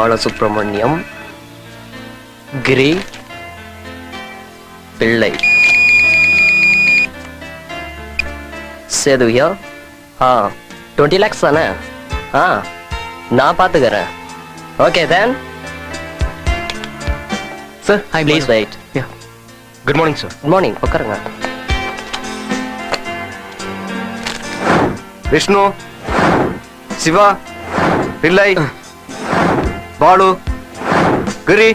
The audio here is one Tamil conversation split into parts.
பாலசுப்ரமணியம் கிரி பிள்ளை. சேதுயா 20 lakhs தானே? நான் பார்த்துக்கிறேன். Okay then sir please wait. Good morning sir. Good morning. உட்காருங்க. விஷ்ணு, சிவா, பிள்ளை, பாலு, கிரி.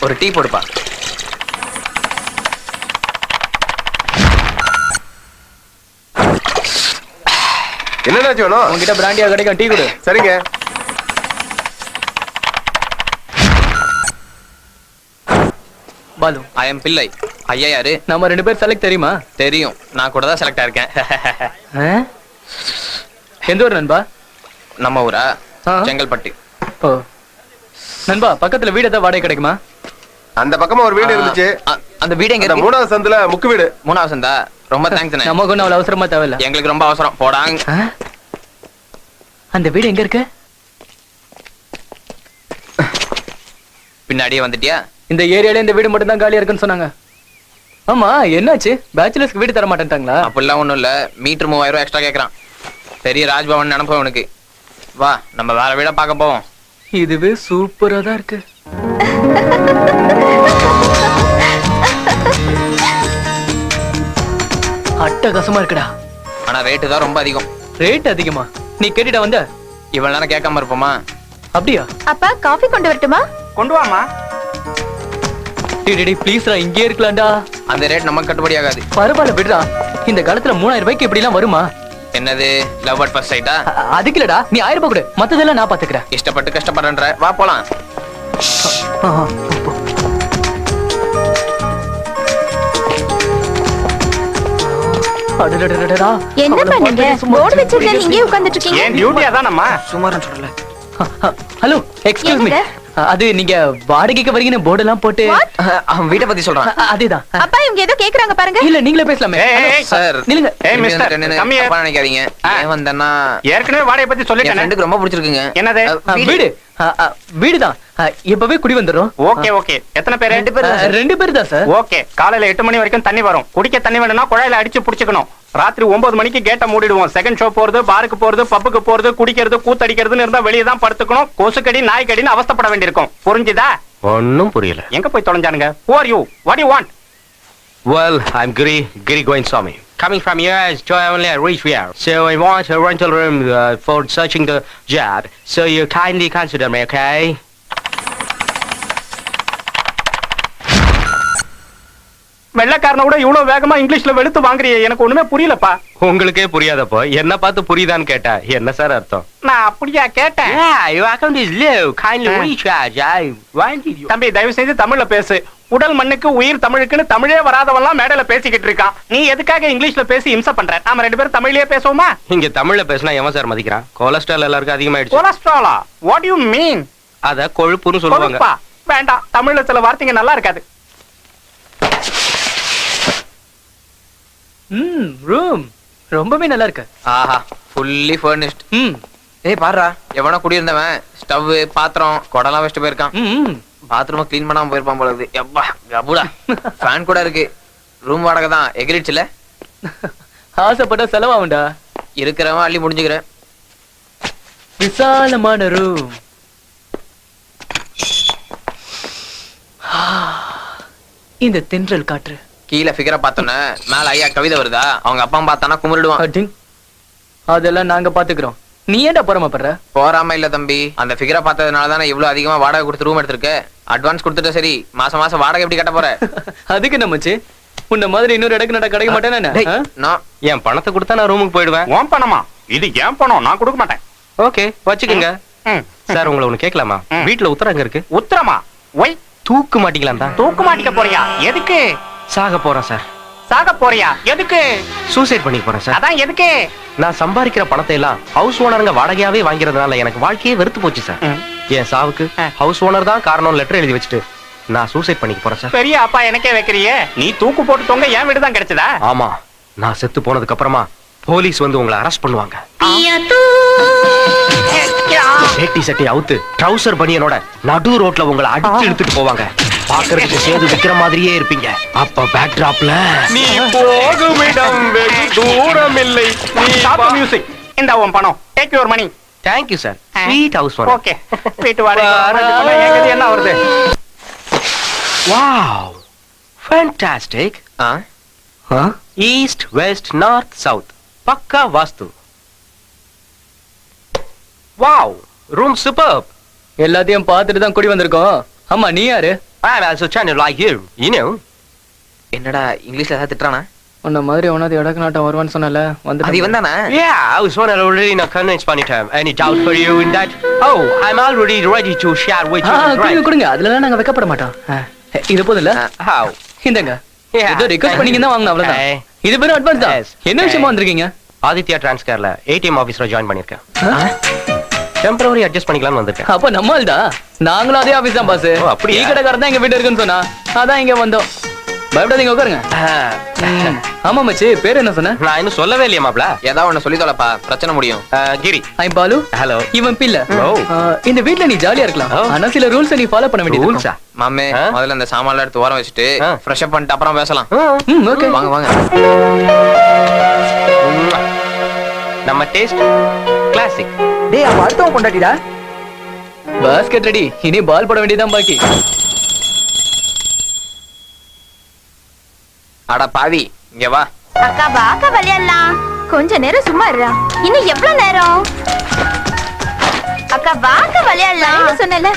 ஒரு டீ போடுப்பா. என்னடாச்சு வேணும்? உங்ககிட்ட பிராண்டியா கிடைக்கும், டீ கொடு. சரிங்க. பாலு, ஐ எம் பிள்ளை. ஐயா யாரு? நம்ம 2 பேர் செலக்ட் தெரியுமா? தெரியும், நான் கூட தான் செலக்ட் ஆயிருக்கேன். எந்த ஊர் நண்பா? நம்ம ஊரா? செங்கல்பட்டு. ஓ நண்பா, பக்கத்துல வீடு ஏதாவது வாடகை கிடைக்குமா? அந்த பக்கமா ஒரு வீடு இருந்துச்சு. அந்த வீடு எங்க? 3வது சந்துல முக்கு வீடு. 3வது சந்தா? ரொம்ப தேங்க்ஸ். நமக்கு ஒன்றும் அவ்வளவு அவசரமா தேவையில்ல. எங்களுக்கு ரொம்ப அவசரம். போடாங்க. அந்த வீடு எங்க இருக்கு? பின்னாடியே வந்துட்டியா? இந்த ஏரியால இந்த வீடு மட்டும் தான் காலியா இருக்குன்னு சொன்னாங்க. ஆமா, என்னாச்சு? பேச்சுலர்ஸ்க்கு வீடு தர மாட்டேன்ட்டாங்களா? அப்படிலாம் ஒண்ணும் இல்ல. மீட்டர் 3000 ரூபாய் எக்ஸ்ட்ரா கேக்குறான். பெரிய ராஜ்பவன் நினைப்போம் உனக்கு. வா, நம்ம வேற வீட பார்க்க போவோம். இதுவே சூப்பரா தான் இருக்கு. அட்டகாசமா இருக்குடா. ஆனா ரேட்டு தான் ரொம்ப அதிகம். ரேட் அதிகமா? நீ கேட்டுட்ட வந்த? இவ்வளவு நேரம் கேட்காம இருப்போமா? அப்படியா? அப்பா காஃபி கொண்டு வரட்டுமா? கொண்டு வாமா. டேய் ப்ளீஸ்டா, இங்கே இருக்கலாம்டா. அந்த ரேட் நமக்கு கட்டுப்படி ஆகாது. பரவாயில்ல விடுடா. இந்த காலத்துல 3000 ரூபாய்க்கு இப்படி எல்லாம் வருமா? என்னது, லவ் அட் ஃபர்ஸ்ட் சைட்டா? அதுக்கு இல்லடா, நீ 1000 ரூபாய் கொடு, மத்ததெல்லாம் நான் பாத்துக்கிறேன். இஷ்டப்பட்டு கஷ்டப்படுறேன்ற. வா போலாம். என்னப்பா நீங்க போர்டு வச்சிருந்தா இங்கே உட்கார்ந்துட்டு இருக்கீங்க? ஏன் டியூட்டி அதானம்மா? சுமாரன் சொல்லல. Hello, excuse me. அது நீங்க வாடகைக்கு வரீங்கன்னு போர்டு எல்லாம் போட்டு. அவன் வீட்டை பத்தி சொல்றான். அதேதான். அப்பா இவங்க ஏதோ கேக்குறாங்க பாருங்க. இல்ல நீங்களே பேசலாமே. சார் நில்லுங்க. தப்பா நினைக்காதீங்க. ஏன் வந்தேன்னா ஏற்கனவே வாடகை பத்தி சொல்லிட்டேன். எனக்கு ரொம்ப பிடிச்சிருக்குங்க. என்னது? வீடு. வீடுதான். இப்பவே குடி வந்துரும். Okay okay. எத்தனை பேர்? 2 பேர் தான் சார். ஓகே. காலையில 8 மணி வரைக்கும் தண்ணி வரும். குடிக்க தண்ணி வேணும்னா குழாயில அடிச்சு புடிச்சுக்கணும். ராத்திரி 9 மணிக்கு கேட்ட மூடிடுவோம். செகண்ட் ஷோ போறது, பாருக்கு போறது, பப்புக்கு போறது, குடிக்கிறது, கூத்தடிக்கிறதுன்னு இருந்தா வெளியே தான் படுத்துக்கணும். கொசுக்கடி நாய்க்கடின்னு அவஸ்தைப்பட வேண்டியிருக்கும். புரிஞ்சுதா? ஒன்னும் புரியல. எங்க போய் தொலைஞ்சானுங்க? Who are you? What do you want? Well, I'm Giri Govinswamy. Coming from US to only reach here. So I want a rental room for searching the job. So you kindly consider me, okay? வெள்ளக்காரனை விட இவ்வளவு வேகமா இங்கிலீஷ்ல வெளுத்து வாங்குறியே, எனக்கு ஒண்ணுமே புரியலப்பா. உங்களுக்கே புரியாதப்போ என்ன பார்த்து புரியுதான்னு கேட்டா என்ன சார் அர்த்தம்? நான் அப்படியா கேட்டேன்? Yeah, your account is low. Kindly recharge. I wanted you. தம்பி தயவு செய்து தமிழ்ல பேசு. உடல் மண்ணுக்கு உயிர் தமிழுக்குன்னு தமிழே வராதவெல்லாம் மேடையில பேசிக்கிட்டு இருக்கான். நீ எதுக்காக இங்கிலீஷ்ல பேசி இம்சை பண்ற? நாம 2 பேரும் தமிழ்லயே பேசுவோமா? இங்க தமிழ்ல பேசினா எவன் சார் மதிக்கிறான்? கொலஸ்ட்ரால் எல்லாருக்கும் அதிகமாயிடுச்சு. கொலஸ்ட்ராலா? What you mean? அத கொழுப்புன்னு சொல்லுவாங்க. கொழுப்பா? வேண்டாம், தமிழ்ல சில வார்த்தைங்க நல்லா இருக்காது. ரூம் ரொம்பவே நல்லா இருக்கு. ஆஹா, ஃபுல்லி ஃபர்னிஷ்ட். ஏய் பாருடா, எவனோ குடியிருந்தவன் ஸ்டவ், பாத்திரம், குடலாம் வச்சுட்டு போயிருக்கான். பாத்ரூம் க்ளீன் பண்ணாம போயிருப்பான் போல இருக்கு. எப்பா கபுடா. ஃபேன் கூட இருக்கு. ரூம் வாடகை தான் எகிரிச்சுல. ஆசைப்பட்ட செலவாகும்டா. இருக்கிறவன் அள்ளி முடிஞ்சுக்கிறேன். விசாலமான ரூம். இந்த தென்றல் காற்று. கீழே ஃபிகரை பார்த்தோன்னே மேல ஐயா கவிதை வருதா? அவங்க அப்பா பார்த்தானா கும்பிடுவான். அதெல்லாம் நாங்க பாத்துக்கிறோம். நீ ஏன்டா பொறாமப்படுற? போறாம இல்ல தம்பி, அந்த ஃபிகரை பார்த்ததுனால தானே இவ்வளவு அதிகமா வாடகை கொடுத்து ரூம் எடுத்திருக்க. அட்வான்ஸ் கொடுத்துட்டு சரி, மாசம் மாசம் வாடகை எப்படி கட்ட போற? அதுக்கு நம்மச்சு உன்ன மாதிரி இன்னொரு இடக்கு நட கிடைக்க மாட்டேன்னா என் பணத்தை கொடுத்தா நான் ரூமுக்கு போயிடுவேன். உன் பணமா? இது ஏன் பணம், நான் கொடுக்க மாட்டேன். ஓகே வச்சுக்கோங்க. சார் உங்களை ஒண்ணு கேட்கலாமா? வீட்டுல உத்தரம் எங்க இருக்கு? உத்தரமா? ஒய் தூக்கு மாட்டிக்கலாம் தான். தூக்கு மாட்டிக்க போறியா? எதுக்கு? சாக போறேன் சார். சாக போறியா? எதுக்கு? சூசைட் பண்ணி போறேன் சார். அதான் எதுக்கு? நான் சம்பாதிக்கிற பணத்தை எல்லாம் ஹவுஸ் ஓனருங்க வாடகையாவே வாங்கிறதுனால எனக்கு வாழ்க்கையே வெறுத்து போச்சு சார். என் சாவுக்கு ஹவுஸ் ஓனர் தான் காரணம் லெட்டர் எழுதி வச்சுட்டு நான் சூசைட் பண்ணிக்க போறேன் சார். பெரிய அப்பா எனக்கே வைக்கிறியே. நீ தூக்கு போட்டு தொங்க என் வீடு தான் கிடைச்சதா? ஆமா, நான் செத்து போனதுக்கு அப்புறமா போலீஸ் வந்து உங்களை அரெஸ்ட் பண்ணுவாங்க. வேட்டி சட்டை அவுத்து ட்ரவுசர் பனியனோட நடு ரோட்ல உங்களை அடிச்சு எடுத்துட்டு போவாங்க. பாக்குறதுக்கு சேது விக்கிற மாதிரியே இருப்பீங்க. அப்ப பேக் டிராப்ல நீ போகும் இடம் வெகு தூரம் இல்லை. Stop music. இந்த உன் பணம். Take your money. Thank you sir. Sweet house one. Okay. வீட்டு வாடகை என்ன வருது? Wow, fantastic. East west north south பக்கா வாஸ்து. Wow, room superb. எல்லாத்தையும் பார்த்துட்டு தான் குடி வந்திருக்கோம். ஆமா, நீ யாரு? I am also trying to like you, you know. என்னடா இங்கிலீஷ்ல ஏதாவது திட்டுறானா? உன்ன மாதிரி எவனாவது இடக்கு நாட்டம் வருவான்னு சொன்னல வந்து. அது இவன் தானே? Yeah, I was one already in a convince panitam. Any doubt for you in that? Oh, I'm already ready to share with you. கொடுங்க கொடுங்க, அதுலலாம் நாங்க வெக்கப்பட மாட்டோம். இது போதும்ல? How? இந்தங்க. Yeah. ஏதோ ரிக்வெஸ்ட் பண்ணீங்க தான் வாங்கணும் அவ்வளவுதான். Hey. இது வெறும் அட்வான்ஸ் தான். Yes. என்ன விஷயமா வந்திருக்கீங்க? ஆதித்யா டிரான்ஸ்கர்ல ATM ஆபீஸ்ல ஜாயின் பண்ணிருக்கேன். டெம்பரரி அட்ஜஸ்ட் பண்ணிக்கலாம்னு வந்திருக்கேன். அப்ப நம்மால் தான். நாங்களும் அதே ஆபீஸ் தான் பாஸ். ஓ, அப்படியா? டீ கடைக்காரன் தான் எங்க வீட்டு இருக்குன்னு சொன்னா அதான் இங்க வந்தோம். பயப்படாதீங்க, உட்காருங்க. ஆமா மச்சி, பேர் என்ன சொன்ன? நான் இன்னும் சொல்லவே இல்லையா மாப்ள? ஏதாவது ஒண்ணு சொல்லி தொலைப்பா, பிரச்சனை முடியும். கிரி. ஐம் பாலு. ஹலோ. இவன் பில்ல. ஓ. இந்த வீட்ல நீ ஜாலியா இருக்கலாம். ஓ. ஆனா சில ரூல்ஸ் நீ ஃபாலோ பண்ண வேண்டியது ரூல்ஸா? இருக்கும். மாமே, முதல்ல இந்த சாமான்லாம் எடுத்து ஓரம் வச்சுட்டு ஃப்ரெஷ் அப் பண்ணிட்டு அப்புறம் பேசலாம். ஓகே. வாங்க வாங்க. நம்ம டேஸ்ட் கிளாசிக். டேய், அவ அடுத்தவன் கொண்டாடிடா. Basket ready. இனி பால் போட வேண்டியதான் பாக்கி. அட பாவி, இங்க வா. அக்கா வாக்க விளையாடலாம். கொஞ்ச நேரம் சும்மா இருடா. இன்னும் எவ்வளவு நேரம்? அக்கா வாக்க விளையாடலாம் சொன்னல.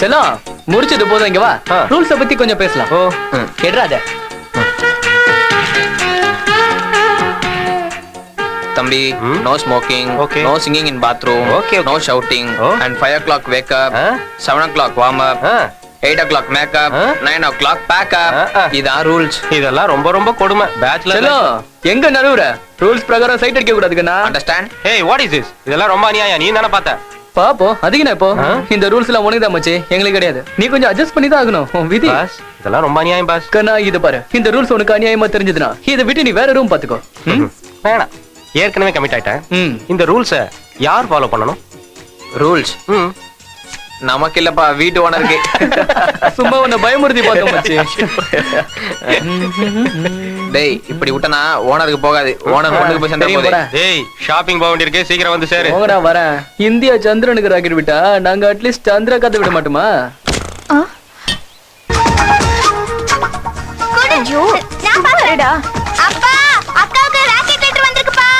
செல்லம், முடிச்சது போதும், இங்க வா. ரூல்ஸ பத்தி கொஞ்சம் பேசலாம். ஓ, கேட்றாத. தம்பி, no smoking, Okay. No singing in bathroom, Okay, okay. No shouting, Oh. and 5 o'clock wake up, Huh? 7 o'clock warm up, 8 o'clock make up, Huh? 9 o'clock pack up. இதான் ரூல்ஸ். இதெல்லாம் ரொம்ப ரொம்ப கொடுமை. பேச்சுலர். செல்லம், எங்க நடுவுற? ரூல்ஸ் பிரகாரம் சைட் அடிக்க கூடாதுக்கண்ணா. Understand? Hey, what is this? இதெல்லாம் ரொம்ப அநியாயம். நீ தானே பார்த்த? பாப்போம், அதுக்கு என்ன இப்போ? இந்த ரூல்ஸ் எல்லாம் உனக்கு தான் மச்சி, எங்களுக்கு கிடையாது. நீ கொஞ்சம் அட்ஜஸ்ட் பண்ணி தான் ஆகணும். உன் விதி. பாஸ், இதெல்லாம் ரொம்ப அநியாயம் பாஸ். கண்ணா, இது பாரு. இந்த ரூல்ஸ் உனக்கு அநியாயமா தெரிஞ்சதுன்னா இதை விட்டு நீ வேற ரூம் பாத்துக்கோ. வேணாம், ஏற்கனவே கமிட் ஆயிட்டேன். ம். இந்த ரூல்ஸ யார் ஃபாலோ பண்ணணும்? ரூல்ஸ் நமக்கு இல்லப்பா, வீட்டு ஓனருக்கு. சும்மா உன்னை பயமுறுத்தி பார்த்தோம் மச்சி. டேய், இப்படி விட்டனா ஓனருக்கு போகாது. ஓனர் பொண்ணுக்கு போய் சேர்ந்தா தெரியும் போதே. போடா. டேய், ஷாப்பிங் போக வேண்டியிருக்கு, சீக்கிரம் வந்து சேரு. போங்கடா, வரேன். இந்தியா சந்திரனுக்கு ராக்கெட் விட்டா நாங்க அட்லீஸ்ட் சந்திர கதை விட மாட்டோமா? ஐயோ, நான் பாத்துறடா. அப்பா, அக்காவுக்கு ராக்கெட் லெட்டர் வந்திருக்குப்பா.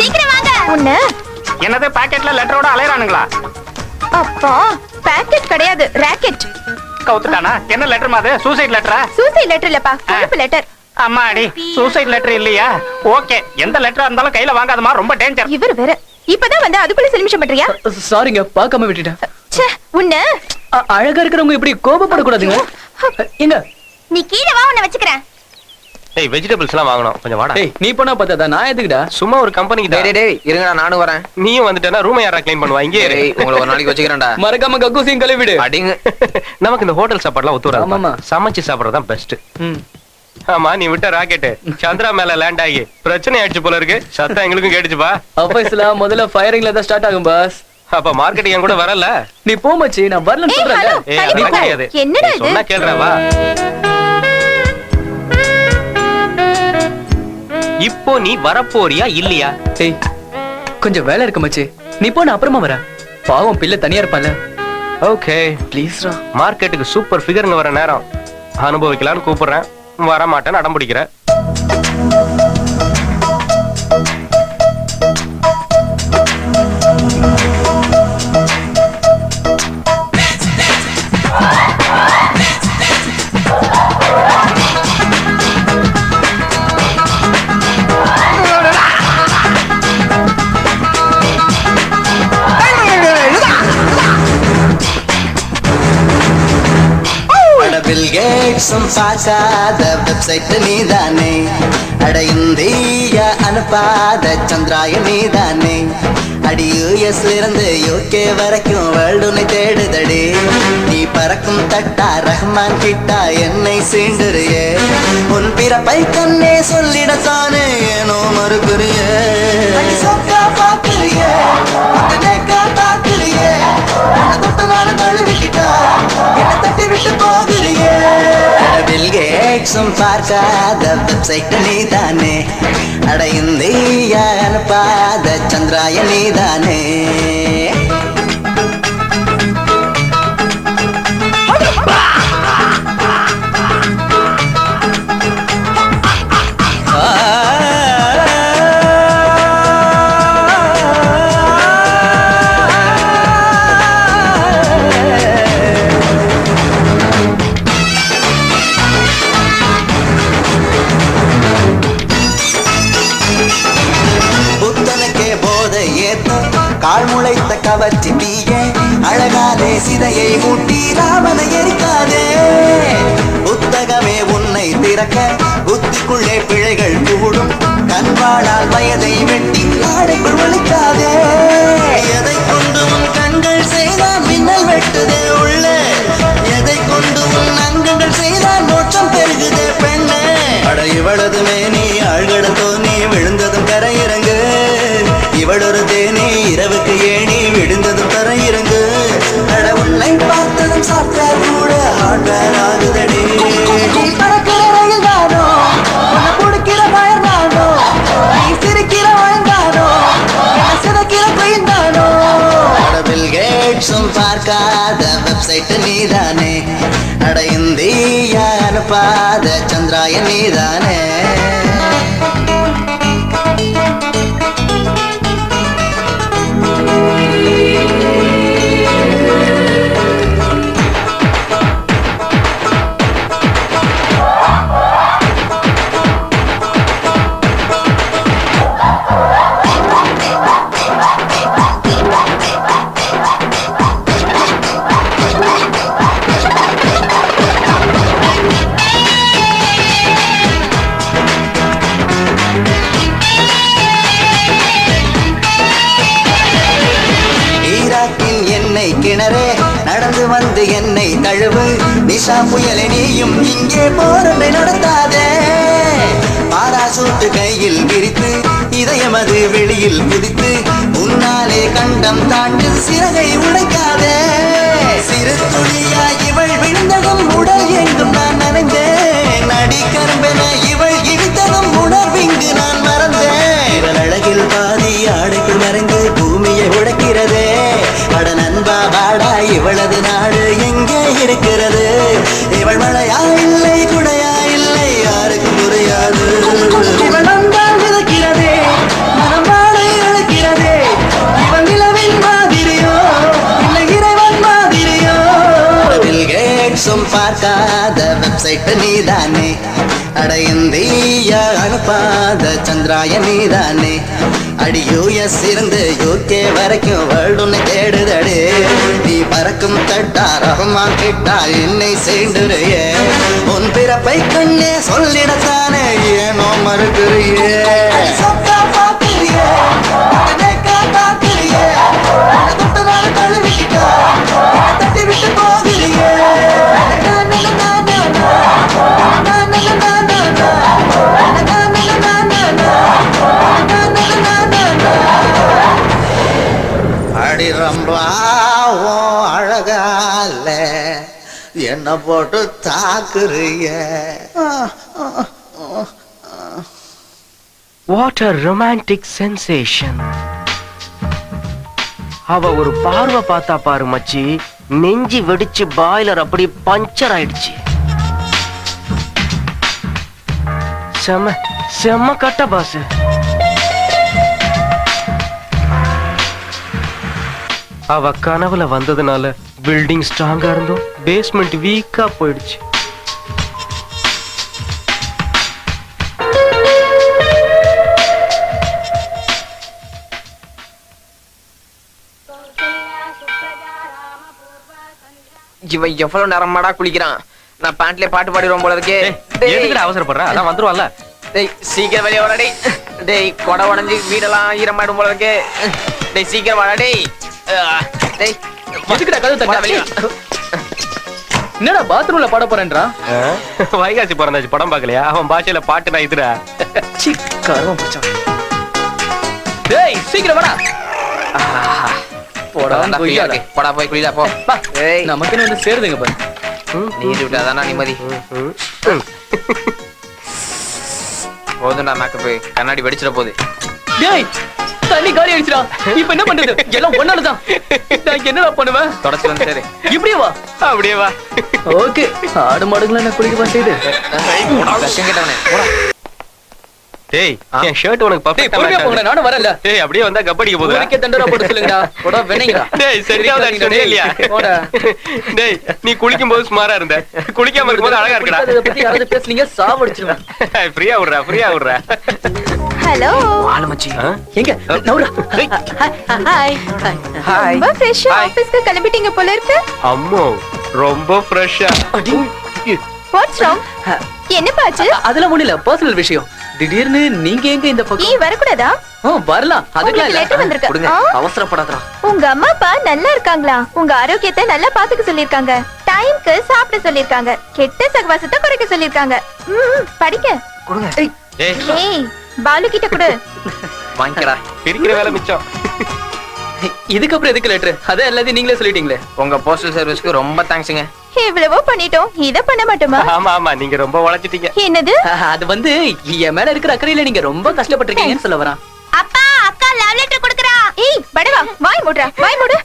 சீக்கிரம் வாங்க. உன்ன என்னது பாக்கெட்ல லெட்டரோட அலையறானுங்களா? அப்பா, பாக்கெட் கிடையாது, ராக்கெட். கவுத்துட்டானா? என்ன லெட்டர் மாது? சூசைட் லெட்டரா? சூசைட் லெட்டர் இல்லப்பா, கொழுப்பு லெட்டர். அம்மாடி, சூசைட் லெட்டர் இல்லையா? ஓகே, எந்த லெட்டரா இருந்தாலும் கையில வாங்காதமா, ரொம்ப டேஞ்சர். இவர் வேற இப்பதான் வந்து அதுக்குள்ள செல்மிஷம் பண்றியா? சாரிங்க, பார்க்காம விட்டுட்டேன். ச்சே, உன்ன அழகா இருக்கிறவங்க இப்படி கோபப்படக்கூடாதுங்க. எங்க நீ கீழே வா, உன்னை வச்சுக்கிறேன். டேய், வெஜிடபிள்ஸ் எல்லாம் வாங்கணும், கொஞ்சம் வாடா. ஏய், நீ போனா பார்த்தா நான் எதுக்குடா? சும்மா ஒரு கம்பெனிக்கு டேய் டேய், இருங்கடா, நானும் வரேன். நீயும் வந்துட்டேன்னா ரூமை யாரா க்ளீன் பண்ணுவா? இங்கே இரு. டேய், உங்களை ஒரு நாளைக்கு வச்சுக்கிறேன்டா. மறக்காம கக்கூசியும் கழுவிடு. அடிங்க. நமக்கு இந்த ஹோட்டல் சாப்பாடுலாம் ஒத்து ஆமாமா. வராது. சமைச்சு சாப்பிடுறது தான் பெஸ்ட். ம். ஆமா, நீ விட்ட ராக்கெட் சந்திரா மேல லேண்ட் ஆகி பிரச்சனை ஆயிடுச்சு போல இருக்கு. சத்தம் எங்களுக்கும் கேட்டுச்சுப்பா. ஆபீஸ்ல முதல்ல ஃபயரிங்ல தான் ஸ்டார்ட் ஆகும் பாஸ். அப்ப மார்க்கெட் என் கூட வரல. நீ போ மச்சி, நான் வரலன்னு ஏய், சொல்றேன்ல. ஹலோ, ஏய், தள்ளி அதெல்லாம் போ. கிடையாது. என்னடா நீ இது? சொன்னா கேளுடா, வா. இப்போ நீ வரப்போறியா இல்லையா? ஏய், கொஞ்சம் வேலை இருக்கு மச்சி, நீ போ, நான் அப்புறமா வரேன். பாவம் பிள்ளை தனியா இருப்பான்ல. ஓகே, ப்ளீஸ்ரா. மார்க்கெட்டுக்கு சூப்பர் ஃபிகர்னு வர நேரம் அனுபவிக்கலாம்னு கூப்பிடுறேன். வர மாட்டேன்னு அடம் பிடிக்கிற. பில் கேட்ஸும் பார்க்காத வெப்சைட் நீதானே, அட இந்தியா அனுப்பாத சந்திராய நீதானே, அடி யூஎஸ்ல இருந்து யூகே வரைக்கும் வேர்ல்டு உன்னை தேடுதடி. நீ பறக்கும் தட்டா ரஹ்மான் கிட்டா என்னை சீண்டுறியே. உன் பிறப்பை கண்ணே சொல்லிடத்தானே ஏனோ மறுக்குறியே. சொக்கா பாக்குறியே தாக்குறியே. தொட்ட நாள் தழுவிக்கிட்டா என்ன தட்டி விட்டு போகிறியே. பில் கேட்ஸும் பார்க்காத வெப்சைட் நீதானே. அட இந்தியா அனுப்பாத சந்திராய நீதானே. கால் முளைத்த கவர்ச்சி தீய அழகாலே சிதையை மூட்டி ராமனை எரிக்காதே. புத்தகமே உன்னை திறக்க புத்திக்குள்ளே பிழைகள் கூடும். கண்வாளால் வயதை வெட்டி நாடைக்குள் ஒழிக்காதே. எதை கொண்டு உன் கண்கள் செய்தான் மின்னல் வெட்டுதே உள்ள. எதை கொண்டு உன் அங்கங்கள் செய்தான் மோட்சம் பெருகுதே பெண்ணே. அட இவளது மேனி ஆழ்கடத்தோ நீ விழுந்ததும் கரையிறங்கு. இவளொரு தேனி இரவுக்கு ஏணி விழுந்ததும் தரையிறங்கு. அட உன்னை பார்த்ததும் சாப்பிட்டார் கூட ஹார்ட்வேர் ஆகுதடி. பறக்கிற ரயில் தானோ உன்னை பிடிக்கிற பயர் தானோ. நீ சிரிக்கிற வயந்தானோ என்ன சிதைக்கிற பையன் தானோ. பில் கேட்ஸும் பார்க்காத வெப்சைட் நீதானே. அட இந்தியா அனுப்பாத சந்திராய நீதானே. கிணறே நடந்து வந்து என்னை தழுவு. நிஷா புயலை நீயும் இங்கே போரண்டை நடத்தாதே. பாராசூட்டு கையில் விரித்து இதயமது வெளியில் குதித்து உன்னாலே கண்டம் தாண்டு சிறகை உடைக்காதே. சிறு துளியா இவள் விழுந்ததும் உடல் எங்கும் நான் நனைந்தேன். நடிக்கரும்பென இவள் இடித்ததும் உணர்விங்கு நான் மறந்தேன். இவள் அழகில் பாதி ஆடைக்குள் மறைந்து பூமியை உடைக்கிறதே. அட நண்பா வாடா இவளது நாடு எங்கே இருக்கிறது. இவள் மழையா இல்லை குடையா இல்லை யாருக்கும் புரியாது. இவள் வந்தால் விதைக்கிறதே மனம் வாழை அழைக்கிறதே. இவள் நிலவின் மாதிரியோ இல்லை இறைவன் மாதிரியோ. பில் கேட்ஸும் பார்க்காத வெப்சைட் நீதானே. அட இந்தியா அனுப்பாத சந்திராய நீதானே. அடி யூஎஸ் இருந்து யூகே வரைக்கும் வேர்ல்டு உன்னை தேடுதடே. நீ பறக்கும் தட்டா ரஹ்மான் கிட்டா என்னை செய்துறியே. உன் பிறப்பை கண்ணே சொல்லிடத்தானே ஏனோ மறுக்கிறியே. சொக்கா பாக்குறியே தாக்குறியே. தொட்ட நாள் தழுவிக்கிட்டா தட்டி விட்டு போகிறியே. அடி ரொம்ப அழகால என்ன போட்டு தாக்குறிய. What a romantic sensation. அவ ஒரு பார்வை பார்த்தா பாரு மச்சி, நெஞ்சி வெடிச்சு பாய்லர் அப்படி பஞ்சர் ஆயிடுச்சு. செம்ம செம்ம கட்ட பாஸ். அவ கனவுல வந்ததுனால பில்டிங் ஸ்ட்ராங்கா இருந்தும் பேஸ்மெண்ட் வீக்கா போயிடுச்சு. இவன் எவ்வளவு நேரமாடா குளிக்கிறான். நான் பேண்ட்லயே பாட்டு பாடிடுவோம் போல இருக்கே. எதுக்குடா அவசரப்படுற? அதான் வந்துருவான்ல. டேய் சீக்கிரம் வெளிய வாடா டேய். டேய் கொடை உடஞ்சி வீடெல்லாம் ஈரமாயிடும் போல இருக்கே. டேய் சீக்கிரம் வாடா டேய். டேய் எதுக்குடா கதவு தட்டா? என்னடா பாத்ரூம்ல பாட போறேன்றா? வைகாசி பிறந்தாச்சு படம் பார்க்கலையா? அவன் பாஷையில பாட்டு நான் இதுடா. சி கர்வம் பிடிச்சா. டேய் சீக்கிரம் வாடா. போடா கொய்யா இருக்கு. போடா போய் குளிடா போ. ஏய் நமக்கு வந்து சேருதுங்க பாரு. நீர் விட்டாதானா நிம்மதி. போதும்டா மேக்கப், கண்ணாடி வெடிச்சிட போகுது. டேய் தண்ணி காலி ஆயிடுச்சுடா. இப்போ என்ன பண்றது? எல்லாம் ஒன்னால தான். நான் என்னடா பண்ணுவேன்? தொடச்சு வந்து சரி. இப்படியே வா. அப்படியே வா. ஓகே ஆடு மாடுங்கள நான் குளிக்க மாட்டேது. கேட்டவனே போடா. டேய் என் ஷர்ட் உனக்கு டேய் பர்ஃபெக்ட்டா பொறுமையா போங்கடா, நானும் வரல. டேய் அப்படியே வந்தா கப்படிக்க போகுது. ஊருக்கே தண்டரா போட்டு சொல்லுங்கடா. போடா வெண்ணங்கடா. டேய் சரியா சொன்னே இல்லையா? போடா. டேய் நீ குளிக்கும் போது சுமாரா இருந்த, குளிக்காம இருக்கும்போது அழகா இருக்கடா. இத பத்தி யாராவது பேசுனீங்க சாவடிச்சிடுவேன். ஃப்ரீயா விடுறா. ஹலோ. ஆளு மச்சி. எங்க நவுரா. Hi hi. ரொம்ப ஃப்ரெஷ்ஷா ஆபீஸ்க்கு கிளம்பிட்டீங்க போல இருக்கு. அம்மோ ரொம்ப ஃப்ரெஷ்ஷா. What's wrong? என்ன பாச்சு? அதெல்லாம் ஒண்ணு இல்ல, பர்சனல் விஷயம். திடீர்னு நீங்க எங்க இந்த நீ பக்கம்? வரக்கூடாதா? வரலாம், அதுக்கெல்லாம் லெட்டர் இல்ல. வந்திருக்கு. கொடுங்க, ஆ? அவசரப்படாதடா. உங்க அம்மா அப்பா நல்லா இருக்காங்களா? உங்க ஆரோக்கியத்தை நல்லா பாத்துக்க சொல்லிருக்காங்க. டைம்க்கு சாப்பிட சொல்லிருக்காங்க. கெட்ட சகவாசத்தை குறைக்க சொல்லிருக்காங்க. படிக்க. கொடுங்க. ஏய் ஏய் பாலு கிட்ட கொடு. வாங்கிக்கடா. பிரிக்கிற வேலை மிச்சம். இதுக்கப்புறம் எதுக்கு லெட்டர்? அத எல்லாத்தையும் நீங்களே சொல்லிட்டீங்களே. உங்க போஸ்டல் சர்வீஸ்க்கு ரொம்ப தேங்க்ஸ்ங்க. இவ்வளவோ பண்ணிட்டோம், இத பண்ண மாட்டோமா? ஆமா நீங்க ரொம்ப உழைச்சிட்டீங்க. என்னது? அது வந்து என் மேல இருக்கிற அக்கறையில நீங்க ரொம்ப கஷ்டப்பட்டிருக்கீங்கன்னு சொல்ல வரான். அப்பா அக்கா லவ் லெட்டர் கொடுக்கறா. ஏய் படவா வாய் மூடுடா, வாய் மூடு.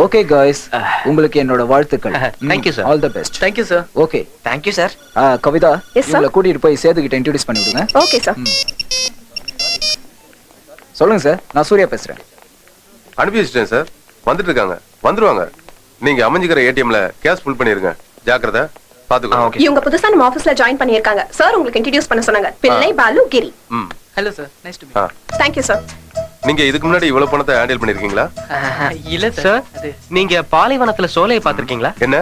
ஓகே गाइस, உங்களுக்கு என்னோட வாழ்த்துக்கள். Thank you, sir. All the best. Thank you sir. Okay, thank you sir. Kavitha, Yes, sir. உங்களை கூட்டிட்டு போய் சேது கிட்ட இன்ட்ரோ듀ce பண்ணி விடுங்க. Okay sir. சொல்லுங்க சார், நான் சூர்யா பேசுறேன். அனுப்பி வச்சிட்டேன் சார். வந்துட்டு இருக்காங்க, வந்துருவாங்க. நீங்க அமைஞ்சிக்கிற ஏடிஎம்ல கேஷ் ஃபுல் பண்ணிருங்க. ஜாக்கிரதை, பாத்துக்கோங்க. இவங்க புதுசா நம்ம ஆபீஸ்ல ஜாயின் பண்ணிருக்காங்க. சார் உங்களுக்கு இன்ட்ரோ듀ce பண்ண சொன்னாங்க. பிள்ளை பாலு கிரி. ம். Hello sir, nice to meet. Thank you sir. நீங்க இதுக்கு முன்னாடி இவ்வளவு பணத்தை ஹேண்டில் பண்ணிருக்கீங்களா? இல்ல சார் சார், அது நீங்க பாலைவனத்துல சோலையை பாத்திருக்கீங்களா? என்ன?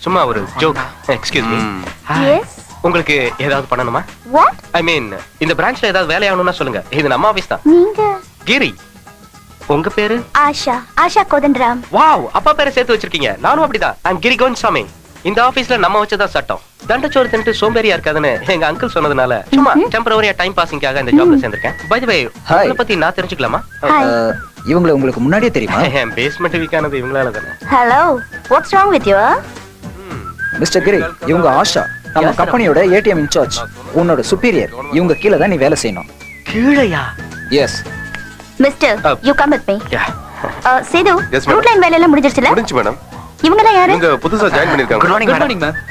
சும்மா ஒரு ஜோக். Excuse me. Yes. உங்களுக்கு ஏதாவது பண்ணணுமா? What? ஐ மீன் இந்த பிரான்ச்ல ஏதாவது வேலை ஆகணும்னா சொல்லுங்க. இது நம்ம ஆபீஸ் தான். நீங்க? கிரி. உங்க பேரு? ஆஷா கோதண்டராம். வாவ், அப்பா பேரை சேர்த்து வச்சிருக்கீங்க. நானும் அப்படிதான். ஐம் கிரி கோவிந்தசாமி. இந்த ஆபீஸ்ல நம்ம வச்சதான் சட்டம். தண்டச்சோறு தின்ட்டு சோம்பேறியா இருக்காதுன்னு எங்க அங்கிள் சொன்னதுனால சும்மா டெம்பரரியா டைம் பாசிங்காக இந்த ஜாப்ல சேர்ந்திருக்கேன். பை தி வே, உங்களை பத்தி நான் தெரிஞ்சுக்கலாமா? இவங்களை உங்களுக்கு முன்னாடியே தெரியுமா? என் பேஸ்மெண்ட் வீக் ஆனது இவங்களால தானே. Hello. What's wrong with you? Mister Giri, இவங்க ஆஷா, நம்ம கம்பெனியோட ஏடிஎம் இன்சார்ஜ். உன்னோட சுப்பீரியர். இவங்க கீழ தான் நீ வேலை செய்யணும். கீழையா? Yes. Mister, you come with me. Yeah. Sethu, Yes, madam. Route line வேலை எல்லாம் முடிஞ்சிருச்சுல? முடிஞ்சு மேடம். இவங்கலாம் யாரு? இவங்க புதுசா ஜாயின் பண்ணிருக்காங்க. Good morning good madam. Morning ma'am.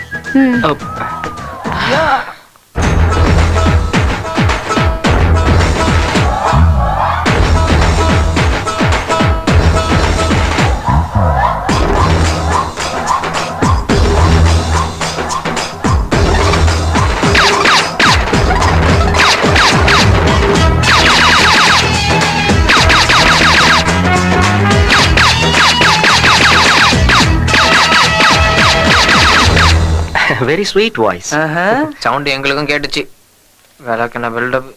Very sweet voice. Sound எங்களுக்கும் கேட்டுச்சு. வேலைக்கு என்ன பில்டப்.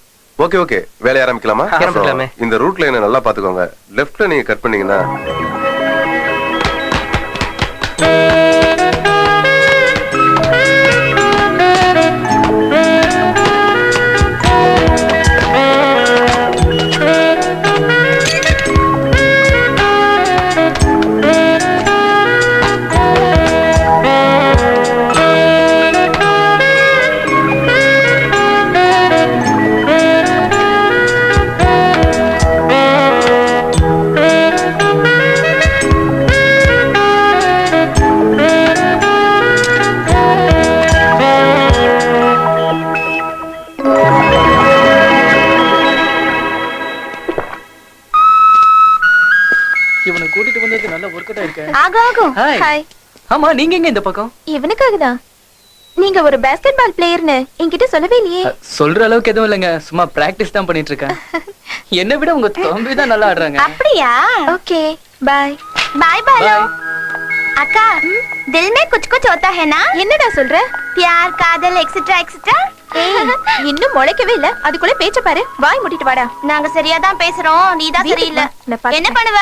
ஓகே ஓகே, வேலைய ஆரம்பிக்கலாமா? ஆரம்பிக்கலாமே. இந்த ரூட் லைனை நல்லா பாத்துக்கோங்க. லெஃப்ட்ல நீங்க கட் பண்ணீங்கன்னா இவனை கூட்டிட்டு வந்தது நல்ல ஒர்க் அவுட் ஆயிருக்கு. ஆகும். Hi. ஹாய். ஆமா, நீங்க எங்க இந்த பக்கம்? இவனுக்காக தான். நீங்க ஒரு பாஸ்கெட் பால் பிளேயர்னு என்கிட்ட சொல்லவே இல்லையே. சொல்ற அளவுக்கு எதுவும் இல்லைங்க, சும்மா பிராக்டிஸ் தான் பண்ணிட்டு இருக்கேன். என்னை விட உங்க தம்பி தான் நல்லா ஆடுறாங்க. அப்படியா? Okay, bye. பை பாலு. அக்கா தில் மே குछ कुछ होता है ना என்னடா சொல்ற प्यार காதல் எக்ஸெட்ரா எக்ஸெட்ரா இன்னும் முளைக்கவே இல்ல அதுக்குள்ள பேச்ச பாரு வாய் மூடிட்டு வாடா நாங்க சரியா தான் பேசுறோம் நீ தான் சரியில்லை என்ன பண்ணுவ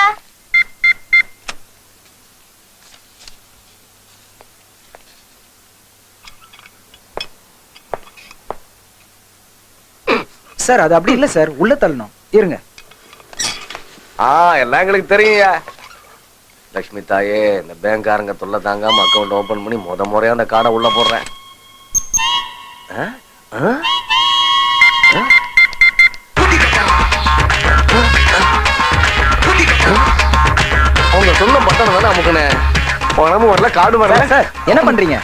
சார் அது அப்படி இல்ல சார், உள்ள தள்ளணும். இருங்க. எல்லாம் எங்களுக்கு தெரியுங்க. லட்சுமி தாயே, இந்த பேங்க்காரங்க தொல்லை தாங்காம அக்கௌண்ட் ஓபன் பண்ணி முறையா அந்த கார்டை உள்ள போடுறேன். அவங்க சொன்ன பட்டன் தானே அமுக்குனே. பணமும் வரல, கார்டு வரல. சார் என்ன பண்றீங்க?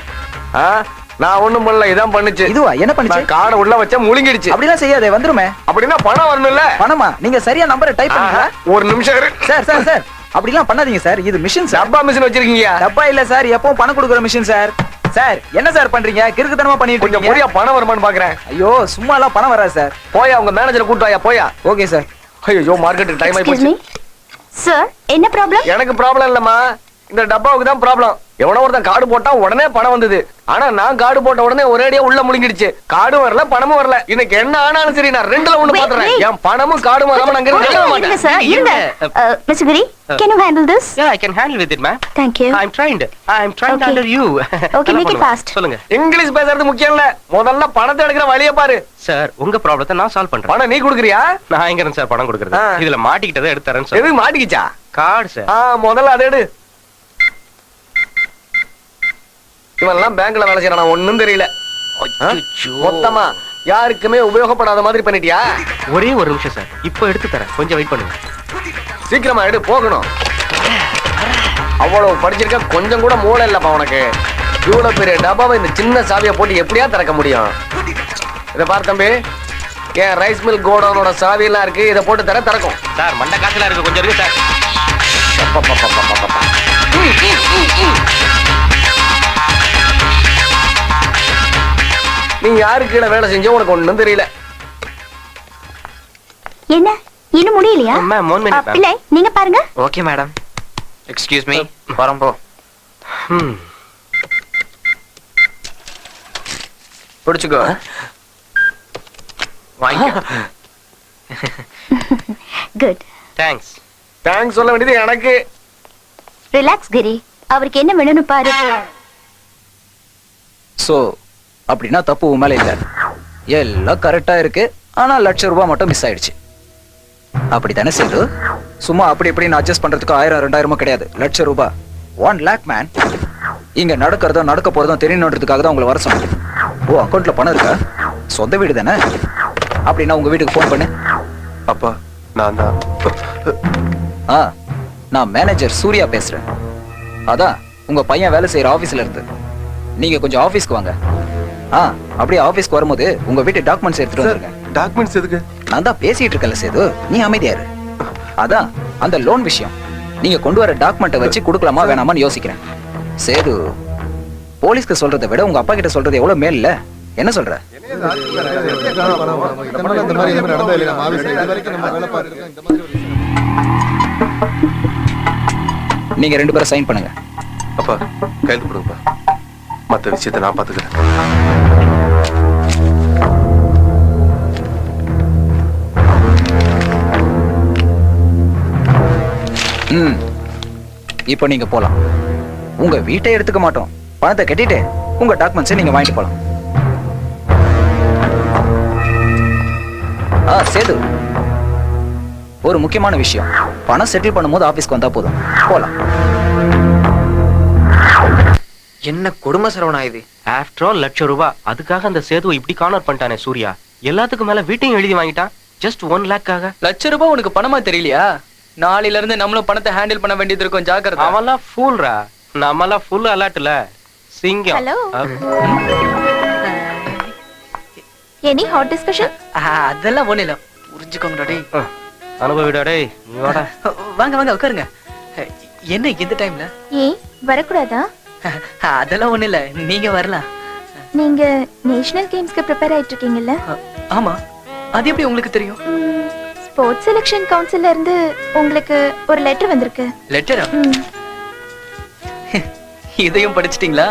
நான் ஒண்ணும் பண்ணல, இதான் பண்ணுச்சு. இதுவா என்ன பண்ணுச்சு? கார்டை உள்ள வச்சா முழுங்கிடுச்சு. அப்படிலாம் செய்யாதே, வந்துருமே. அப்படின்னா பணம் வரணும்ல. பணமா? நீங்க சரியா நம்பரை டைப் பண்ணுங்க. ஒரு நிமிஷம் இரு. சார் சார் சார் அப்படிலாம் பண்ணாதீங்க சார், இது மிஷின் சார். டப்பா மிஷின் வச்சிருக்கீங்க? டப்பா இல்ல சார், எப்பவும் பணம் கொடுக்குற மிஷின் சார். சார் என்ன சார் பண்றீங்க? கிறுக்குத்தனமா பண்ணிட்டு கொஞ்சம் முறையா பணம் வருமான்னு பாக்குறேன். ஐயோ சும்மா எல்லாம் பணம் வராது சார். போயா உங்க மேனேஜரை கூட்டு வாயா. போயா. Okay sir. ஐயோ மார்க்கெட்டுக்கு டைம் ஆயி போச்சு. சார் என்ன ப்ராப்ளம்? எனக்கு ப்ராப்ளம் இல்லம்மா, இந்த டப்பாவுக்கு தான் ப்ராப்ளம். எவனோ ஒருத்தன் கார்டு போட்டா உடனே பணம் வந்தது. ஆனா நான் கார்டு போட்ட உடனே ஒரேடியா உள்ள முழுங்கிடுச்சு. கார்டும் வரல, பணமும் வரல. இன்னைக்கு என்ன ஆனாலும் சரி, நான் ரெண்டுல ஒண்ணு பாத்துறேன். என் பணமும் கார்டும் வராம நான் இருக்க மாட்டேன். சார் இருங்க. Mister Giri, can you handle this? Yeah, I can handle with it, ma'am. Thank you. I'm trained Okay. under you. Okay, make it fast. சொல்லுங்க. இங்கிலீஷ் பேசுறது முக்கியம் இல்ல, முதல்ல பணத்தை எடுக்கிற வழியை பாரு. சார், உங்க ப்ராப்ளத்தை நான் சால்வ் பண்றேன். பணம் நீ குடுக்குறியா? நான் எங்க இருந்து சார் பணம் கொடுக்கறது? இதுல மாட்டிக்கிட்டதை எடுத்து தரேன் சார். எதுக்கு மாட்டிக்கிச்சா? Card sir. முதல்ல அதை எடு. இவெல்லாம் பேங்க்ல வேலை செய்யறான், ஒண்ணும் தெரியல. மொத்தமா யாருக்குமே உபயோகப்படாத மாதிரி பண்ணிட்டியா? ஒரே ஒரு நிமிஷம் சார், இப்போ எடுத்து தரேன், கொஞ்சம் வெயிட் பண்ணுங்க. சீக்கிரமா எடு, போகணும். அவ்வளவு படிச்சிருக்க, கொஞ்சம் கூட மூளை இல்லப்பா உனக்கு. இவ்வளவு பெரிய டப்பாவை இந்த சின்ன சாவியை போட்டு எப்படியா திறக்க முடியும்? இதை பாரு தம்பி, என் ரைஸ் மில் கோடவுனோட சாவி எல்லாம் இருக்கு, இதை போட்டு திறக்கும். சார் மண்ட காசுல இருக்கு, கொஞ்சம் இருக்கு சார். நீ யாருக்கு கீழே வேலை செஞ்ச உனக்கு ஒண்ணும் தெரியல. என்ன இன்னும் முடியலையா? Ma'am 1 minute ma'am. இல்ல நீங்க பாருங்க. Okay madam. எக்ஸ்கியூஸ் மீ, போறோம் போ. பிடிச்சுக்கோ. வாங்கிக்கோ. குட். தேங்க்ஸ். தேங்க்ஸ் சொல்ல வேண்டியது எனக்கு. ரிலாக்ஸ் கிரி, அவருக்கு என்ன வேணும்னு பாரு. சோ அப்படின்னா தப்பு உன் மேல இல்ல, எல்லாம் கரெக்டா இருக்கு. ஆனா ₹1,00,000 மட்டும் மிஸ் ஆயிடுச்சு. அப்படித்தானே சேது? சும்மா அப்படி இப்படின்னு அட்ஜஸ்ட் பண்றதுக்கு 1000 2000 கிடையாது, ₹1,00,000. 1 lakh மேன். இங்க நடக்கிறதும் நடக்க போறதும் தெரியணுன்றதுக்காக தான் உங்களை வர சொன்னேன். ஓ அக்கௌண்ட்ல பணம் இருக்கா? சொந்த வீடு தானே? அப்படின்னா உங்க வீட்டுக்கு போன் பண்ணு. அப்பா நான் தான். நான் மேனேஜர் சூர்யா பேசுறேன். அதான் உங்க பையன் வேலை செய்யற ஆபீஸ்ல இருந்து. நீங்க கொஞ்சம் ஆபீஸ்க்கு வாங்க. அப்படியே ஆபீஸ்க்கு வரும்போது உங்க வீட்டு டாக்குமெண்ட்ஸ் எடுத்துட்டு வந்துருங்க. டாக்குமெண்ட்ஸ் எதுக்கு? நான் தான் பேசிட்டு இருக்கல சேது, நீ அமைதியா இரு. அதான் அந்த லோன் விஷயம். நீங்க கொண்டு வர டாக்குமெண்ட்டை வச்சு கொடுக்கலாமா வேணாமான்னு யோசிக்கிறேன். சேது, போலீஸ்க்கு சொல்றதை விட உங்க அப்பா கிட்ட சொல்றது எவ்வளவு மேல் இல்ல? என்ன சொல்ற? நீங்க 2 பேரும் சைன் பண்ணுங்க. அப்பா கைது கொடுங்கப்பா, மத்த விஷயத்தை நான் பாத்துக்கிறேன். இப்போ நீங்க போலாம். உங்க வீட்டை எடுத்துக்க மாட்டோம், பணத்தை கட்டிட்டு உங்க டாக்குமெண்ட்ஸை நீங்க வாங்கிட்டு போலாம். சேது, ஒரு முக்கியமான விஷயம். பணம் செட்டில் பண்ணும்போது ஆபீஸ்க்கு வந்தா போதும். போலாம். என்ன கொடுமை சரவணா இது? After all ₹1,00,000. அதுக்காக அந்த சேதுவை இப்படி கார்னர் பண்ணிட்டானே சூர்யா. எல்லாத்துக்கும் மேல வீட்டையும் எழுதி வாங்கிட்டான். ஜஸ்ட் 1 lakhக்காக. ₹1,00,000 உனக்கு பணமா தெரியலையா? நாளையில இருந்து நம்மளும் பணத்தை ஹேண்டில் பண்ண வேண்டியது இருக்கும், ஜாக்கிரதை. அவன்லாம் ஃபூல்ரா, நம்மலாம் ஃபுல் அலர்ட்ல. சிங்கம். ஹலோ. Any hot discussion? அதெல்லாம் ஒண்ணு இல்ல, புரிஞ்சுக்கோங்கடா டேய். அனுபவிடா டேய், நீ வாடா. வாங்க வாங்க உட்காருங்க. என்ன இந்த டைம்ல? ஏன் வரக்கூடாதா? அதெல்லாம் ஒண்ணு இல்ல, நீங்க வரலாம். நீங்க நேஷனல் கேம்ஸ்க்கு ப்ரிப்பேர் ஆயிட்டு இருக்கீங்கல்ல? ஆமா, அது எப்படி உங்களுக்கு தெரியும்? ஸ்போர்ட்ஸ் செலக்ஷன் கவுன்சில்ல இருந்து உங்களுக்கு ஒரு லெட்டர் வந்திருக்கு. லெட்டரா? இதையும் படிச்சிட்டீங்களா?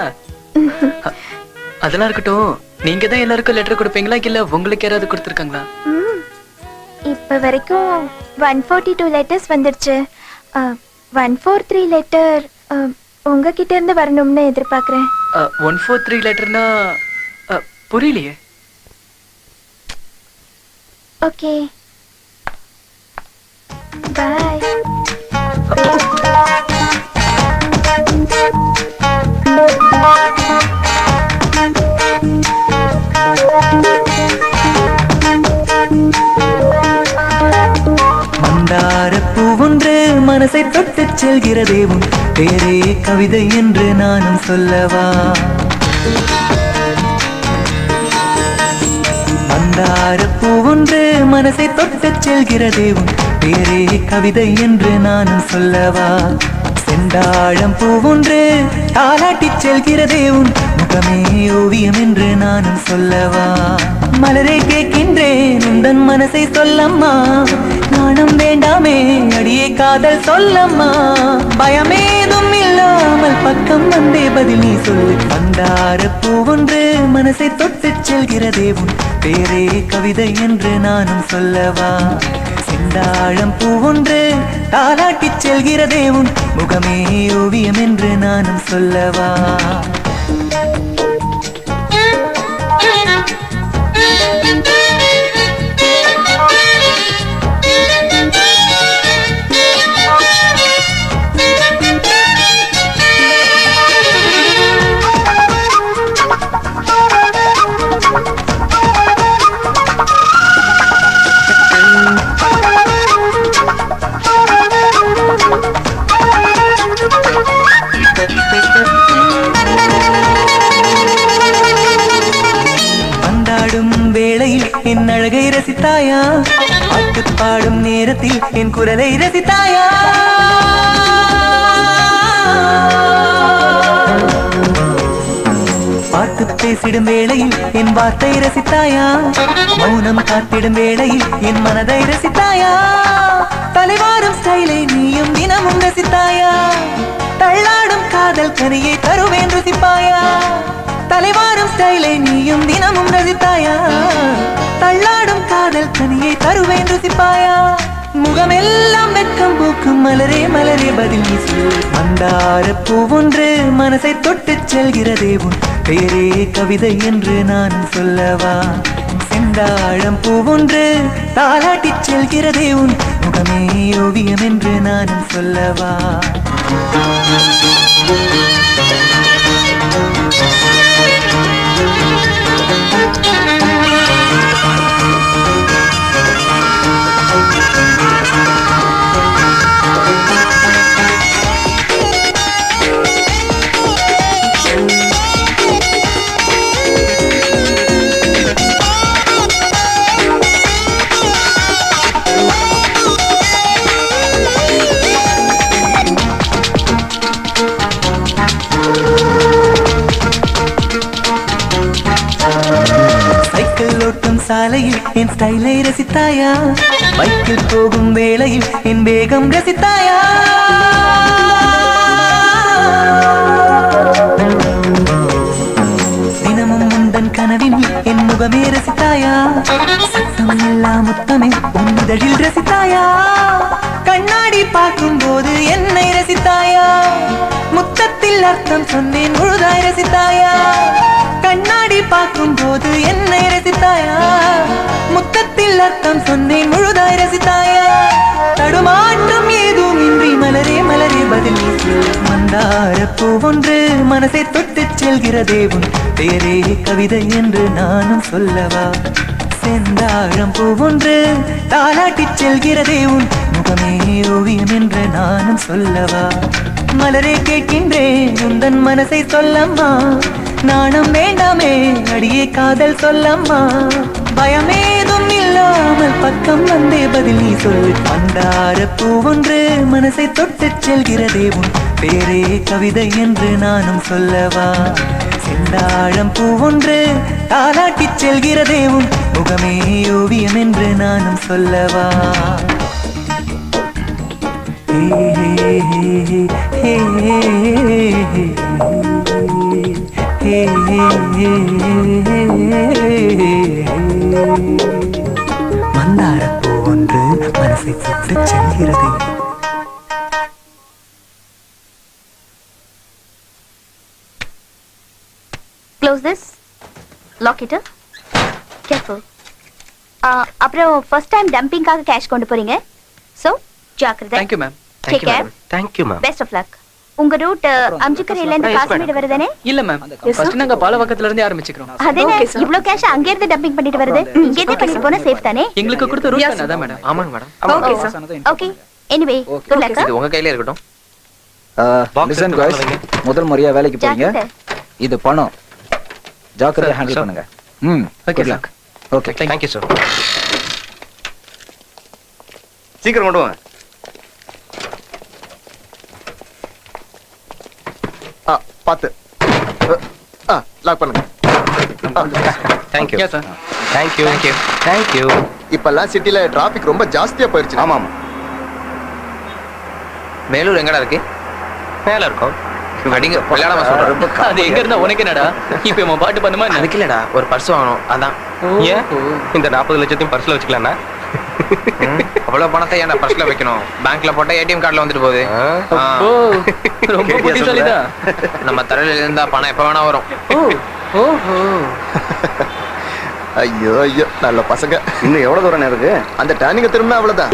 அதெல்லாம் இருக்கட்டும். நீங்க தான் எல்லாருக்கும் லெட்டர் கொடுப்பீங்களா இல்ல உங்களுக்கு யாராவது கொடுத்துருக்காங்களா? இப்ப வரைக்கும் 142 லெட்டர்ஸ் வந்துருச்சு. 143 லெட்டர் உங்ககிட்ட இருந்து வரணும்னு எதிர்பார்க்கிறேன். 143 லெட்டர்னா புரியலையே. Okay bye. மந்தாரப்பூ ஒன்று மனசை தொட்டு செல்கிறதே உன் பேரே கவிதை என்று நானும் சொல்லவா? மந்தாரப்பூ ஒன்று மனசை தொட்டு செல்கிறதே உன் பேரே கவிதை என்று நானும் சொல்லவா? செந்தாழம் பூ ஒன்று தாலாட்டிச் செல்கிறதே உன் முகமே ஓவியம் என்று நானும் சொல்லவா? மலரை கேட்கின்றேன் உந்தன் மனசை சொல்லம்மா, நாணம் வேண்டாமே அடியே காதல் சொல்லம்மா, பயமேதும் இல்லாமல் பக்கம் வந்தே பதில் நீ சொல்லு. மந்தாரப்பூ ஒன்று மனசை தொட்டு செல்கிறதே உன் பேரே கவிதை என்று நானும் சொல்லவா? செந்தாழம் பூ ஒன்று தாலாட்டிச் செல்கிறதே உன் முகமே ஓவியம் என்று நானும் சொல்லவா? பந்தாடும் வேளையில் என் அழகை ரசித்தாயா? பாட்டு பாடும் நேரத்தில் என் குரலை ரசித்தாயா? பாட்டு பேசிடும் வேளையில் என் வார்த்தை ரசித்தாயா? மௌனம் காத்திடும் வேளையில் என் மனதை ரசித்தாயா? தலைவாரும் ஸ்டைலை நீயும் தினமும் ரசித்தாயா? தள்ளாடும் காதல் கனியை தருவேன் ருசிப்பாயா? தலைவாரும் ஸ்டைலை நீயும் தினமும் ரசித்தாயா? தள்ளாடும் காதல் கனியை தருவேன் ருசிப்பாயா? முகமெல்லாம் வெட்கம் பூக்கும் மலரே மலரே பதில் நீ சொல். மந்தாரப்பூ ஒன்று மனசை தொட்டு செல்கிறதே உன் பேரே கவிதை என்று நான் சொல்லவா? செந்தாழம் பூ ஒன்று தாலாட்டிச் செல்கிறதே உன் முகமே ஓவியம் என்று நான் சொல்லவா? சைக்கிள் ஓட்டும் சாலையில் என் ஸ்டைலை ரசித்தாயா? பைக்கில் போகும் வேளையில் என் வேகம் ரசித்தாயா? தினமும் உந்தன் கனவில் என் முகமே ரசித்தாயா? சத்தம் இல்லா முத்தமே உன்னிதழில் ரசித்தாயா? கண்ணாடி பார்க்கும் போது என்னை ரசித்தாயா? முத்தத்தில் அர்த்தம் சொன்னேன் முழுதாய் ரசித்தாயா? கண்ணாடி பார்க்கும் போது என்னை ரசித்தாயா? முத்தத்தில் அர்த்தம் சொன்னேன் முழுதாய் ரசித்தாயா? தடுமாற்றம் ஏதும் இன்றி மலரே மலரே பதில் நீ சொல். மந்தாரப்பூ ஒன்று மனசை தொட்டு செல்கிறதே உன் பேரே கவிதை என்று நானும் சொல்லவா? செந்தாழம் பூ ஒன்று தாலாட்டிச் செல்கிறதே உன் முகமே ஓவியம் என்று நானும் சொல்லவா? மலரே கேட்கின்றேன் உந்தன் மனசை சொல்லம்மா, நாணம் வேண்டாமே அடியே காதல் சொல்லம்மா, பயமேதும் இல்லாமல் பக்கம் வந்தே பதில் நீ சொல். மந்தாரப்பூ ஒன்று மனசை தொட்டு செல்கிறதே உன் பேரே கவிதை என்று நானும் சொல்லவா? செந்தாழம் பூ ஒன்று தாலாட்டிச் செல்கிறதே உன் முகமே ஓவியம் என்று நானும் சொல்லவா? மந்தாரப்பூ ஒன்று மனசை சுட்டு செல்கிறது. Close this, lock it. Careful. அப்புறம் ஃபர்ஸ்ட் டைம் டம்பிங்காக கேஷ் கொண்டு போறீங்க, சோ ஜாக்கிரதை. Thank you ma'am. Take care. Thank you ma'am. Best of luck. உங்க ரூட் அம்ஜிக்கரையில இருந்து காசிமேடு வருதானே? இல்ல மேம், ஃபர்ஸ்ட் நாங்க பாலவக்கத்துல இருந்து ஆரம்பிச்சுக்கிறோம். அதேனே, இவ்ளோ கேஷ் அங்க இருந்து டம்பிங் பண்ணிட்டு வருது. இங்க இருந்து பண்ணிட்டு போனா சேஃப் தானே? எங்களுக்கு கொடுத்த ரூட் அதான் மேடம். ஆமாங்க madam. Okay sir. Okay, anyway good luck. இது உங்க கையில இருக்கட்டும். லிசன் गाइस, முதல் முறையா வேலைக்கு போறீங்க. இது பணம், ஜாக்கிரதையா ஹேண்டில் பண்ணுங்க. Okay good sir. Luck. Okay, thank you sir. சீக்கிரம் கொண்டு வாங்க. பாத்து லாக் பண்ணுங்க. Thank you Yes, sir. Thank you thank you thank you. இப்பெல்லாம் சிட்டில டிராபிக் ரொம்ப ஜாஸ்தியா போயிருச்சு. ஆமா ஆமா. மேலூர் எங்கடா இருக்கு? மேல இருக்கும். அடிங்க விளையாடாம சொல்றேன். அது எங்க இருந்தா உனக்கு என்னடா? இப்போ நம்ம பாட்டு பண்ணுமா என்ன? அதுக்கு இல்லடா, ஒரு பர்ஸ் வாங்கணும் அதான். ஏன் இந்த 40 லட்சத்தையும் பர்ஸ்ல வச்சுக்கலாம்னா? அவ்வளவு பணத்தை ஏன்டா பர்ஸ்ல வைக்கணும்? பேங்க்ல போட்டா ஏடிஎம் கார்டுல வந்துட்டு போகுது. ஓ, ரொம்ப புத்திசாலிதான். நம்ம தலையில இருந்தா பணம் எப்ப வேணா வரும். ஓஹோ. ஐயோ ஐயோ, நல்ல பசங்க. இன்னும் எவ்வளவு தூரம் இருக்கு? அந்த டர்னிங்க திரும்பினா அவ்வளவுதான்.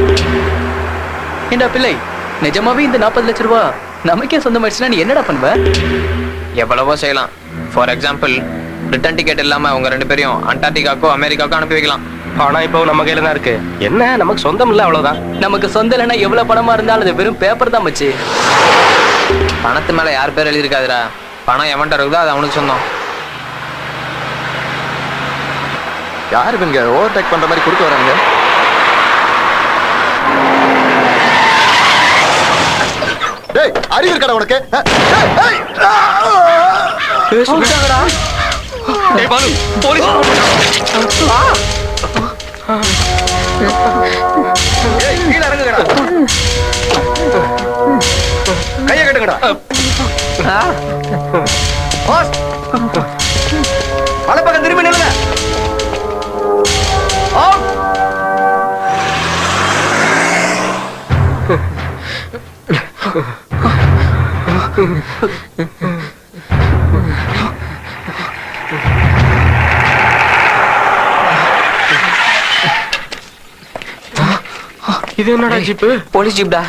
ஏண்டா பிள்ளை, நிஜமாவே இந்த 40 லட்சம் ரூபாய் நமக்கே சொந்தமாயிடுச்சுன்னா நீ என்னடா பண்ணுவ? எவ்வளவோ செய்யலாம். ஃபார் எக்ஸாம்பிள், ரிட்டர்ன் டிக்கெட் இல்லாம உங்க 2 பேரையும் அண்டார்டிகாக்கோ அமெரிக்காக்கோ அனுப்பி வைக்கலாம். ஆனா இப்போ நம்ம கையில தான் இருக்கு. என்ன, நமக்கு சொந்தம் இல்ல, அவ்வளவுதான். நமக்கு சொந்தம் இல்லைன்னா எவ்வளவு பணமா இருந்தாலும் அது வெறும் பேப்பர் தான் மச்சி. பணத்து மேல யார் பேர் எழுதியிருக்காதுடா. பணம் எவன்ட்ட இருக்குதோ அது அவனுக்கு சொந்தம். யாரு இவங்க ஓவர்டேக் பண்ற மாதிரி குறுக்க வராங்க? டேய், அறிவு இருக்கடா உனக்கு? சொல்லிட்டாங்கடா. டேய் பாலு, போலீஸ். ஏய், கீழ இறங்குங்கடா. கைய கட்டுங்கடா. பாஸ், வலது பக்கம் திரும்பி நில்லுங்க. இது என்னடா ஜிப்பு? போலீஸ் ஜீப்டா.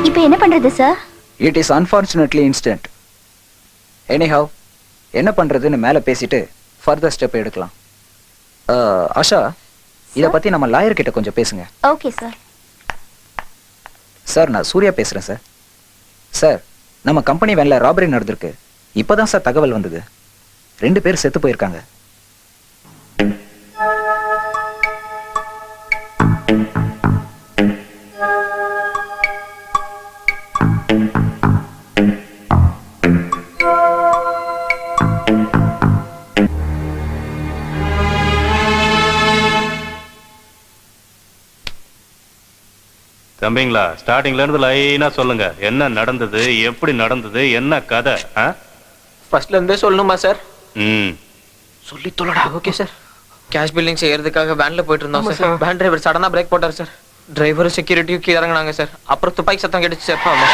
இப்போ என்ன பண்றது sir? It is unfortunately instant. Anyhow, என்ன பண்றதுன்னு மேல பேசிட்டு ஃபர்தர் ஸ்டெப் எடுக்கலாம். ஆஷா, இத பத்தி நம்ம லாயர் கிட்ட கொஞ்சம் பேசுங்க. Okay sir. சார், நான் சூர்யா பேசுறேன் சார். சார், நம்ம கம்பெனி வேன்ல ராபரி நடந்திருக்கு. இப்பதான் சார் தகவல் வந்தது. 2 பேர் செத்து போயிருக்காங்க. தம்பிங்களா, ஸ்டார்டிங்ல இருந்து லைனா சொல்லுங்க. என்ன நடந்தது, எப்படி நடந்தது, என்ன கதை? ஃபர்ஸ்ட்ல இருந்தே சொல்லணுமா சார்? சொல்லி தொலைடா. Okay sir. கேஷ் பில்லிங் செய்யறதுக்காக வேன்ல போயிட்டு இருந்தோம் சார். வேன் டிரைவர் சடனா பிரேக் போட்டார் சார். டிரைவரும் செக்யூரிட்டியும் கீழே இறங்குனாங்க சார். அப்புறம் துப்பாக்கி சத்தம் கேட்டுச்சு சார். ஆமா.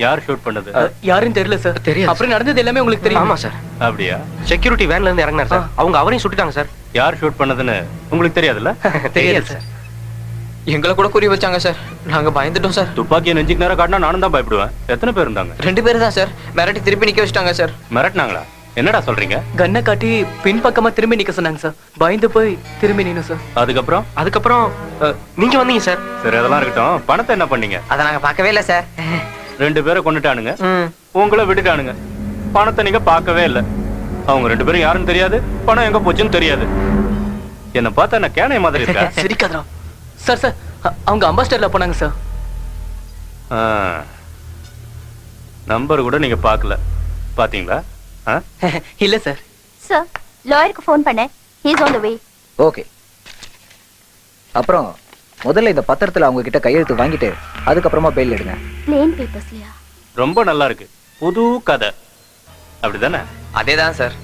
யார் ஷூட் பண்ணது? யாரும் தெரியல சார். தெரியாது. அப்புறம் நடந்தது எல்லாமே உங்களுக்கு தெரியும். ஆமா சார். அப்படியா? செக்யூரிட்டி வேன்ல இருந்து இறங்கினார் சார். அவங்க அவரையும் சுட்டுட்டாங்க சார். யார் ஷூட் பண்ணதுன்னு உங்களுக்கு தெரியாதுல்ல? தெரியாது சார். எங்களை கூட குறி வச்சாங்க சார். நாங்க பயந்துட்டோம் சார். துப்பாக்கியை நெஞ்சுக்கு நேரம் காட்டினா நானும் தான் பயப்படுவேன். எத்தனை பேர் இருந்தாங்க? 2 பேர் தான் சார். மிரட்டி திருப்பி நிக்க வச்சிட்டாங்க சார். மிரட்டினாங்களா? என்னடா சொல்றீங்க? கண்ணை காட்டி பின் பக்கமா திரும்பி நிக்க சொன்னாங்க சார். பயந்து போய் திரும்பி நின்னு சார். அதுக்கப்புறம் நீங்க வந்தீங்க சார். சரி, அதெல்லாம் இருக்கட்டும். பணத்தை என்ன பண்ணீங்க? அதை நாங்க பார்க்கவே இல்லை சார். 2 பேரை கொண்டுட்டானுங்க, உங்களை விட்டுட்டானுங்க. பணத்தை நீங்க பார்க்கவே இல்லை. அவங்க 2 பேரும் யாருன்னு தெரியாது, பணம் எங்க போச்சுன்னு தெரியாது. என்ன பார்த்தா என்ன கேனை மாதிரி இருக்கா? சிரிக்காதடா சார். சார் அவங்க அம்பாஸ்டர்ல போனாங்க சார். நம்பர் கூட நீங்க பார்க்கல, பாத்தீங்களா? இல்ல சார். சார் லாயருக்கு ஃபோன் பண்ணேன். He is on the way. Okay. அப்புறம் முதல்ல இந்த பத்திரத்துல அவங்க கிட்ட கையெழுத்து வாங்கிட்டு அதுக்கப்புறமா பெயில் எடுங்க. பிளேன் பேப்பர்ஸ்லயா? ரொம்ப நல்லா இருக்கு, புது கதை. அப்படிதானே? அதேதான் சார்.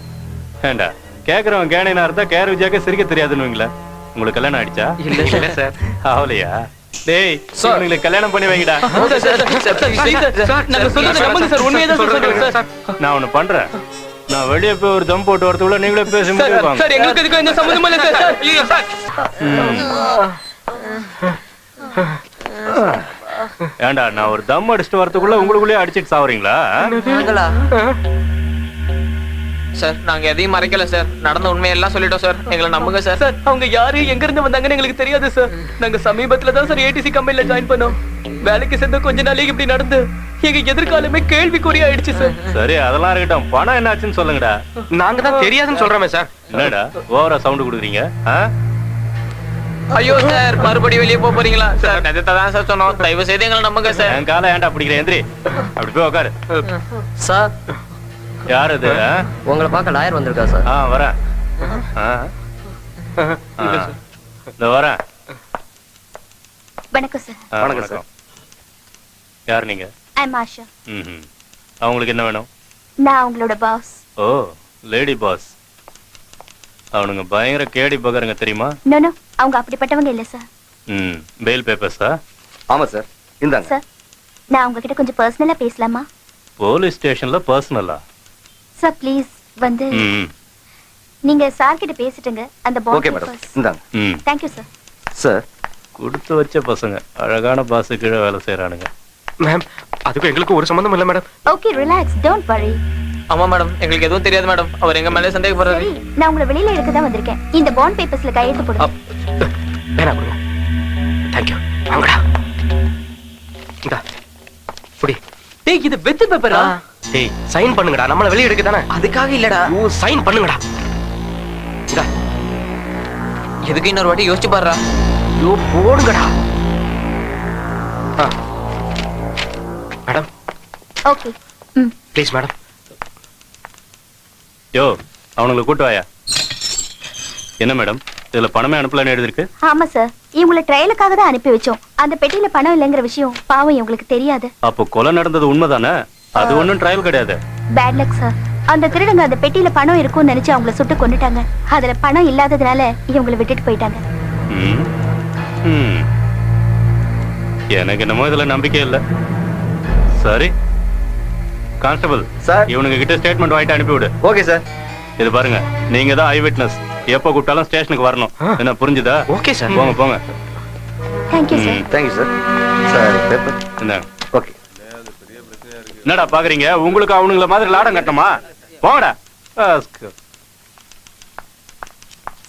ஏண்டா கேக்குறவன் கேனைனா இருந்தா கேர் விஜயாக்க சிரிக்க தெரியாதுன்னு வைங்களேன். உங்களுக்கு கல்யாணம் ஆயிடுச்சா? இல்ல சார். ஆவலையா? டேய் உங்களுக்கு கல்யாணம் பண்ணி வைங்கடா. நான் ஒண்ணு பண்றேன். நான் வெளியே போய் ஒரு தம் போட்டு வரதுக்குள்ள நீங்களே பேசி முடிவாங்க. சார் எங்களுக்கு இதுக்கு எந்த சம்பந்தமும் இல்ல சார். ஐயோ சார். ஏண்டா நான் ஒரு தம் அடிச்சுட்டு வரதுக்குள்ள உங்களுக்குள்ளே அடிச்சிட்டு சாவறீங்களா? சார் நாங்க எதையும் மறைக்கல சார், நடந்த உண்மையெல்லாம் சொல்லிட்டோம் சார், எங்களை நம்புங்க சார். சார் அவங்க யாரு எங்க இருந்து வந்தாங்கன்னு எங்களுக்கு தெரியாது சார். நாங்க சமீபத்துல தான் சார் ஏடிசி கம்பெனில ஜாயின் பண்ணோம். வேலைக்கு சேர்ந்த கொஞ்ச நாளைக்கு இப்படி நடந்து எங்க எதிர்காலமே கேள்விக்குறி ஆயிடுச்சு சார். சரி அதெல்லாம் இருக்கட்டும், பணம் என்னாச்சுன்னு சொல்லுங்கடா. நாங்க தான் தெரியாதுன்னு சொல்றோமே சார். என்னடா ஓவரா சவுண்ட் கொடுக்குறீங்க? ஐயோ சார் மறுபடியும் வெளியே போறீங்களா சார்? நெஜத்தை தான் சார் சொன்னோம், தயவு செய்து எங்களை நம்புங்க சார். என் காலை ஏன்டா பிடிக்கிற? எந்திரி, அப்படி போய் உட்காரு. சார் யார் அது? உங்களை பார்க்க லாயர் வந்திருக்கா சார்? வரேன். இந்த வரேன். வணக்கம் சார். வணக்கம் சார். யார் நீங்க? ஐ அம் ஆஷா. அவங்களுக்கு என்ன வேணும்? நான் அவங்களோட பாஸ். ஓ லேடி பாஸ். அவனுங்க பயங்கர கேடி பகருங்க தெரியுமா? நோ நோ, அவங்க அப்படிப்பட்டவங்க இல்ல சார். பெயில் பேப்பர்ஸா? ஆமா சார். இந்தாங்க சார். நான் உங்ககிட்ட கொஞ்சம் பர்சனலா பேசலாமா? போலீஸ் ஸ்டேஷன்ல பர்சனலா? சார் ப்ளீஸ் வந்து நீங்க சார் கிட்ட பேசிட்டுங்க அந்த பாண்ட். ஓகே மேடம், இந்தாங்க. Thank you sir. சார் கொடுத்து வச்ச பசங்க அழகான பாஸ் கீழே வேலை செய்யறானுங்க. மேம் அதுக்கு எங்களுக்கு ஒரு சம்பந்தம் இல்ல madam. Okay relax, don't worry. ஆமா மேடம், எங்களுக்கு எதுவும் தெரியாது மேடம். அவர் எங்க மேலே சந்தேகப்படுறாரு. சரி, நான் உங்களை வெளியில எடுக்க தான் வந்திருக்கேன். இந்த பாண்ட் பேப்பர்ஸ்ல கையெழுத்து போடுங்க. வேணாம் கொடுங்க. Thank you. வாங்கடா. இந்தா புடி. டேய் இது வெத்து பேப்பரா? டேய் சைன் பண்ணுங்கடா, நம்மள வெளிய எடுக்க தானே. அதுக்காக இல்லடா. ஓ சைன் பண்ணுங்கடா. இந்தா. எதுக்கு இன்னொரு வாட்டி யோசிச்சு பாருடா. யோ போடுங்கடா. Madam. Okay. Please madam. Yo அவனுங்களை கூட்டு வாயா. என்ன மேடம் இதுல பணமே அனுப்பலன்னு எழுதிருக்கு? ஆமா சார், இவங்கள ட்ரையலுக்காக தான் அனுப்பி வச்சோம். அந்த பெட்டியில பணம் இல்லைங்கிற விஷயம் பாவம் இவங்களுக்கு தெரியாது. அப்போ கொலை நடந்தது உண்மைதானே? அது ஒண்ணும் ட்ரையல் கிடையாது. Bad luck sir. அந்த திருடங்க அந்த பெட்டியில பணம் இருக்கும்னு நினைச்சு அவங்கள சுட்டு கொன்னுட்டாங்க. அதுல பணம் இல்லாததுனால இவங்களை விட்டுட்டு போயிட்டாங்க. எனக்கு என்னமோ இதுல நம்பிக்கை இல்ல. சரி கான்ஸ்டபிள் சார், இவனுங்க கிட்ட ஸ்டேட்மெண்ட் வாங்கிட்டு அனுப்பி விடு. Okay sir. இது பாருங்க, நீங்க தான் ஐ விட்னஸ். எப்ப கூப்பிட்டாலும் ஸ்டேஷனுக்கு வரணும். என்ன புரிஞ்சுதா? Okay sir. போங்க போங்க. Thank you sir. Thank you sir. Sir paper இந்தாங்க. ஓகே. என்னடா பாக்குறீங்க? உங்களுக்கு அவனுங்கள மாதிரி லாடம் கட்டணுமா? போங்கடா.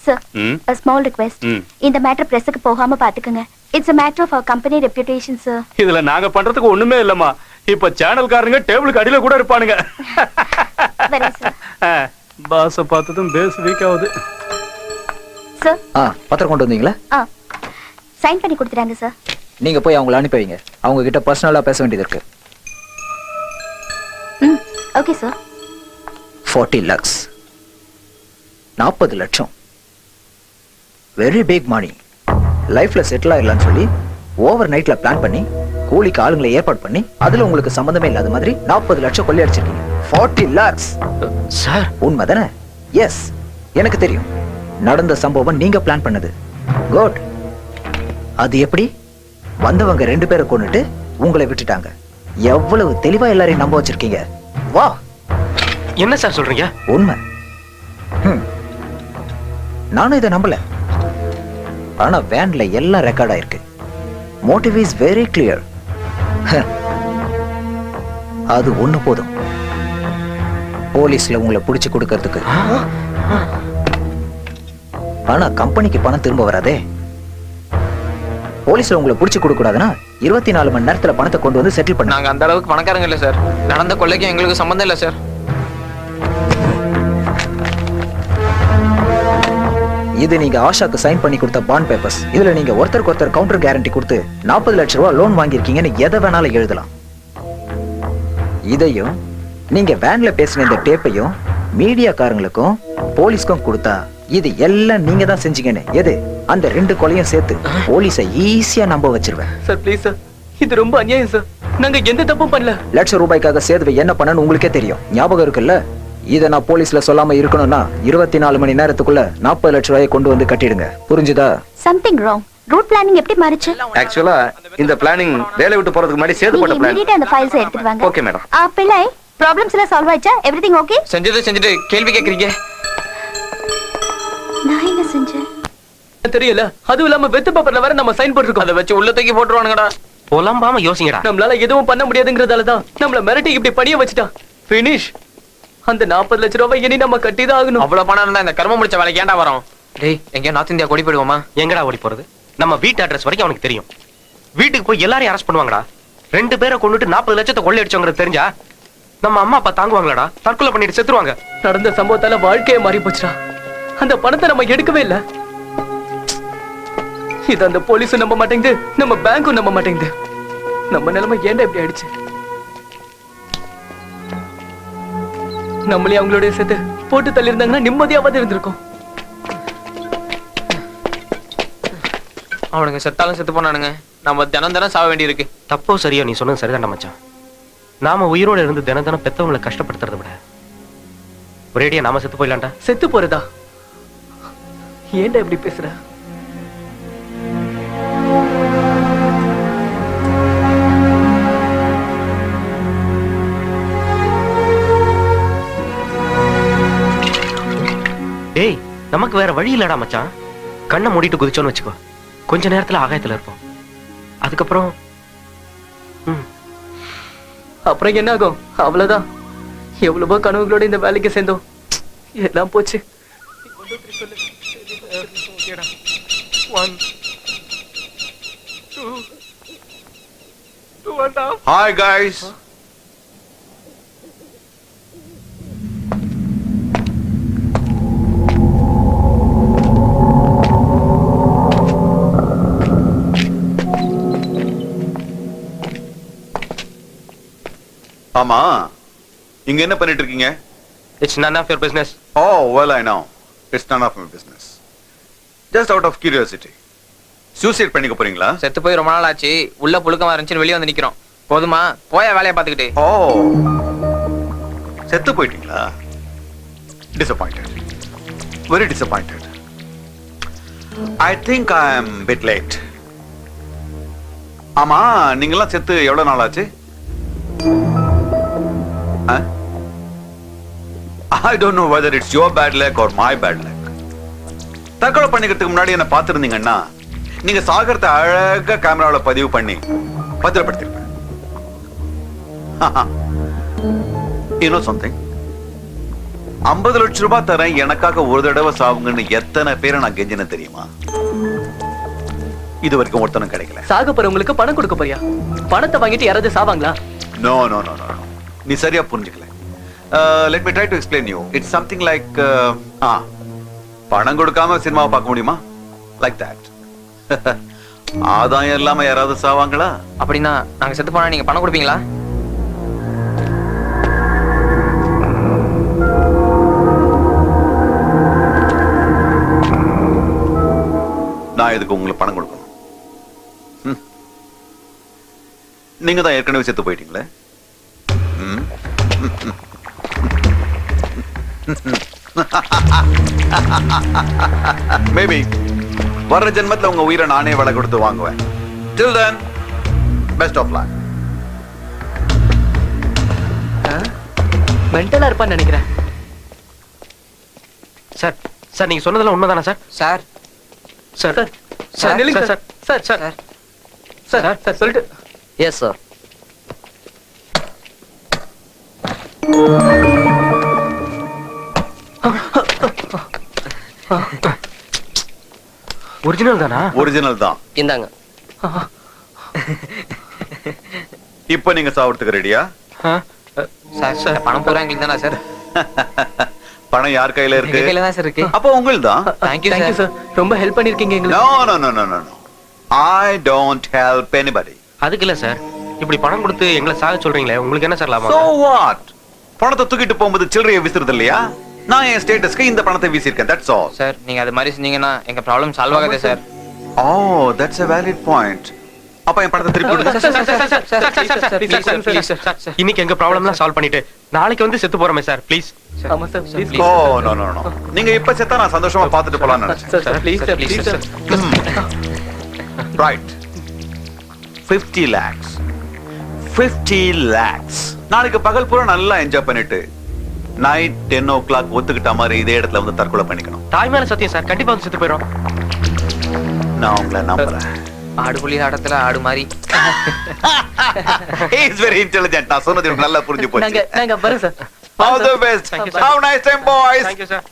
Sir, a small request. இந்த மேட்டர் பிரஸ்க்கு போகாம பாத்துக்கங்க. It's a matter of our company reputation sir. இதுல நாங்க பண்றதுக்கு ஒண்ணுமே இல்லம்மா. இப்ப சேனல்காரங்க டேபிளுக்கு அடியில கூட இருப்பானுங்க. வரேன் சார். பாஸ பார்த்ததும் பேஸ் வீக் ஆகுது. சார். பத்திரம் கொண்டு வந்தீங்களா? சைன் பண்ணி கொடுத்துறாங்க சார். நீங்க போய் அவங்கள அனுப்பி வைங்க. அவங்க கிட்ட பர்சனலா பேச வேண்டியது இருக்கு. Okay sir. 40 lakhs 40 லட்சம். Very big money. லைஃப்ல செட்டில் ஆயிடலாம்னு சொல்லி ஓவர் நைட்ல பிளான் பண்ணி கூலிக்கு ஆளுங்களை ஏற்பாடு பண்ணி அதுல உங்களுக்கு சம்பந்தமே இல்லாத மாதிரி 40 லட்சம் கொள்ளையடிச்சிருக்கீங்க. 40 lakhs சார். உண்மைதானே? எஸ், எனக்கு தெரியும். நடந்த சம்பவம் நீங்க பிளான் பண்ணது. குட். அது எப்படி? வந்தவங்க 2 பேரை கொன்னுட்டு உங்களை விட்டுட்டாங்க. எவ்வளவு தெளிவா எல்லாரையும் நம்ப வச்சிருக்கீங்க. வா. என்ன சார் சொல்றீங்க? உண்மை. நானும் இதை நம்பல. ஆனா வேன்ல எல்லாம் ரெக்கார்ட் ஆயிருக்கு. Motive is very clear. அது ஒண்ணு போதும் போலீஸ்ல உங்களை பிடிச்சு கொடுக்கறதுக்கு. ஆனா கம்பெனிக்கு பணம் திரும்ப வராதே. போலீஸ்ல உங்களை பிடிச்சு கொடுக்க கூடாதுன்னா 24 மணி நேரத்துல பணத்தை கொண்டு வந்து செட்டில் பண்ண. நாங்க அந்த அளவுக்கு பணக்காரங்க இல்ல சார். நடந்த கொள்ளைக்கு எங்களுக்கு சம்பந்தம் இல்ல சார். இது நீங்க ஆஷாக்கு சைன் பண்ணி கொடுத்த பாண்ட் பேப்பர்ஸ். இதுல நீங்க ஒருத்தருக்கு ஒருத்தர் கவுண்டர் கேரண்டி கொடுத்து 40 லட்சம் ரூபாய் லோன் வாங்கியிருக்கீங்கன்னு எதை வேணாலும் எழுதலாம். இதையும் நீங்க வேன்ல பேசின இந்த டேப்பையும் மீடியாக்காரங்களுக்கும் போலீஸ்க்கும் கொடுத்தா இது எல்லாம் நீங்க தான் செஞ்சீங்கன்னு எது அந்த 2 கொலையும் சேர்த்து போலீஸை ஈஸியா நம்ப வச்சிருவேன். சார் ப்ளீஸ் சார், இது ரொம்ப அநியாயம் சார். நாங்க எந்த தப்பும் பண்ணல. லட்சம் ரூபாய்க்காக சேதுவை என்ன பண்ணனு உங்களுக்கே தெரியும், ஞாபகம் இருக்குல்ல? இதை நான் போலீஸ்ல சொல்லாம இருக்கணும்னா 24 மணி நேரத்துக்குள்ள 40 லட்சம் ரூபாயை கொண்டு வந்து கட்டிடுங்க. புரிஞ்சுதா? Something wrong. ரூட் பிளானிங் எப்படி மாறுச்சு? ஆக்சுவலா இந்த பிளானிங் வேலை விட்டு போறதுக்கு முன்னாடி சேது போட்ட பிளான். இமிடியேட்டா அந்த ஃபைல்ஸ் எடுத்துட்டு வாங்க. Okay madam. பிள்ளை, ப்ராப்ளம்ஸ் எல்லாம் சால்வ் ஆயிச்சா? Everything okay? செஞ்சுட்டு கேள்வி கேக்குறீங்க. நான் என்ன செஞ்சேன் தெரியல. அதுவும் இல்லாம வெத்து பேப்பர்ல வேற நம்ம சைன் போட்டுருக்கோம். அதை வச்சு உள்ள தூக்கி போட்டுருவானுங்கடா. புலம்பாம யோசிங்கடா. நம்மளால எதுவும் பண்ண முடியாதுங்கறதாலதான் நம்மள மிரட்டி இப்படி பணிய வச்சுட்டான். ஃபினிஷ். அந்த 40 லட்சம் ரூபாய் இனி நம்ம கட்டிதான் ஆகணும். அவ்வளவு பணம் இருந்தா இந்த கர்மம் முடிச்ச வேலைக்கு ஏன்டா வரோம்? டேய், எங்கேயோ நார்த் இந்தியா ஓடி போயிடுவோமா? எங்கடா ஓடி போறது? நம்ம வீட்டு அட்ரஸ் வரைக்கும் அவனுக்கு தெரியும். வீட்டுக்கு போய் எல்லாரையும் அரெஸ்ட் பண்ணுவாங்கடா. 2 பேரை கொண்டுட்டு 40 லட்சத்தை கொள்ளையடிச்சவங்க தெரிஞ்சா நம்ம அம்மா அப்பா தாங்குவாங்களாடா? தற்கொலை பண்ணிட்டு செத்துருவாங்க. நடந்த சம்பவத்தால வாழ்க்கையே மாறி போச்சுடா. அந்த பணத்தை நம்ம எடுக்கவே இல்ல. இது அந்த போலீஸும் நம்ப மாட்டேங்குது, நம்ம பேங்க்கும் நம்ப மாட்டேங்குது. நம்ம நிலைமை ஏன்டா இப்படி ஆயிடுச்சு? நம்மளே அவங்களுடைய சேர்த்து போட்டு தள்ளி இருந்தாங்கன்னா நிம்மதியாவது இருந்திருக்கும். அவனுங்க செத்தாலும் செத்து போனானுங்க. நம்ம தினம் சாவ வேண்டி இருக்கு. தப்போ சரியோ, நீ சொன்னது சரிதான் மச்சான். நாம உயிரோட இருந்து தினம் பெத்தவங்களை கஷ்டப்படுத்துறத விட ஒரேடியா நாம செத்து போயிடலாம்டா. செத்து போறதா? ஏன்டா இப்படி பேசுற? டேய், நமக்கு வேற வழி இல்லடா மச்சான். கண்ணை மூடிட்டு குதிச்சோன்னு வச்சுக்கோ, கொஞ்ச நேரத்துல ஆகாயத்துல இருப்போம். அதுக்கப்புறம் அப்புறம் என்ன ஆகும்? அவ்வளவுதான். எவ்வளவோ கனவுகளோட இந்த வேலைக்கு சேர்ந்தோம், எல்லாம் போச்சு. Hi guys. ஆமா, இங்க என்ன பண்ணிட்டு இருக்கீங்க? It's none of your business. Oh, well I know. It's none of my business. Just out of curiosity. Suicide பண்ணிக்க போறீங்களா? செத்து போய் ரொம்ப நாள் ஆச்சு. உள்ள புழுக்கமா இருந்துச்சு, வெளியே வந்து நிக்கிறோம். போதுமா? போய வேலையை பார்த்துக்கிட்டு. ஓ, செத்து போயிட்டீங்களா? Disappointed. Very disappointed. I think I am bit late. ஆமா, நீங்கெல்லாம் செத்து எவ்வளவு நாள் ஆச்சு? I don't know whether it's your bad luck or my bad luck. தற்கொலை பண்ணிக்கிறதுக்கு முன்னாடி என்ன பார்த்திருந்தீங்கன்னா நீங்க சாகரத்தை அழகா கேமராவில் பதிவு பண்ணி பத்திரப்படுத்திருப்பேன். இன்னும் சம்திங், 50 லட்சம் ரூபாய் தரேன் எனக்காக ஒரு தடவை சாவுங்கன்னு எத்தனை பேரை நான் கெஞ்சின தெரியுமா? இது வரைக்கும் ஒருத்தனும் கிடைக்கல. சாக போறவங்களுக்கு பணம் கொடுக்க போறியா? பணத்தை வாங்கிட்டு யாராவது சாவாங்களா? நோ நோ நோ நோ, நீ சரியா புரிஞ்சுக்கல. let me try to explain you. It's something like பணம் கொடுக்காம சினிமாவை பார்க்க முடியுமா? Like that. ஆதாயம் இல்லாம யாராவது சாவாங்களா? அப்படின்னா நாங்க செத்து போனா நீங்க பணம் கொடுப்பீங்களா? நான் எதுக்கு உங்களுக்கு பணம் கொடுக்கணும்? நீங்க தான் ஏற்கனவே செத்து போயிட்டீங்களே. மேபி வர்ற ஜென்மத்துல உங்க உயிரை நானே விலை கொடுத்து வாங்குவேன். Till then, best of luck. மென்டலா இருப்பான்னு நினைக்கிறேன். சார், சார் நீங்க சொன்னதெல்லாம் உண்மைதானா சார்? சார் சார் சார் நில்லுங்க sir. Sir sir sir sir சொல்லிட்டு. Yes sir. ஒரிஜினல் தானா? ஒரிஜினல் தான். இந்தாங்க. இப்ப நீங்க சாவறதுக்கு ரெடியா? சார், பணம் பூரா எங்களுக்கு தானே சார்? பணம் யார் கையில இருக்கு? கையில தான் சார் இருக்கு. அப்போ உங்களுதான். Thank you thank you sir. சார் ரொம்ப ஹெல்ப் பண்ணிருக்கீங்க No, எங்களுக்கு no, no, no, no, no. I don't help anybody. அதுக்கு இல்ல சார், இப்படி பணம் கொடுத்து எங்களை சாக சொல்றீங்களே, உங்களுக்கு என்ன சார் லாபம்? So what? பணத்தை தூக்கிட்டு போகும்போது சில்லறையை விசிறது இல்லையா? நான் என் ஸ்டேட்டஸ்க்கு இந்த பணத்தை வீசியிருக்கேன். That's all. சார் நீங்க அது மாதிரி செஞ்சீங்கன்னா எங்க problem solve Aagathey sir. Oh, that's a valid point. அப்ப என் பணத்தை திருப்பி கொடுங்க. இன்னைக்கு எங்க ப்ராப்ளம்லாம் சால்வ் பண்ணிட்டு நாளைக்கு வந்து செத்து போறோமே சார், ப்ளீஸ். ஆமா sir please Oh, no, no, no. நீங்க இப்ப செத்தா நான் சந்தோஷமா பார்த்துட்டு போலாம்னு நினைச்சேன். Sir please sir please sir Right. 50 lakhs. 50 lakhs. நாளைக்கு பகல் பூரா நல்லா என்ஜாய் பண்ணிட்டு நைட் 10 o'clock ஒத்துக்கிட்ட மாதிரி இதே இடத்துல வந்து தற்கொலை பண்ணிக்கணும். தாய் மேல சத்தியம் சார், கண்டிப்பா வந்து செத்து போயிடும். நான் உங்களை நம்புறேன். ஆடுபுலி ஆட்டத்துல ஆடு மாதிரி. He is very intelligent. நான் சொன்னது எனக்கு நல்லா புரிஞ்சு போச்சு. நாங்க வரேன் sir. All the best. Have a nice time, boys. Thank you, sir.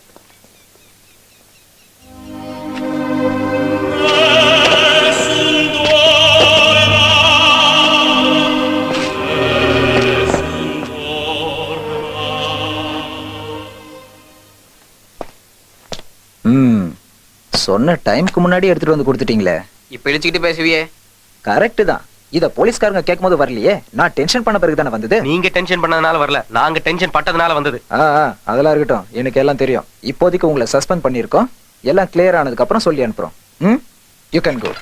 சொன்ன டைம்க்கு முன்னாடி எடுத்துட்டு வந்து கொடுத்துட்டீங்களே. இப்ப இடிச்சுக்கிட்டு பேசுவியே. கரெக்ட் தான். இத போலீஸ்காரங்க கேட்கும்போது வரலையே, நான் டென்ஷன் பண்ண பிறகு தானே வந்தது. நீங்க டென்ஷன் பண்ணதுனால வரல, நாங்க டென்ஷன் பட்டதுனால வந்தது. அதெல்லாம் இருக்கட்டும், எனக்கு எல்லாம் தெரியும். இப்போதைக்கு உங்களை சஸ்பெண்ட் பண்ணிருக்கோம். எல்லாம் கிளியர் ஆனதுக்கு அப்புறம் சொல்லி அனுப்புறோம். You can go.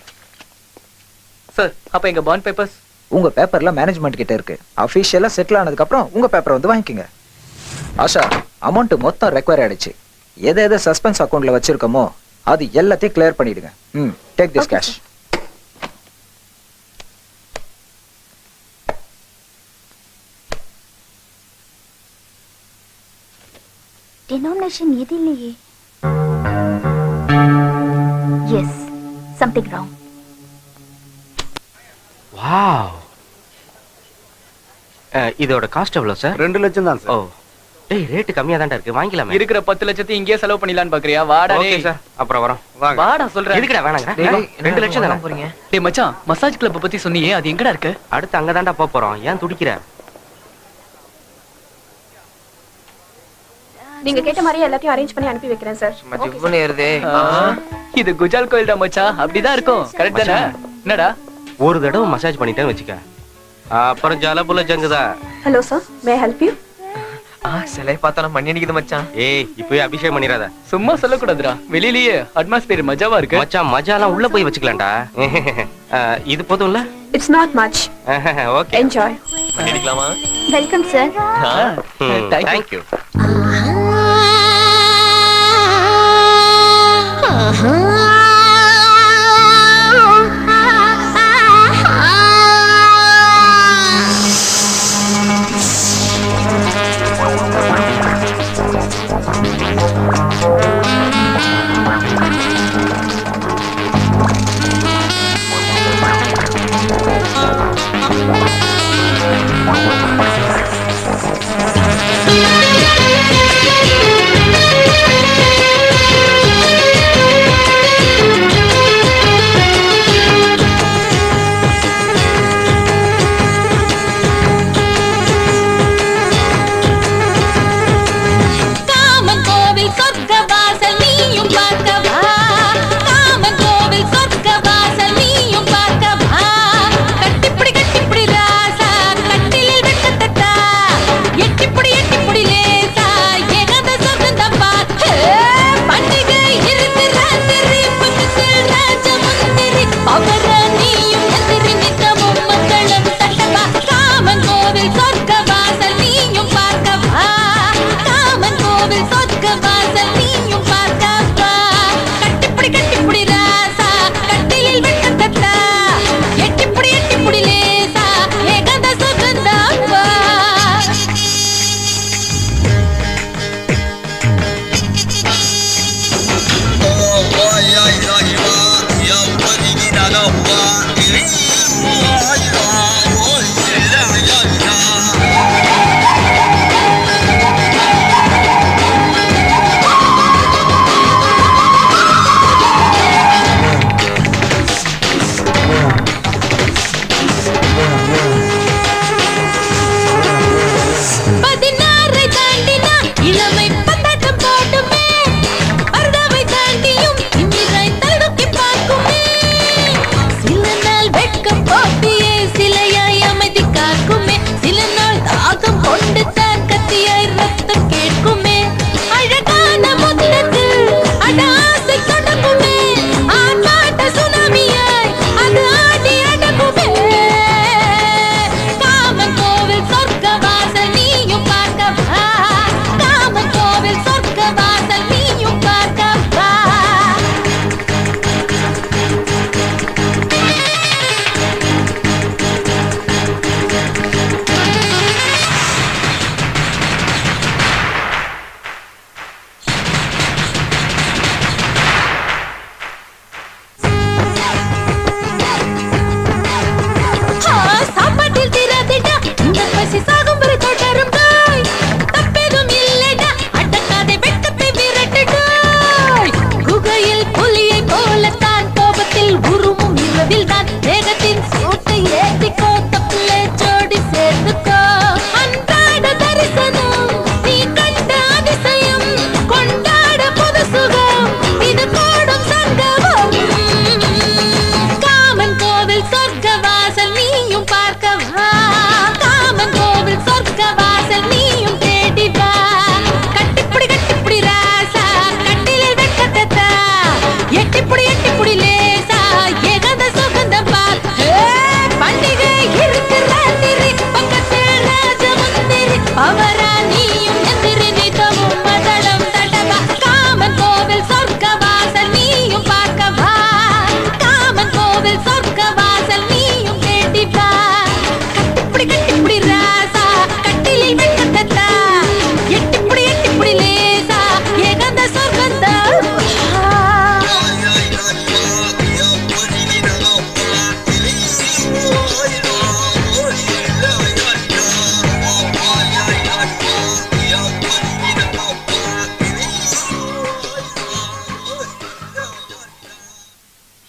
சார் அப்ப எங்க பாண்ட் பேப்பர்ஸ்? உங்க பேப்பர்ல மேனேஜ்மெண்ட் கிட்ட இருக்கு. அபிஷியலா செட்டில் ஆனதுக்கு அப்புறம் உங்க பேப்பரை வந்து வாங்கிக்கங்க. ஆஷா, அமௌண்ட் மொத்தம் ரெக்வயர் ஆயிடுச்சு. எதை சஸ்பென்ஸ் அக்கவுண்ட்ல வச்சிருக்கோமோ அது எல்லாத்தையும் கிளியர் பண்ணிடுங்க. Take this cash. டினோமினேஷன் எது இல்லையே. Yes, something wrong. வாவ். இதோட காஸ்ட் எவ்வளவு சார்? 2 லட்சம் தான் ஓ, டேய் ரேட் கம்மியா தான் இருக்கு, வாங்கிக்கலாமே. இருக்கிற 10 லட்சத்தை இங்கேயே செலவு பண்ணிடலான்னு பாக்குறியா? வாடா ஓகே சார், அப்புறம் வரோம். வாங்க. வாடா சொல்றேன். எதுக்குடா வேணாங்கற? 2 லட்சம் தான போறீங்க. டேய் மச்சான், மசாஜ் கிளப் பத்தி சொன்னியே, அது எங்கடா இருக்கு? அடுத்து அங்க தான்டா போறோம். ஏன் துடிக்கிற? நீங்க கேட்ட மாதிரியே எல்லாத்தையும் அரேஞ்ச் பண்ணி அனுப்பி வைக்கிறேன் சார். மஜிபுனே இருதே. இது குஜால் கோயில்டா மச்சான், அப்படிதான் இருக்கும். கரெக்ட் தானே? என்னடா? ஒரு தடவை மசாஜ் பண்ணிட்டேன்னு வெச்சுக்க, அப்புறம் ஜலபுல ஜங்குதா. Hello sir, may help you? சிலை பார்த்தா மண்ணி அடிக்குது மச்சான். ஏய், இப்பவே அபிஷேகம் பண்ணிராத. சும்மா சொல்லக்கூடாதுடா, வெளியிலேயே அட்மாஸ்பியர் மஜாவா இருக்கு. மச்சான், மஜாலாம் உள்ள போய் வச்சுக்கலாம்டா. இது போதும்ல? It's not much. Okay, enjoy. பண்ணிக்கலாமா? Welcome sir. Thank you.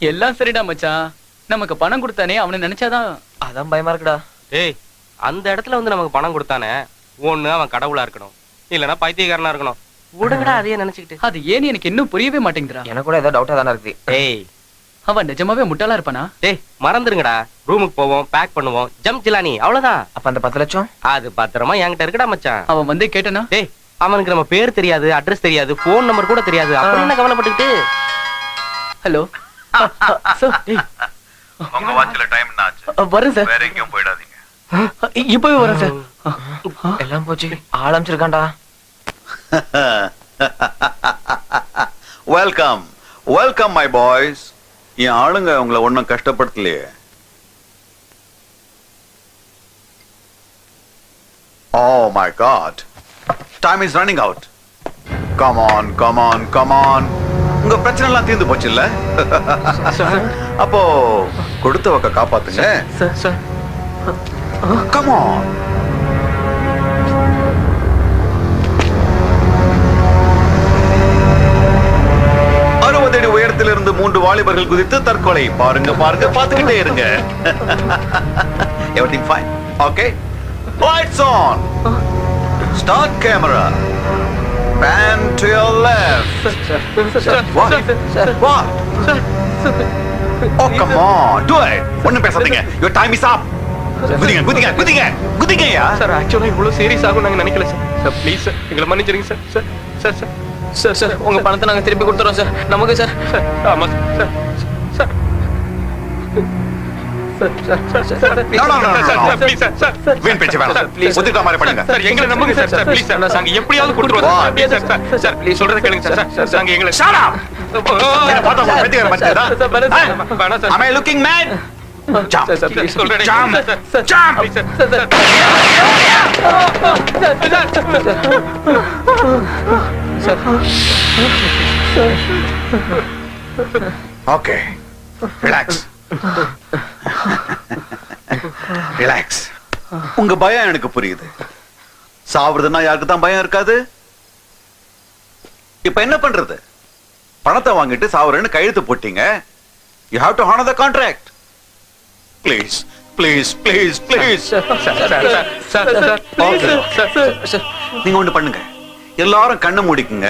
எல்லாம் சரிடா மச்சான். நமக்கு பணம் கொடுத்தானே அவனை நினைச்சாதான். அதான் பயமா இருக்குடா. ஏய், அந்த இடத்துல வந்து நமக்கு பணம் கொடுத்தானே, ஒண்ணு அவன் கடவுளா இருக்கணும், இல்லனா பைத்தியக்காரனா இருக்கணும். விடுங்கடா அதையே நினைச்சுக்கிட்டு. அது ஏன்னு எனக்கு இன்னும் புரியவே மாட்டேங்குதுடா. எனக்கு கூட ஏதோ டவுட்டா தானே இருக்கு. ஏய், அவன் நிஜமாவே முட்டாளா இருப்பானா? டேய் மறந்துருங்கடா. ரூமுக்கு போவோம், பேக் பண்ணுவோம், ஜம்ப் ஜிலானி, அவ்வளவுதான். அப்ப அந்த 10 லட்சம் அது பத்திரமா என்கிட்ட இருக்குடா மச்சான். அவன் வந்து கேட்டனா? டேய், அவனுக்கு நம்ம பேர் தெரியாது, அட்ரஸ் தெரியாது, போன் நம்பர் கூட தெரியாது. அப்புறம் என்ன கவலைப்பட்டுக்கிட்டு? Hello sir. உங்க வாட்ச்ல டைம் என்ன ஆச்சு? வரேன் சார். வேற எங்கேயும் போயிடாதீங்க. இப்பவே வரேன் சார். எல்லாம் போச்சு. ஆரம்பிச்சிருக்கான்டா. Welcome welcome my boys. என் ஆளுங்க உங்களை ஒன்னும் கஷ்டப்படுத்தலையே. Oh my God. Time is running out. Come on, come on, come on. உங்க பிரச்சனை எல்லாம் தீர்ந்து போச்சு இல்ல? அப்போ கொடுத்த வக்க காப்பாத்துங்க. சார். Come on. அடி உயரத்திலிருந்து 3 வாலிபர்கள் குதித்து தற்கொலை. பாருங்க பாருங்க, பார்த்துக்கிட்டே இருங்க. Everything fine. Okay. Lights on. Start camera. Pan to your left. What? What? Oh, come on. Do it. ஒண்ணும் பேசாதீங்க. Your time is up. குதிங்க குதிங்க குதிங்க குதிங்கயா. சார் ஆக்சுவலா இவ்வளவு சீரியஸ் ஆகும் நாங்க நினைக்கல சார். சார் ப்ளீஸ் சார், எங்களை மன்னிச்சிடுங்க sir. Sir sir sir sir sir உங்க பணத்தை நாங்க திருப்பி கொடுத்துறோம் சார். நமக்கு சார். சார் ஆமா sir. Sir No, no, no, no, no. வீண் பேச்சு வேணாம். ஒத்துக்கிட்ட மாதிரி பண்ணுங்க. சார் எங்களை நம்புங்க சார். சார் ப்ளீஸ் சார், நாங்க எப்படியாவது கொடுத்துருவோம் சார். சார் ப்ளீஸ் சொல்றத கேளுங்க சார். சார் நாங்க எங்களை Shut up. பாத்தா பைத்தியக்கார மனுஷன்டா. Am I looking mad? Jump. சொல்றேன். Jump. Jump. Okay. Relax. Relax. உங்க பயம் எனக்கு புரியுது. சாவுறதுன்னா யாருக்கு தான் பயம் இருக்காது? இப்ப என்ன பண்றது? பணத்தை வாங்கிட்டு சாவுறேன்னு கையெழுத்து போட்டீங்க. You have to honor the contract. Please, please, please, please. நீங்க ஒண்ணு பண்ணுங்க. எல்லாரும் கண்ணை மூடிக்குங்க.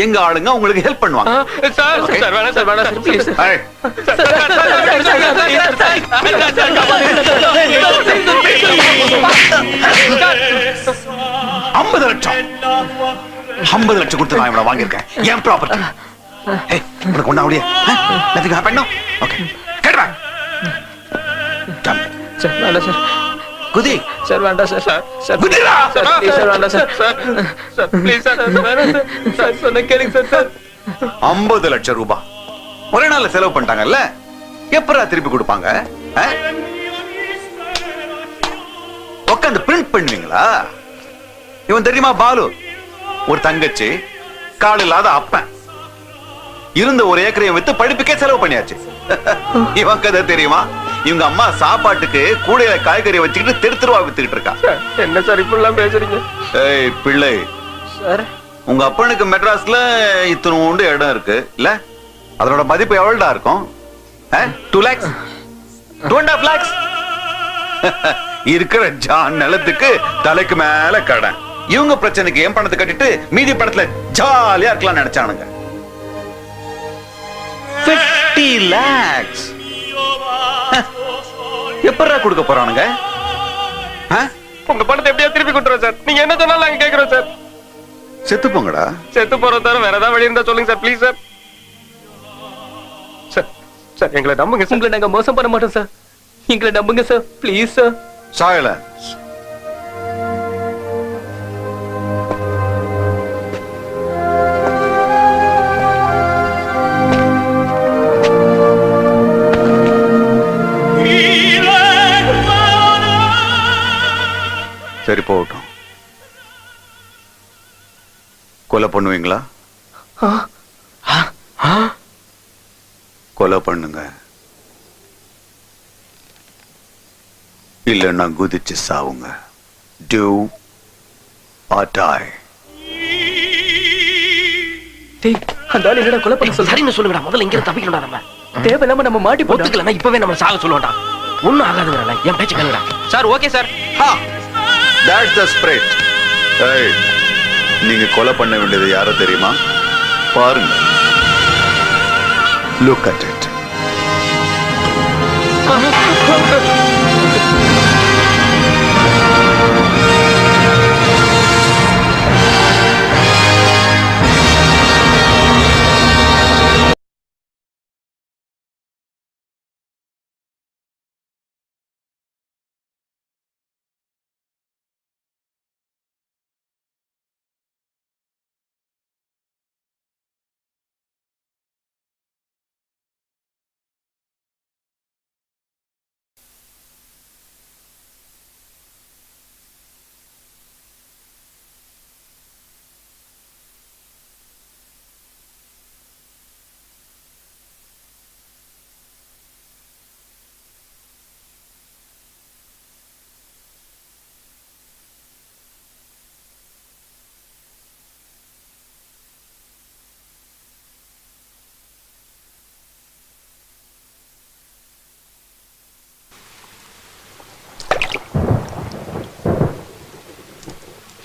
எங்க ஆளுங்க உங்களுக்கு ஹெல்ப் பண்ணுவாங்க. சார் சார் வேணாம் சார், வேணாம் சார் ப்ளீஸ். Hey. 50 லட்சம் 50 லட்சம் கொடுத்து நான் இவனை வாங்கியிருக்கேன். என் ப்ராப்பர்ட்டி. ஏய், உனக்கு ஒண்ணா அப்படியே nothing happened, no? Okay. Get back. Jump. Sir வேண்டாம் சார். குதி. சார் வேண்டாம் சார். சார் குதிடா. சார் ப்ளீஸ் சார் வேண்டாம் சார். சார் ப்ளீஸ் சார் வேண்டாம் சார். சார் சொன்ன கேளுங்க சார். சார் 50 லட்சம் ரூபாய் ஒரே நாள்ல செலவு பண்ணிட்டாங்கல்ல, எப்பரா திருப்பி கொடுப்பாங்க? உட்காந்து பிரிண்ட் பண்ணுவீங்களா? இவன் தெரியுமா பாலு? ஒரு தங்கச்சி, கால் இல்லாத அப்பன், இருந்த ஒரு ஏக்கரையை வித்து படிப்புக்கே செலவு பண்ணியாச்சு. இவன் கதை தெரியுமா? இவங்க அம்மா சாப்பாட்டுக்கு கூடையில காய்கறி வச்சுக்கிட்டு தெருவா வித்துக்கிட்டு இருக்கா. என்ன சார் இப்படிலாம் பேசுறீங்க? ஏய் பிள்ளை, சார் உங்க அப்பனுக்கு மெட்ராஸ்ல இத்தனோண்டு இடம் இருக்கு இல்ல? அதனோட மதிப்பு எவ்வளவுடா இருக்கும்? 2 lakhs 2.5 lakhs இருக்கிற ஜான் நிலத்துக்கு தலைக்கு மேல கடன். இவங்க பிரச்சனைக்கு என் பணத்தை கட்டிட்டு மீதி பணத்துல ஜாலியா இருக்கலாம் நினைச்சானுங்க. 50 lakhs எப்படா கொடுக்க போறானுங்க? உங்க பணத்தை எப்படியா திருப்பி கொடுத்துறோம் சார். நீங்க என்ன சொன்னாலும் நாங்க கேக்குறோம் சார். செத்து போங்கடா. செத்து போறோம் தவிர வேற ஏதாவது வழி இருந்தா சொல்லுங்க sir please sir. Sir sir எங்களை நம்புங்க சார். உங்களை நாங்க மோசம் பண்ண மாட்டோம் சார். எங்களை நம்புங்க சார் ப்ளீஸ் சார். Silence. சரி போகட்டும். கொலை பண்ணுவீங்களா? கொலை பண்ணுங்க, இல்லைன்னா குதிச்சு சாவுங்க. Do or die. டேய் அந்த ஆளு என்னடா கொலை பண்ண சொல்ற? சரின்னு சொல்லுங்கடா, முதல்ல இங்க தப்பிக்கணும்டா நம்ம. தேவையில்லாம நம்ம மாட்டி போட்டு ஒத்துக்கலன்னா இப்பவே நம்ம சாக சொல்லுவான்டா. ஒண்ணும் ஆகாதுங்கறல என் பேச்சு கேளுடா. Sir okay sir. That's the spirit. ஏய், நீங்க கொலை பண்ண வேண்டியது யாரோ தெரியுமா? பாருங்க. Look at it.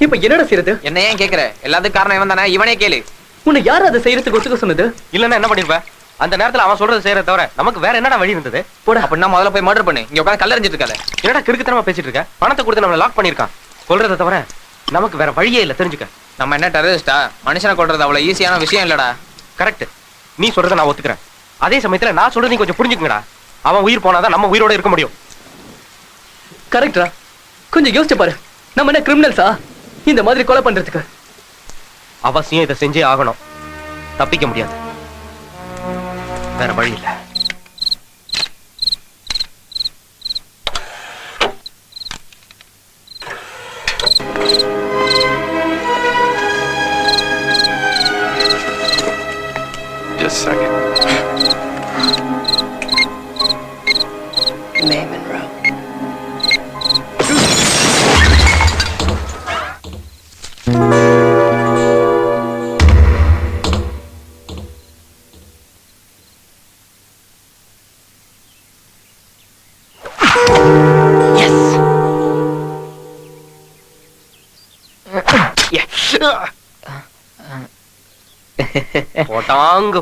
இப்ப என்னடா செய்யறது? என்ன ஏன் கேக்குற? எல்லாத்துக்கும் காரணம் இவன் தானே, இவனே கேளு. உன்னை யாரு அதை செய்யறதுக்கு ஒத்துக்க சொன்னது? இல்லன்னா என்ன பண்ணிருப்ப? அந்த நேரத்துல அவன் சொல்றது செய்யறத தவிர நமக்கு வேற என்னடா வழி இருந்தது? போடா. அப்படின்னா முதல்ல போய் மர்டர் பண்ணு. இங்க உட்கார்ந்து கல்லறிஞ்சிட்டு இருக்காத. என்னடா கிறுக்குத்தனமா பேசிட்டு இருக்க? பணத்தை கொடுத்து நம்மள லாக் பண்ணிருக்கான். கொல்றத தவிர நமக்கு வேற வழியே இல்ல, தெரிஞ்சுக்க. நம்ம என்ன டெரரிஸ்டா? மனுஷனை கொல்றது அவ்வளவு ஈஸியான விஷயம் இல்லடா. கரெக்ட். நீ சொல்றத நான் ஒத்துக்கிறேன். அதே சமயத்துல நான் சொல்றது நீ கொஞ்சம் புரிஞ்சுக்கங்கடா. அவன் உயிர் போனாதான் நம்ம உயிரோட இருக்க முடியும். கரெக்டா? கொஞ்சம் யோசிச்சு பாரு. நம்ம என்ன கிரிமினல்ஸா இந்த மாதிரி கொலை பண்றதுக்கு? அவசியம் இதை செஞ்சே ஆகணும். தப்பிக்க முடியாது, வேற வழி இல்ல. Just a second. May Monroe. போட்டாங்க.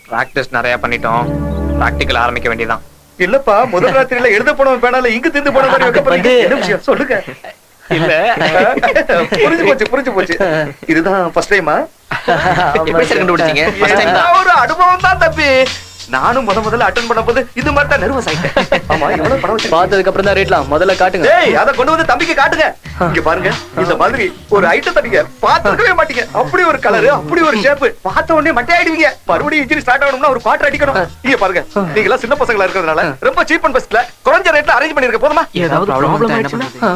பிராக்டிஸ் நிறைய பண்ணிட்டோம், பிராக்டிக்கல் ஆரம்பிக்க வேண்டியதான். இல்லப்பா, முதல் ராத்திரியில எழுத போனவன் பேனால இங்கு திந்து போன மாதிரி வைக்கப்படுது. என்ன விஷயம் சொல்லுங்க. இல்ல புரிஞ்சு போச்சு. இதுதான் ஃபர்ஸ்ட் டைமா? எப்படி சார் கண்டுபிடிச்சீங்க? First time தான். ஒரு அனுபவம் தான் தம்பி. நானும் முதல்ல அட்டெண்ட் பண்ண போது இது மாதிரி தான் நர்வஸ் ஆயிட்டேன். ஆமா, எவ்வளவு பணம் வச்சு பார்த்ததுக்கு அப்புறம் தான் ரேட்லாம் முதல்ல காட்டுங்க. ஏய், அத கொண்டு வந்து தம்பிக்கு காட்டுங்க. இங்க பாருங்க, இந்த மாதிரி ஒரு ஐட்டத்தை நீங்க பாத்துக்கவே மாட்டீங்க. அப்படி ஒரு கலர், அப்படி ஒரு ஷேப், பார்த்த உடனே மட்டை ஆயிடுவீங்க. மறுபடியும் இன்ஜின் ஸ்டார்ட் ஆகணும்னா ஒரு குவார்டர் அடிக்கணும். இங்க பாருங்க, நீங்க எல்லாம் சின்ன பசங்களா இருக்கிறதுனால ரொம்ப சீப் அண்ட் பெஸ்ட்ல குறைஞ்ச ரேட்ல அரேஞ்ச் பண்ணிருக்க போதுமா? ஏதாவது ப்ராப்ளம் ஆயிடுச்சுன்னா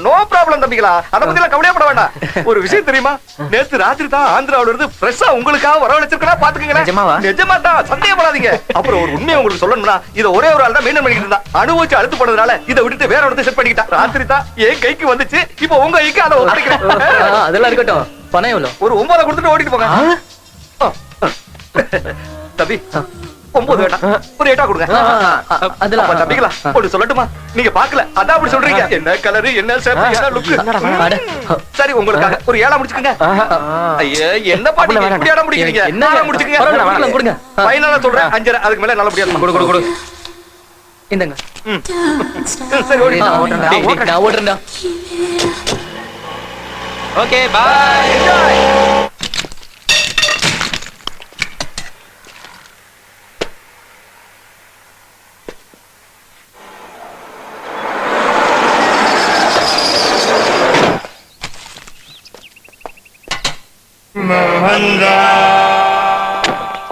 நோ ப்ராப்ளம் தம்பிகளா, அத பத்தி எல்லாம் கவலையப்பட வேண்டாம். ஒரு விஷயம் தெரியுமா? நேத்து ராத்திரி தான் ஆந்திராவுல இருந்து ஃப்ரெஷ்ஷா உங்களுக்காக வரவழைச்சிருக்கா, பாத்துக்கங்க. நிஜமாவா? நிஜமா தான், சந்தேகப்படாதீங்க. அப்புறம் ஒரு உண்மையை உங்களுக்கு சொல்லணும்னா, இத ஒரே ஒரு ஆள் தான் மெயின்டைன் பண்ணிட்டு இருந்தா. அனுபவிச்சு அழுத்து போனதுனால இதை விட்டுட்டு வேற ஒருத்தர் செட் பண்ணிக்கிட்டா. ராத்திரி தான் என் கைக்கு வந்துச்சு. இப்போ உங்க கைக்கு அதை ஒப்படைக்கிறேன். அதெல்லாம் இருக்கட்டும். பணம் எவ்வளவு? ஒரு 9 கொடுத்துட்டு ஓடிட்டு போங்க. தம்பி, 9 வேண்டாம், ஒரு 8 கொடுங்க. அதெல்லாம் அப்ப தம்பிகளா, ஒண்ணு சொல்லட்டுமா? நீங்க பாக்கல, அதான் அப்படி சொல்றீங்க. என்ன கலரு, என்ன ஷேப், என்ன லுக். சரி, உங்களுக்காக ஒரு 7 முடிச்சுக்கங்க. ஐயா, என்ன பாட்டி இப்படி இடம் முடிக்கிறீங்க? என்ன 4 முடிச்சுக்கங்க. கொடுங்க. ஃபைனலா சொல்றேன் 5.5. அதுக்கு மேல நல்ல முடியாது. கொடு. இந்தங்க. சரி, ஓடி. நான் ஓடுறேன்டா. ஓகே, பாய்.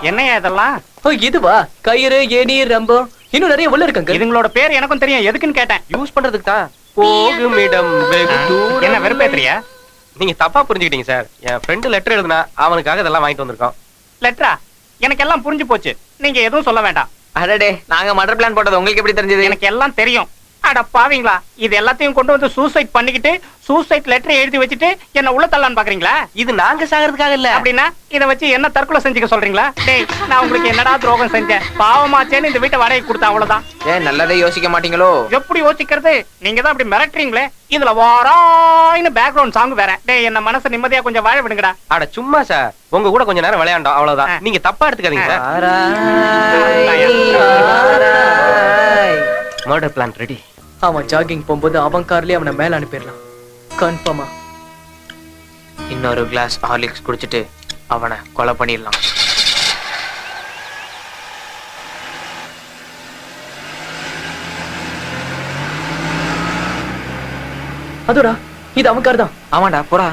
என்னையா இதெல்லாம்? இதுவா? கயிறு, ஏணி, ரம்போ, இன்னும் நிறைய உள்ள இருக்காங்க. இதுங்களோட பேர் எனக்கும் தெரியும், எதுக்குன்னு கேட்டேன். யூஸ் பண்றதுக்கு தான். போகும் இடம் வெகு தூரம். என்ன வெறுப்பேத்துறியா? நீங்க தப்பா புரிஞ்சுக்கிட்டீங்க சார். என் ஃப்ரெண்டு லெட்டர் எழுதுனா அவனுக்காக இதெல்லாம் வாங்கிட்டு வந்திருக்கோம். லெட்டரா? எனக்கு எல்லாம் புரிஞ்சு போச்சு, நீங்க எதுவும் சொல்ல வேண்டாம். அடடே நாங்க மர்டர் பிளான் போட்டது உங்களுக்கு எப்படி தெரிஞ்சது? எனக்கு எல்லாம் தெரியும். அட பாவீங்களா, இது எல்லாத்தையும் கொண்டு வந்து சூசைட் பண்ணிக்கிட்டு சூசைட் லெட்டர் எழுதி வச்சுட்டு என்ன உள்ள தள்ளலான்னு பாக்குறீங்களா? இது நாங்க சாகிறதுக்காக இல்ல. அப்படின்னா இத வச்சு என்ன தற்கொலை செஞ்சுக்க சொல்றீங்களா? டேய், நான் உங்களுக்கு என்னடா துரோகம் செஞ்சேன்? பாவமாச்சேன்னு இந்த வீட்டை வாடகை கொடுத்தா அவ்வளவுதான். ஏன் நல்லதே யோசிக்க மாட்டீங்களோ? எப்படி யோசிக்கிறது? நீங்க தான் அப்படி மிரட்டுறீங்களே. இதுல வாராயின்னு பேக்ரவுண்ட் சாங் வேற. டேய், என்ன மனசு நிம்மதியா கொஞ்சம் வாழ விடுங்கடா. அட சும்மா சார், உங்க கூட கொஞ்ச நேரம் விளையாண்டோம் அவ்வளவுதான். நீங்க தப்பா எடுத்துக்காதீங்க சார். Murder plan ready. அவன் ஜாகிங் போகும்போது அவன் கார்லயே அவனை மேல அனுப்பிடலாம். கன்ஃபார்மா. இன்னொரு கிளாஸ் ஹார்லிக்ஸ் குடிச்சிட்டு அவனை கொலை பண்ணிடலாம். அதோடா, இது அவன் கார் தான். ஆமாடா, போடா.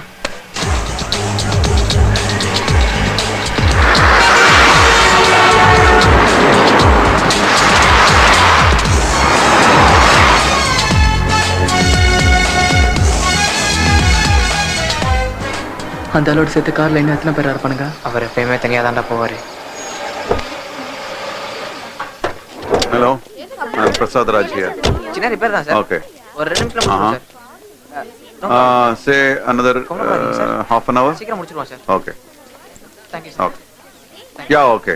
அந்த ஆளோட சேர்த்து கார்ல இன்னும் எத்தனை பேர் இருப்பானுங்க? அவர் எப்பயுமே தனியா தாண்டா போவாரு. ஹலோ, நான் பிரசாத் ராஜ் ஹியர். சின்ன ரிப்பேர் தான் சார். ஓகே. ஒரு 2 நிமிஷம் முடிச்சிடுவோம் sir. Say another half an hour. சீக்கிரம் முடிச்சிடுவோம் sir. Okay. Thank you sir. Okay. Yeah okay.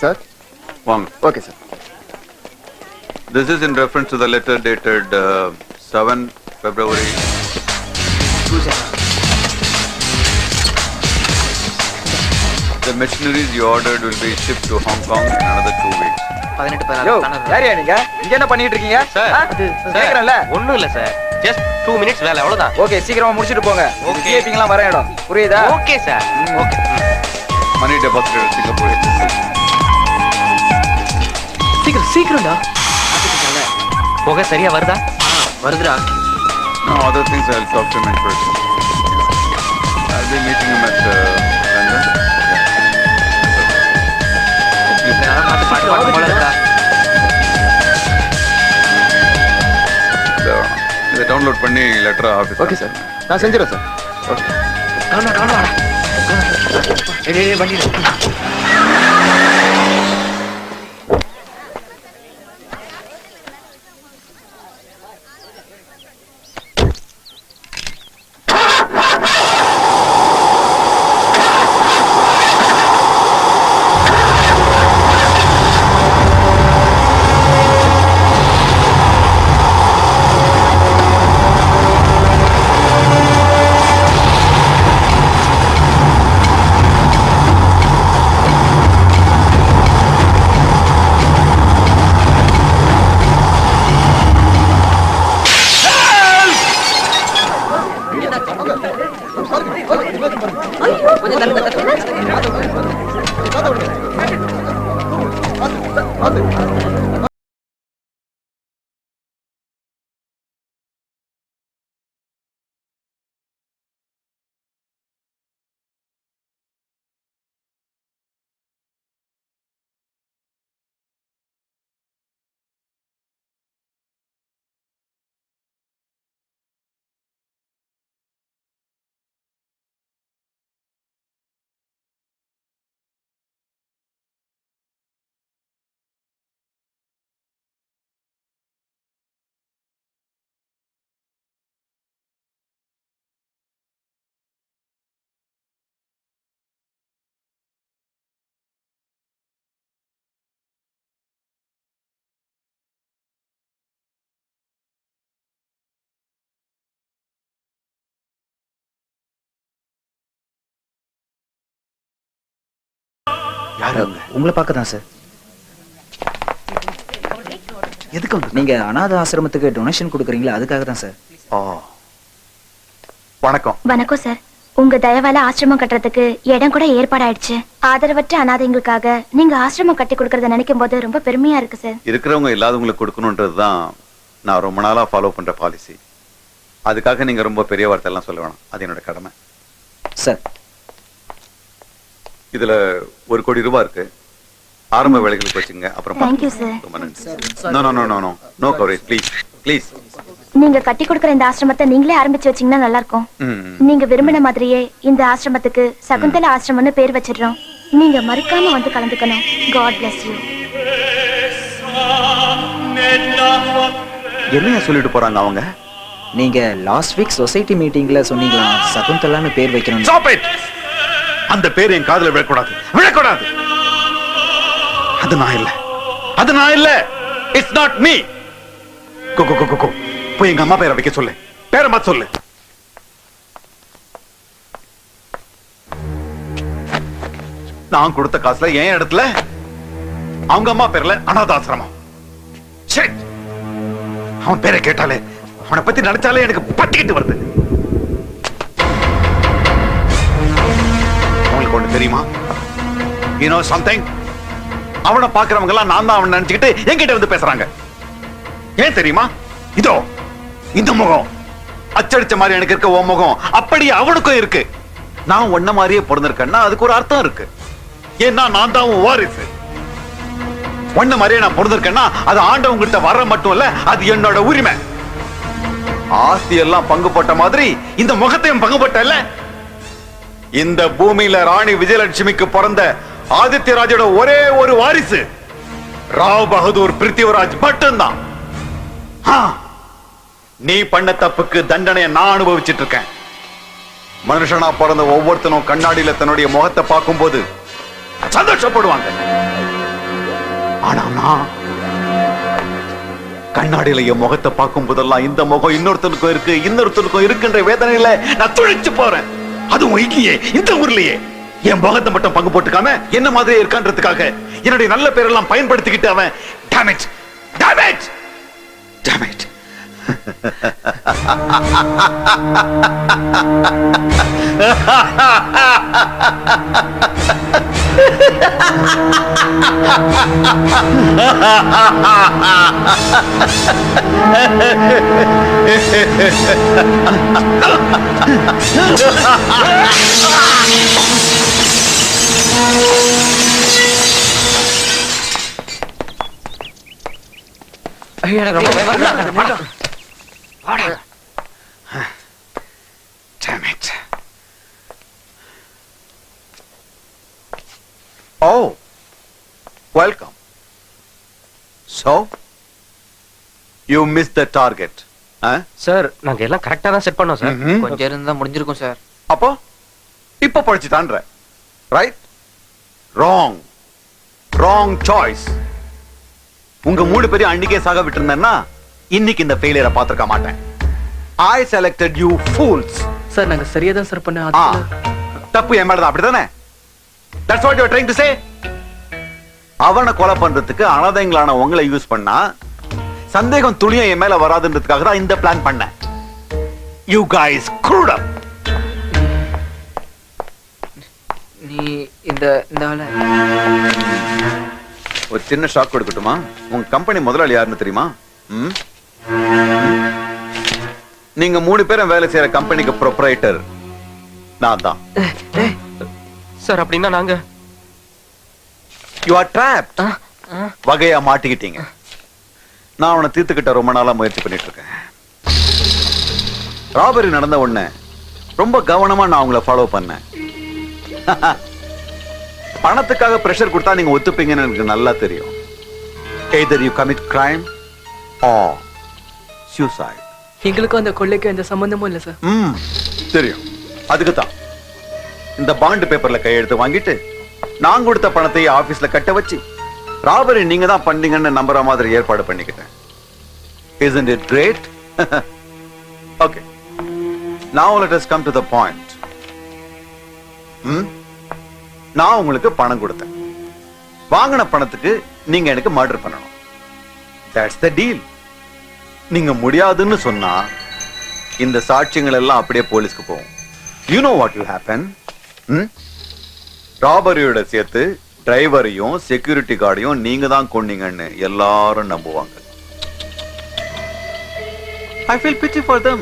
Sir வாங்க. Okay sir. This is in reference to the letter dated 7 February. The machineries you ordered will be shipped to Hong Kong in another 2 weeks. 18 யாரியா நீங்க இங்க என்ன பண்ணிட்டு இருக்கீங்க? சார், கேக்குறேன்ல. ஒண்ணும் இல்ல சார். ஜஸ்ட் 2 minutes வேலை அவ்வளவுதான். ஓகே, சீக்கிரமா முடிச்சிட்டு போங்க. Okay. கேப்பிங்லாம் வர இடம் புரியுதா? Okay sir. Okay. Money deposited at Singapore. சீக்கிரம் சீக்கிரம்டா. புகை சரியா வருதா? வருதுடா. No, other things I'll talk to him in person. I'll be meeting him at London. இதனால மாத்து பாட்டு பாட்டு போல இருக்கா? இதை டவுன்லோட் பண்ணி லெட்டர் ஆஃபீஸ். ஓகே சார், நான் செஞ்சிடறேன் சார். ஓகே. வண்டி உங்களை பார்க்க தான் சார். எதுக்கு வந்து? நீங்க அனாதை ஆசிரமத்துக்கு டொனேஷன் கொடுக்குறீங்களா, அதுக்காக தான் சார். வணக்கம். வணக்கம் சார். உங்க தயவால ஆசிரமம் கட்டுறதுக்கு இடம் கூட ஏற்பாடாயிடுச்சு. ஆதரவற்ற அனாதைங்களுக்காக நீங்க ஆசிரமம் கட்டி கொடுக்கறத நினைக்கும் போது ரொம்ப பெருமையா இருக்கு சார். இருக்கிறவங்க இல்லாதவங்களுக்கு கொடுக்கணுன்றதுதான் நான் ரொம்ப நாளா ஃபாலோ பண்ற பாலிசி. அதுக்காக நீங்க ரொம்ப பெரிய வார்த்தை எல்லாம் சொல்ல வேணாம், அது என்னோட கடமை சார். இதுல 1 கோடி ரூபாய் இருக்கு. ஆரம்ப வேலைகளுக்கு வச்சுங்க. அப்புறம் Thank you, sir. ரொம்ப நன்றி. No coverage please please. நீங்க கட்டி கொடுக்கற இந்த ஆசிரமத்தை நீங்களே ஆரம்பிச்சு வச்சீங்கன்னா நல்லா இருக்கும். நீங்க விரும்பின மாதிரியே இந்த ஆசிரமத்துக்கு சகுந்தலா ஆசிரமம்னு பேர் வச்சிடுறோம். நீங்க மறக்காம வந்து கலந்துக்கணும். God bless you. என்னைய சொல்லிட்டு போறாங்க அவங்க? நீங்க லாஸ்ட் வீக் சொசைட்டி மீட்டிங்ல சொன்னீங்களா சகுந்தலான்னு பேர் வைக்கணும். Stop it! அந்த பேர் என் காதுல விழக்கூடாது, விழக்கூடாது. அது நான் இல்ல, அது நான் இல்ல. It's not me. கோ கோ கோ கோ போய் எங்க அம்மா பேரை வைக்க சொல்லு, பேரை மாத்த சொல்லு. நான் கொடுத்த காசுல என் இடத்துல அவங்க அம்மா பேர்ல அனாதாசிரமம். Shit! அவன் பேரை கேட்டாலே, அவனை பத்தி நினைச்சாலே எனக்கு பத்திக்கிட்டு வருது. உங்களுக்கு ஒண்ணு தெரியுமா? You know something? அவனை பாக்குறவங்க எல்லாம் நான் தான் அவன் நினைச்சுக்கிட்டு என்கிட்ட வந்து பேசுறாங்க. ஏன் தெரியுமா? இதோ இந்த முகம் அச்சடிச்ச மாதிரி எனக்கு இருக்க உன் முகம் அப்படியே அவனுக்கும் இருக்கு. நான் ஒன்ன மாதிரியே பிறந்திருக்கேன்னா அதுக்கு ஒரு அர்த்தம் இருக்கு. ஏன்னா நான் தான் உன் வாரிசு. ஒன்ன மாதிரியே நான் பிறந்திருக்கேன்னா அது ஆண்டவங்கிட்ட வர மட்டும் இல்ல, அது என்னோட உரிமை. ஆஸ்தி எல்லாம் பங்கு போட்ட மாதிரி இந்த முகத்தையும் பங்கு போட்டல. இந்த பூமியில ராணி விஜயலட்சுமிக்கு பிறந்த ஆதித்யராஜோட ஒரே ஒரு வாரிசு ராவ் பகதூர் பிருத்திவிராஜ் மட்டும்தான். நீ பண்ண தப்புக்கு தண்டனையை நான் அனுபவிச்சிட்டு இருக்கேன். மனுஷனா பிறந்த ஒவ்வொருத்தனும் கண்ணாடியில தன்னுடைய முகத்தை பார்க்கும் போது சந்தோஷப்படுவாங்க. ஆனா நான் கண்ணாடியில என் முகத்தை பார்க்கும் போதெல்லாம் இந்த முகம் இன்னொருத்தனுக்கும் இருக்கு, இன்னொருத்தனுக்கும் இருக்குன்ற வேதனையில நான் துழிச்சு போறேன். அதுவும் இங்கேயே இந்த ஊர்லயே என் முகத்தை மட்டும் பங்கு போட்டுக்காம என்ன மாதிரியே இருக்கான்றதுக்காக என்னுடைய நல்ல பேரெல்லாம் பயன்படுத்திக்கிட்டு அவன் damn it. Damn it. Oh, welcome. So, you missed the target. Sir நாங்க எல்லாம் கரெக்டா தான் செட் பண்ணோம் சார். கொஞ்சம் இருந்தா முடிஞ்சிருக்கும் சார். அப்போ இப்ப படிச்சுட்டான்ற ரைட்? Wrong, wrong choice. உங்க 3 பேரையும் அன்னைக்கே சாக விட்டுருந்தேன்னா இன்னைக்கு இந்த ஃபெயிலியரை பார்த்திருக்க மாட்டேன். I selected you fools. Sir நாங்க சரியா தான் சார் பண்ண. தப்பு என் மேலதான், அப்படிதானே? That's what you're trying to say? அவனை கொலை பண்றதுக்கு அனாதைங்களான உங்களை யூஸ் பண்ணா சந்தேகம் துணியா என் மேல வராதுன்றதுக்காக தான் இந்த பிளான் பண்ணேன். You guys screwed up. நீ இந்த ஒரு சின்ன ஷாக் கொடுக்கட்டுமா? உங்க கம்பெனி முதலாளி யாருன்னு தெரியுமா? நீங்க 3 பேரும் வேலை செய்யற கம்பெனிக்கு ப்ரொப்ரைட்டர் நான் தான். சார் அப்படின்னா நாங்க You are trapped. வகையா மாட்டிக்கிட்டீங்க. நான் அவனை தீர்த்துக்கிட்ட ரொம்ப நாளா முயற்சி பண்ணிட்டு இருக்கேன். ராபரி நடந்த உடனே ரொம்ப கவனமா நான் உங்களை ஃபாலோ பண்ணேன். பணத்துக்காக பிரஷர் கொடுத்தா நீங்க ஒத்துப்பீங்கன்னு எனக்கு நல்லா தெரியும். Either you commit crime or suicide. எங்களுக்கும் அந்த கொள்ளைக்கு எந்த சம்பந்தமும் இல்ல சார். தெரியும். அதுக்கு தான் இந்த பாண்ட் பேப்பர்ல கையெழுத்து வாங்கிட்டு நான் கொடுத்த பணத்தை ஆபீஸ்ல கட்ட வச்சு ராபரி நீங்க தான் பண்ணீங்கன்னு நம்புற மாதிரி ஏற்பாடு பண்ணிக்கிட்டேன். Isn't it great? Okay. Now let us come to the point. நான் உங்களுக்கு பணம் கொடுத்தேன். வாங்கின பணத்துக்கு நீங்க எனக்கு மர்டர் பண்ணணும். That's the deal. நீங்க முடியாதுன்னு சொன்னா இந்த சாட்சியங்கள் எல்லாம் அப்படியே போலீஸ்க்கு போகும். You know what will happen? ராபரியோட சேர்த்து டிரைவரையும் செக்யூரிட்டி கார்டையும் நீங்க தான் கொன்னீங்கன்னு எல்லாரும் நம்புவாங்க. I feel pity for them.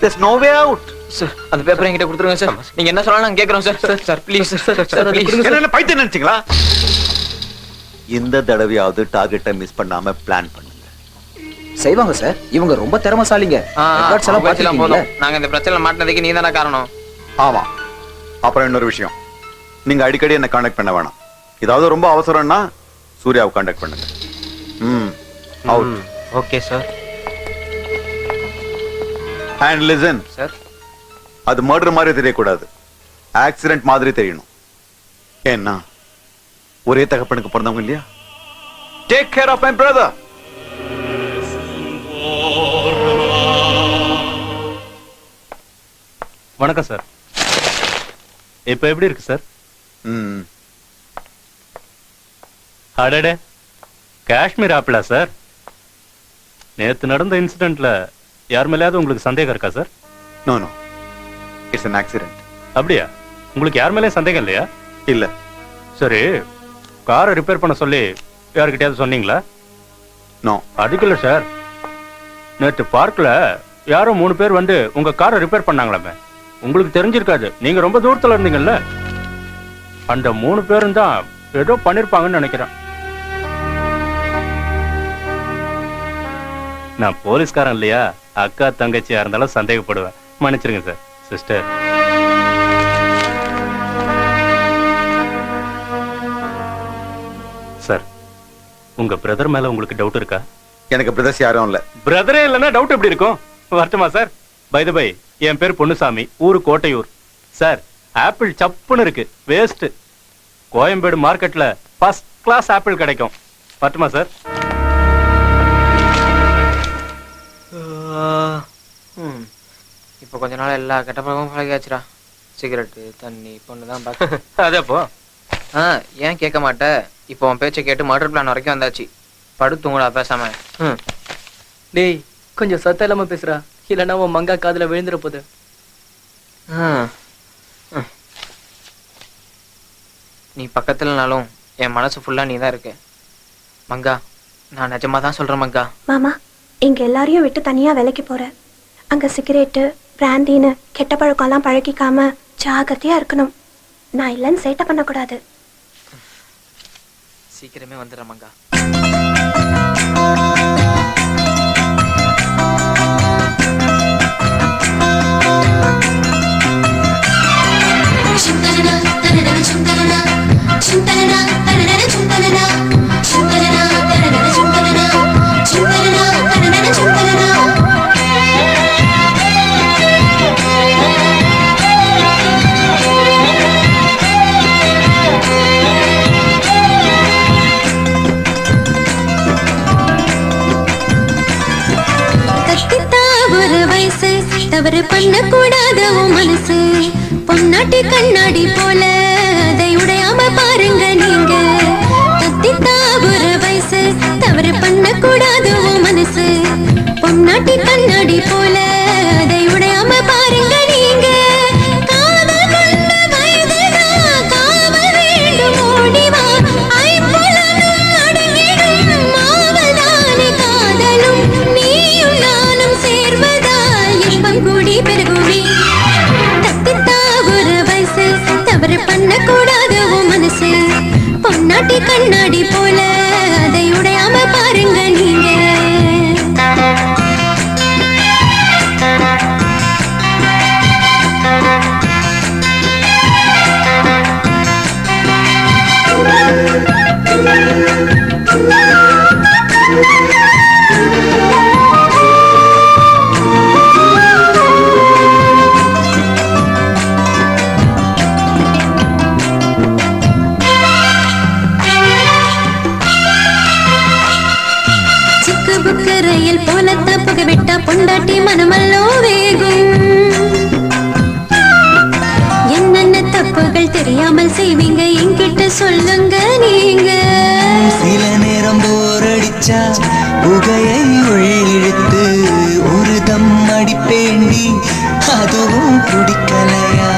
There's no way out. Sir அந்த பேப்பரை என்கிட்ட கொடுத்துருங்க சார். நீங்க என்ன சொல்லலாம் நான் கேக்குறோம் sir. Sir please sir please. என்ன பைத்தியம் நினைச்சீங்களா? இந்த தடவையாவது டார்கெட்டை மிஸ் பண்ணாம பிளான் பண்ணுங்க. செய்வாங்க சார். இவங்க ரொம்ப திறமைசாலிங்க. ரெக்கார்ட்ஸ் எல்லாம் பாத்துட்டீங்களா? நாங்க இந்த பிரச்சனை மாட்டினதுக்கு நீ தான காரணம். ஆமா. அப்புறம் இன்னொரு விஷயம், நீங்க அடிக்கடி என்ன கான்டாக்ட் பண்ண வேணாம். ஏதாவது ரொம்ப அவசரம்னா சூர்யாவை காண்டாக்ட் பண்ணுங்க. Out. Okay sir. And listen sir, அது மர்டர் மாதிரி தெரியக்கூடாது, ஆக்சிடென்ட் மாதிரி தெரியணும். ஏன்னா ஒரே தகப்பனுக்கு பிறந்தவங்க இல்லையா? Take care of my brother. வணக்கம் சார். இப்ப எப்படி இருக்கு சார்? அடடே, காஷ்மீர் ஆப்பிளா சார்? நேத்து நடந்த இன்சிடென்ட்ல யார் மேலேயாவது உங்களுக்கு சந்தேகம் இருக்கா sir? No no, it's an accident. அப்படியா? உங்களுக்கு யார் மேலேயும் சந்தேகம் இல்லையா? இல்ல. சரி, காரை ரிப்பேர் பண்ண சொல்லி யாருக்கிட்டயாவது சொன்னீங்களா? நோ. அதுக்கு இல்ல சார், நேற்று பார்க்ல யாரோ 3 பேர் வந்து உங்க காரை ரிப்பேர் பண்ணாங்களாமே. உங்களுக்கு தெரிஞ்சிருக்காது, நீங்க ரொம்ப தூரத்துல இருந்தீங்கல்ல. அந்த 3 பேரும் தான் ஏதோ பண்ணிருப்பாங்கன்னு நினைக்கிறேன். நான் போலீஸ்காரன் இல்லையா, அக்கா தங்கச்சியா இருந்தாலும் சந்தேகப்படுவேன். மன்னிச்சிருங்க சார். சிஸ்டர், சார், உங்க பிரதர் மேல உங்களுக்கு டவுட் இருக்கா? எனக்கு பிரதர்ஸ் யாரும் இல்ல. பிரதரே இல்லைன்னா டவுட் எப்படி இருக்கும்? வரட்டுமா சார்? பை த பை, என் பேர் பொன்னுசாமி, ஊரு கோட்டையூர். சார், ஆப்பிள் சப்புன்னு இருக்கு, வேஸ்ட். கோயம்பேடு மார்க்கெட்ல ஃபர்ஸ்ட் கிளாஸ் ஆப்பிள் கிடைக்கும். வரட்டுமா சார்? இப்போ கொஞ்ச நாள் எல்லா கெட்ட பழக்கமும் பழகியாச்சுடா. சிகரெட்டு, தண்ணி, பொண்ணு தான் பார்க்க. அதப்போ ஏன் கேட்க மாட்ட? இப்போ உன் பேச்சை கேட்டு மர்டர் பிளான் வரைக்கும் வந்தாச்சு. படுத்துங்கடா பேசாம. டேய், கொஞ்சம் சத்தம் இல்லாம பேசுறா, இல்லைன்னா உன் மங்கா காதுல விழுந்துற போது. நீ பக்கத்துலனாலும் என் மனசு ஃபுல்லா நீ தான் இருக்க மங்கா. நான் நிஜமா தான் சொல்றேன் மங்கா. மாமா, இங்க எல்லாரையும் விட்டு தனியா வேலைக்கு போற. அங்க சிகரெட்டு, பிராந்தின்னு கெட்ட பழக்கம்லாம் பழகிக்காம ஜாகிரதையா இருக்கணும். நான் இல்லைன்னு சேட்டை பண்ணக்கூடாது. சீக்கிரமே வந்துடுறேன் மங்கா. தவறு பண்ணக்கூடாத உன் மனசு பொன்னாட்டி கண்ணாடி போல, அதை உடையாம பாருங்க நீங்க. கத்தித்தா ஒரு வயசு, தவறு பண்ணக்கூடாத உன் மனசு பொன்னாட்டி கண்ணாடி போல, அதை உடையாம பாருங்க நீங்க. காதல் கொண்ட வயதுதான் காவல் வேண்டும், ஓடிவா ஐம்புலனும் அடங்கிடும் மாவதானே காதலும். நீயும் நானும் சேர்வதால் இன்பம் கூடி பெருகுமே. தத்தித்தா ஒரு வயசு, தவறு பண்ணக்கூடாத உன் மனசு பொன்னாட்டி கண்ணாடி போல, அதை உடையாம பாருங்க நீங்க. ரயில் போலத்தான் புக விட்டா பொண்டாட்டி மனமல்லோ வேகும். என்னென்ன தப்புகள் தெரியாமல் செய்வீங்க, என்கிட்ட சொல்லுங்க நீங்க. சில நேரம் போரடிச்சா புகையை உள்ளிழுத்து ஒரு தம் அடிப்பேண்டி, அதுவும் குடிக்கலையா?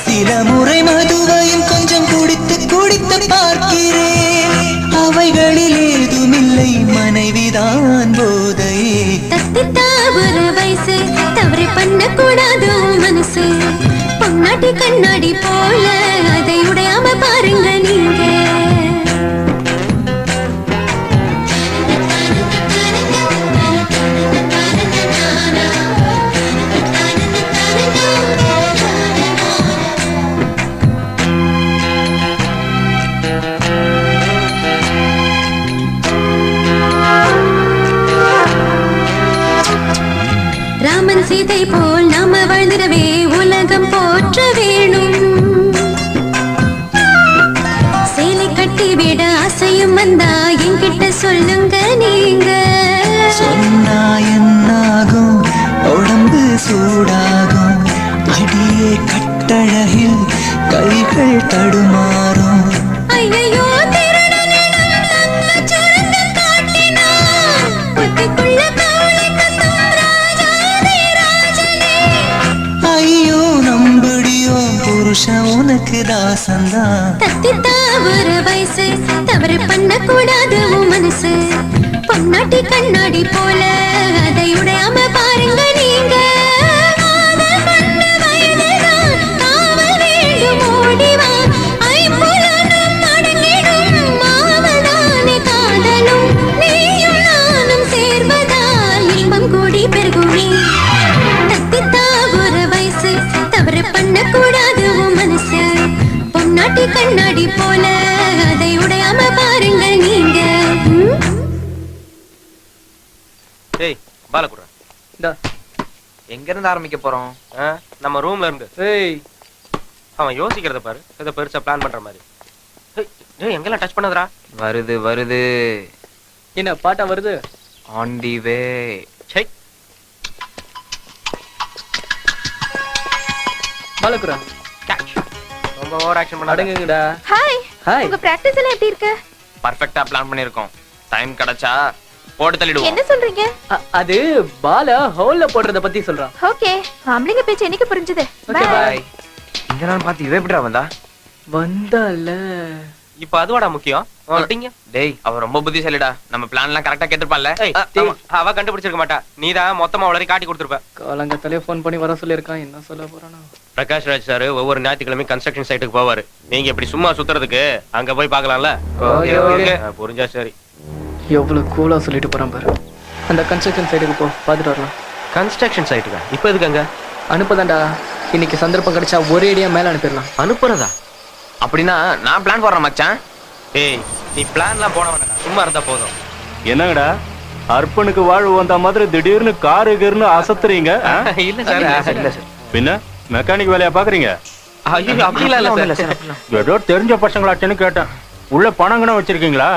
சில முறை மதுவையும் கொஞ்சம் குடித்து குடித்து பார்க்கிறேன், அவைகளில் ஏதுமில்லை, மனைவிதான் போதையே. தத்தித்தா ஒரு வயசு, தவறு பண்ணக்கூடாது மனசு பொன்னாட்டி கண்ணாடி போல, அதை உடையாம பாருங்க நீங்க. சீதை போல் நாம வாழ்ந்திடவே உலகம் போற்ற வேணும். சேலை கட்டி விட ஆசையும் வந்தா என்கிட்ட சொல்லுங்க நீங்க. சொன்னா என்னாகும், உடம்பு சூடாகும், அடியே கட்டழகில் கைகள் தடுமாறும். ஐயையோ, திருடனிடம் நம்ம சுரங்கம் காட்டினான். புத்திக்குள்ள கவலை கத்தும் ராஜாதி ராஜனே. ஐயோ நம்படியோ புருஷன் உனக்கு தாசந்தான். தத்தித்தா ஒரு வயசு, தவறு பண்ண கூடாது உன் மனசு. பொன்னாட்டி கண்ணாடி போல அதை உடையாம பாருங்க நீங்க. காதல் பண்ண வயதுதான், காவல் வேண்டும் ஓடிவா. ஐம்புலனும் அடங்கிடும் மாவதானே காதலும். நீயும் நானும் சேர்வதால் இன்பம் கூடி பெருகுமே. தத்தித்தா ஒரு வயசு, தவறு பண்ண கூடாது உன் மனசு. பொன்னாட்டி கண்ணாடி போல அதை உடையாம பாருங்க நீங்க. டேய் பாலகுரா, இந்தா. எங்க இருந்து ஆரம்பிக்க போறோம்? நம்ம ரூம்ல இருந்து. ஏய், அவன் யோசிக்கிறத பாரு, ஏதோ பெருசா பிளான் பண்ற மாதிரி. டேய் எங்கெல்லாம் டச் பண்ணதுடா? வருது வருது. என்ன பாட்டா வருது? On the way. சை, பாலகுரா, கேட்ச். ரொம்ப ஓவர் ஆக்ஷன் பண்ணாத. அடங்குங்கடா. ஹாய். ஹாய். உங்க பிராக்டிஸ் எல்லாம் எப்படி இருக்கு? பர்ஃபெக்ட்டா பிளான் பண்ணிருக்கோம். டைம் கிடைச்சா போட்டு தள்ளிடுவோம். என்ன சொல்றீங்க? அது பால ஹோல்ல போடுறத பத்தி சொல்றான். ஓகே, ஆம்பளைங்க பேச்சு எனக்கு புரிஞ்சது. Okay, bye. பை. இந்த நாள் பார்த்து இவ எப்படிடா வந்தா? வந்தால. இப்போ அதுவாடா முக்கியம். ஓட்டிங்க. டேய், அவ ரொம்ப புத்திசாலிடா. நம்ம பிளான் எல்லாம் கரெக்டா கேட்டிருப்பான்ல. ஏய், அவ கண்டுபிடிச்சிருக்க மாட்டா. நீதான் மொத்தமா அவளை காட்டி கொடுத்துருப்ப. காலங்கத்தாலே ஃபோன் பண்ணி வர சொல்லிருக்கான். என்ன சொல்ல போறானோ? பிரகாஷ் ராஜ் சார் ஒவ்வொரு ஞாயிற்றுக்கிழமையும் கன்ஸ்ட்ரக்ஷன் சைட்டுக்கு போவாரு. நீங்க இப்படி சும்மா சுத்துறதுக்கு அங்க போய் பார்க்கலாம்ல. Okay, okay. புரிஞ்சா சரி. எவ்வளவு கூலா சொல்லிட்டு போறான் பாரு. அந்த கன்ஸ்ட்ரக்ஷன் சைடுக்கு போ, பாத்துட்டு வரலாம். கன்ஸ்ட்ரக்ஷன் சைட்டுக்கா? இப்போ எதுக்கு அங்க? அனுப்பதாண்டா. இன்னைக்கு சந்தர்ப்பம் கிடைச்சா ஒரே அடியா மேல அனுப்பிடலாம். அனுப்புறதா? அப்படின்னா நான் பிளான் போடுறேன் மச்சான். ஏய், நீ பிளான்லாம் போட வேண்டாம், சும்மா இருந்தா போதும். என்னங்கடா அர்ப்பனுக்கு வாழ்வு வந்த மாதிரி திடீர்னு காரு கீர்னு அசத்துறீங்க? இல்ல சார், இல்ல சார். பின்ன மெக்கானிக் வேலையா பாக்குறீங்க? ஐயோ, அப்படிலாம் இல்ல சார். ஏதோ தெரிஞ்ச பசங்களாச்சுன்னு கேட்டேன். உள்ள பணங்கன வச்சிருக்கீங்களா?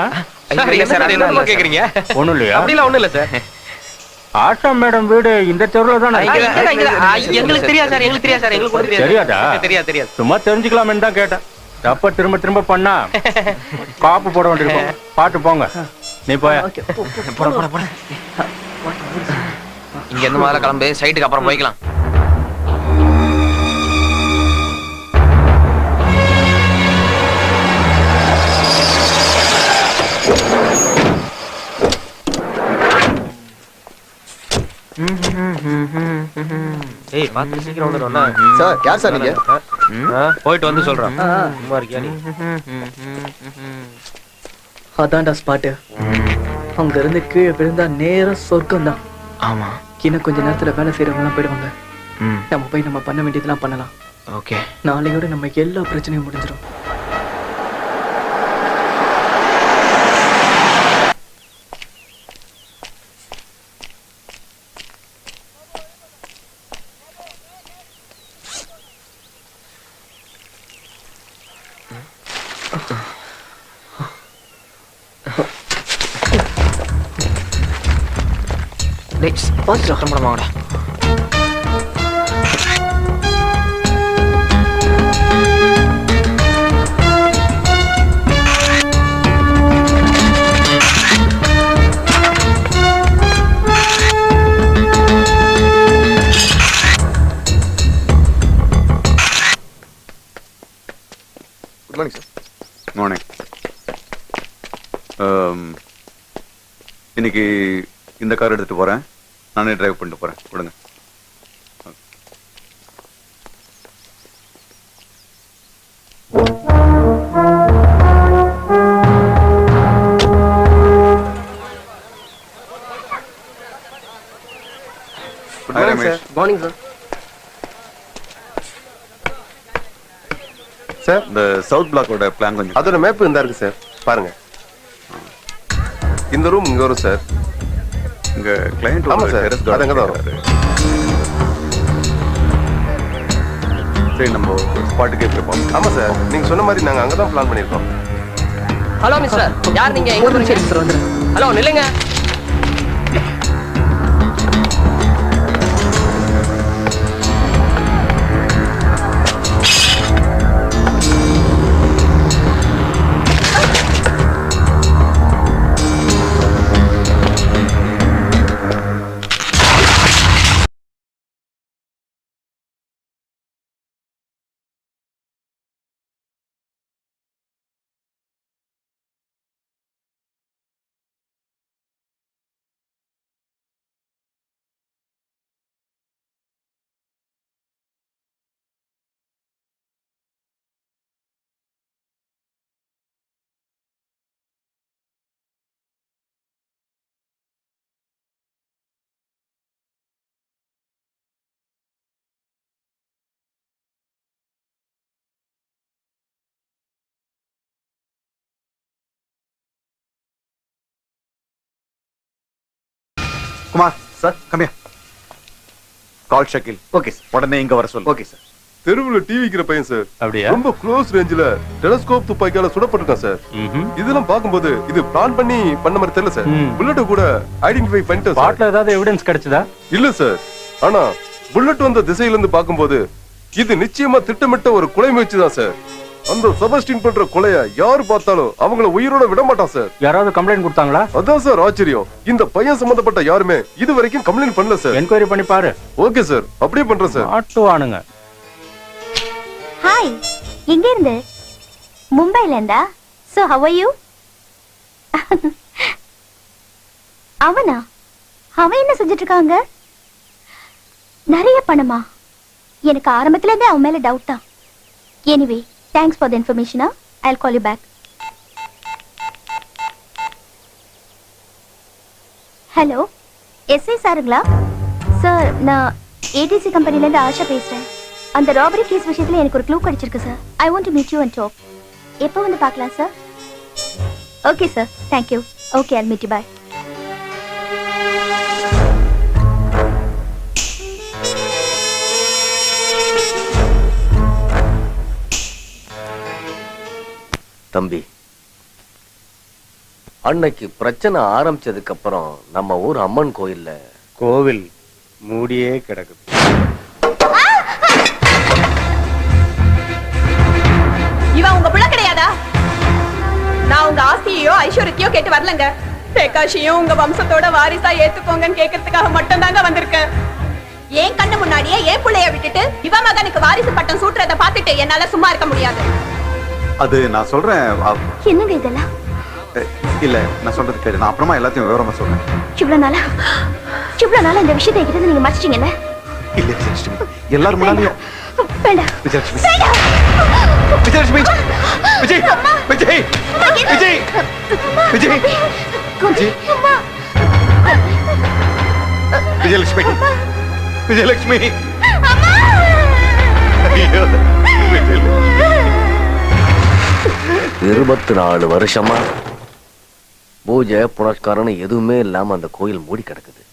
இல்ல சார், அது என்னமா கேக்குறீங்க? ஒண்ணும் இல்லையா? அப்படிலாம் ஒண்ணும் இல்ல சார். ஆஷா மேடம் வீடு இந்த தெருவுல தானே? எங்களுக்கு தெரியாது சார், எங்களுக்கு தெரியாது சார், எங்களுக்கு ஒண்ணும் தெரியாதா? தெரியாது, தெரியாது. சும்மா தெரிஞ்சுக்கலாம்னு தான் கேட்டேன். தப்ப திரும்ப திரும்ப பண்ணா காப்பு போட வேண்டியிருக்கும். பாட்டு போங்க, நீ போய. போட போட போட. இங்க இருந்து முதல்ல கிளம்பு, சைட்டுக்கு அப்புறம் போய்க்கலாம். ஏய், பாத்து சீக்கிரம் வந்துடும்னா. சார், யார் சார் நீங்க? போயிட்டு வந்து சொல்றேன். சும்மா இருக்கியா நீ? அதான்டா ஸ்பாட்டு. அங்க இருந்து கீழே விழுந்தா நேரம் சொர்க்கம் தான். ஆமா, இன்னும் கொஞ்ச நேரத்துல வேலை செய்யறவங்க எல்லாம் போயிடுவாங்க. நம்ம போய் நம்ம பண்ண வேண்டியதெல்லாம் பண்ணலாம். ஓகே. நாளையோட நம்ம எல்லா பிரச்சனையும் முடிஞ்சிடும். நெக்ஸ்ட் பாஸ் கிளம்பலாமாடா? Good morning sir. மார்னிங். இன்னைக்கு இந்த கார் எடுத்துட்டு போறேன். நானே டிரைவ் பண்ணிட்டு போறேன். கொடுங்க. Good morning sir. Morning sir. Sir, இந்த சவுத் பிளாக்கோட பிளான் கொஞ்சம். அதோட மேப் இந்த இருக்கு சார், பாருங்க. இந்த ரூம் இங்க வரும் சார். இங்க கிளையண்ட் ஆமா சார், அது அங்கதான் வரும். அப்படியே நம்ம ஸ்பாட்டுக்கே போயிருப்போம். ஆமா சார், நீங்க சொன்ன மாதிரி நாங்க அங்கதான் பிளான் பண்ணிருக்கோம். ஹலோ மிஸ்டர், யார் நீங்க? எங்க போறீங்க? சார் வந்துரு. ஹலோ நில்லுங்க. குமார் சார், கம்மியா கால் ஷக்கில். ஓகே சார், உடனே இங்க வர சொல்லு. Okay sir. தெருவுல டிவிக்கிற பையன் சார். அப்படியா? ரொம்ப க்ளோஸ் ரேஞ்சில டெலஸ்கோப் துப்பாக்கியால சுடப்பட்டிருக்கான் சார். இதெல்லாம் பாக்கும்போது இது பிளான் பண்ணி பண்ண மாதிரி தெரியல சார். புல்லட் கூட ஐடென்டிஃபை பண்ணிட்டோம் சார். பாட்ல ஏதாவது எவிடன்ஸ் கிடைச்சதா? இல்ல சார், ஆனா புல்லட் வந்த திசையில இருந்து பாக்கும்போது இது நிச்சயமா திட்டமிட்ட ஒரு கொலை முயற்சி தான் சார். அந்த செபஸ்டின் பண்ற கொலைய யாரு பார்த்தாலும் அவங்கள உயிரோட விட மாட்டான் சார். யாராவது கம்ப்ளைண்ட் கொடுத்தாங்களா? அதான் சார் ஆச்சரியம். இந்த பையன் சம்பந்தப்பட்ட யாருமே இது வரைக்கும் கம்ப்ளைண்ட் பண்ணல சார். என்கொயரி பண்ணி பாரு. ஓகே சார், அப்படியே பண்றேன் சார். ஆட்டுவானுங்க. ஹாய், எங்க இருந்து? மும்பைல இருந்தா? So how are you? அவனா? அவன் என்ன செஞ்சுட்டு இருக்காங்க? நிறைய பணமா? எனக்கு ஆரம்பத்துல இருந்தே அவன் மேல டவுட் தான். Anyway, thanks for the information. I'll call you back. ஹலோ, எஸ்ஐ சாருங்களா? சார், நான் ஏடிசி கம்பெனில இருந்து ஆஷா பேசுறேன். அந்த ராபரி கேஸ் விஷயத்துல எனக்கு ஒரு க்ளூ கிடைச்சிருக்கு sir. I want to meet you and talk. எப்போ வந்து பார்க்கலாம் sir? Okay sir, thank you. Okay, I'll meet you. Bye. தம்பி, அன்னைக்கு பிரச்சனை ஆரம்பிச்சதுக்கு அப்புறம் நம்ம ஊர் அம்மன் கோயில்ல கோவில் மூடியே கிடக்குது. இவன் உங்க புள்ள கிடையாதா? நான் உங்க ஆஸ்தியோ ஐஸ்வர்யத்தையோ கேட்டு வரலங்க. பிரகாஷையும் உங்க வம்சத்தோட வாரிசா ஏத்துக்கோங்கன்னு கேட்கறதுக்காக மட்டும் தாங்க வந்திருக்கேன். ஏன் கண்ணு முன்னாடியே ஏன் புள்ளைய விட்டுட்டு இவ மகனுக்கு வாரிசு பட்டம் சூட்டுறத பார்த்துட்டு என்னால சும்மா இருக்க முடியாது. அது நான் சொல்றேன். என்னங்க இதெல்லாம்? இல்ல, நான் சொல்றது கேளு. நான் அப்புறமா எல்லாத்தையும் விவரமா சொல்றேன். இவ்வளவு நாளா இந்த விஷயத்தை என்கிட்ட நீங்க மறைச்சிட்டீங்கல்ல? இல்ல விஜயலட்சுமி, எல்லாரும் முன்னாடியும் வேண்டாம். விஜயலட்சுமி, விஜயலட்சுமி, விஜய், விஜய், விஜய், விஜய், விஜய், விஜயலட்சுமி, விஜயலட்சுமி, ஐயோ, விஜயலட்சுமி. 24 வருஷமா பூஜை புனஸ்காரம் எதுவுமே இல்லாம அந்த கோயில் மூடி கிடக்குது.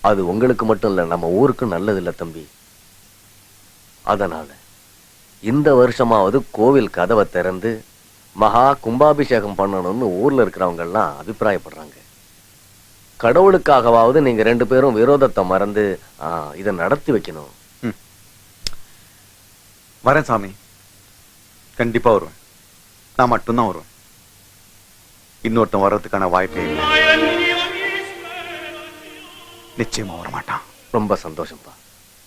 அது உங்களுக்கு மட்டும் இல்ல, நம்ம ஊருக்கு நல்லது இல்ல தம்பி. அதனால இந்த வருஷமாவது கோவில் கதவை திறந்து மகா கும்பாபிஷேகம் பண்ணணும்னு ஊர்ல இருக்கிறவங்க எல்லாம் அபிப்பிராயப்படுறாங்க. கடவுளுக்காகவாவது நீங்க 2 பேரும் விரோதத்தை மறந்து இதை நடத்தி வைக்கணும். வரேன் சாமி, கண்டிப்பா வருவேன். நான் மட்டும்தான் வருவேன். இன்னொருத்தன் வர்றதுக்கான வாய்ப்பே இல்லை. நிச்சயமா வர மாட்டான். ரொம்ப சந்தோஷம்பா.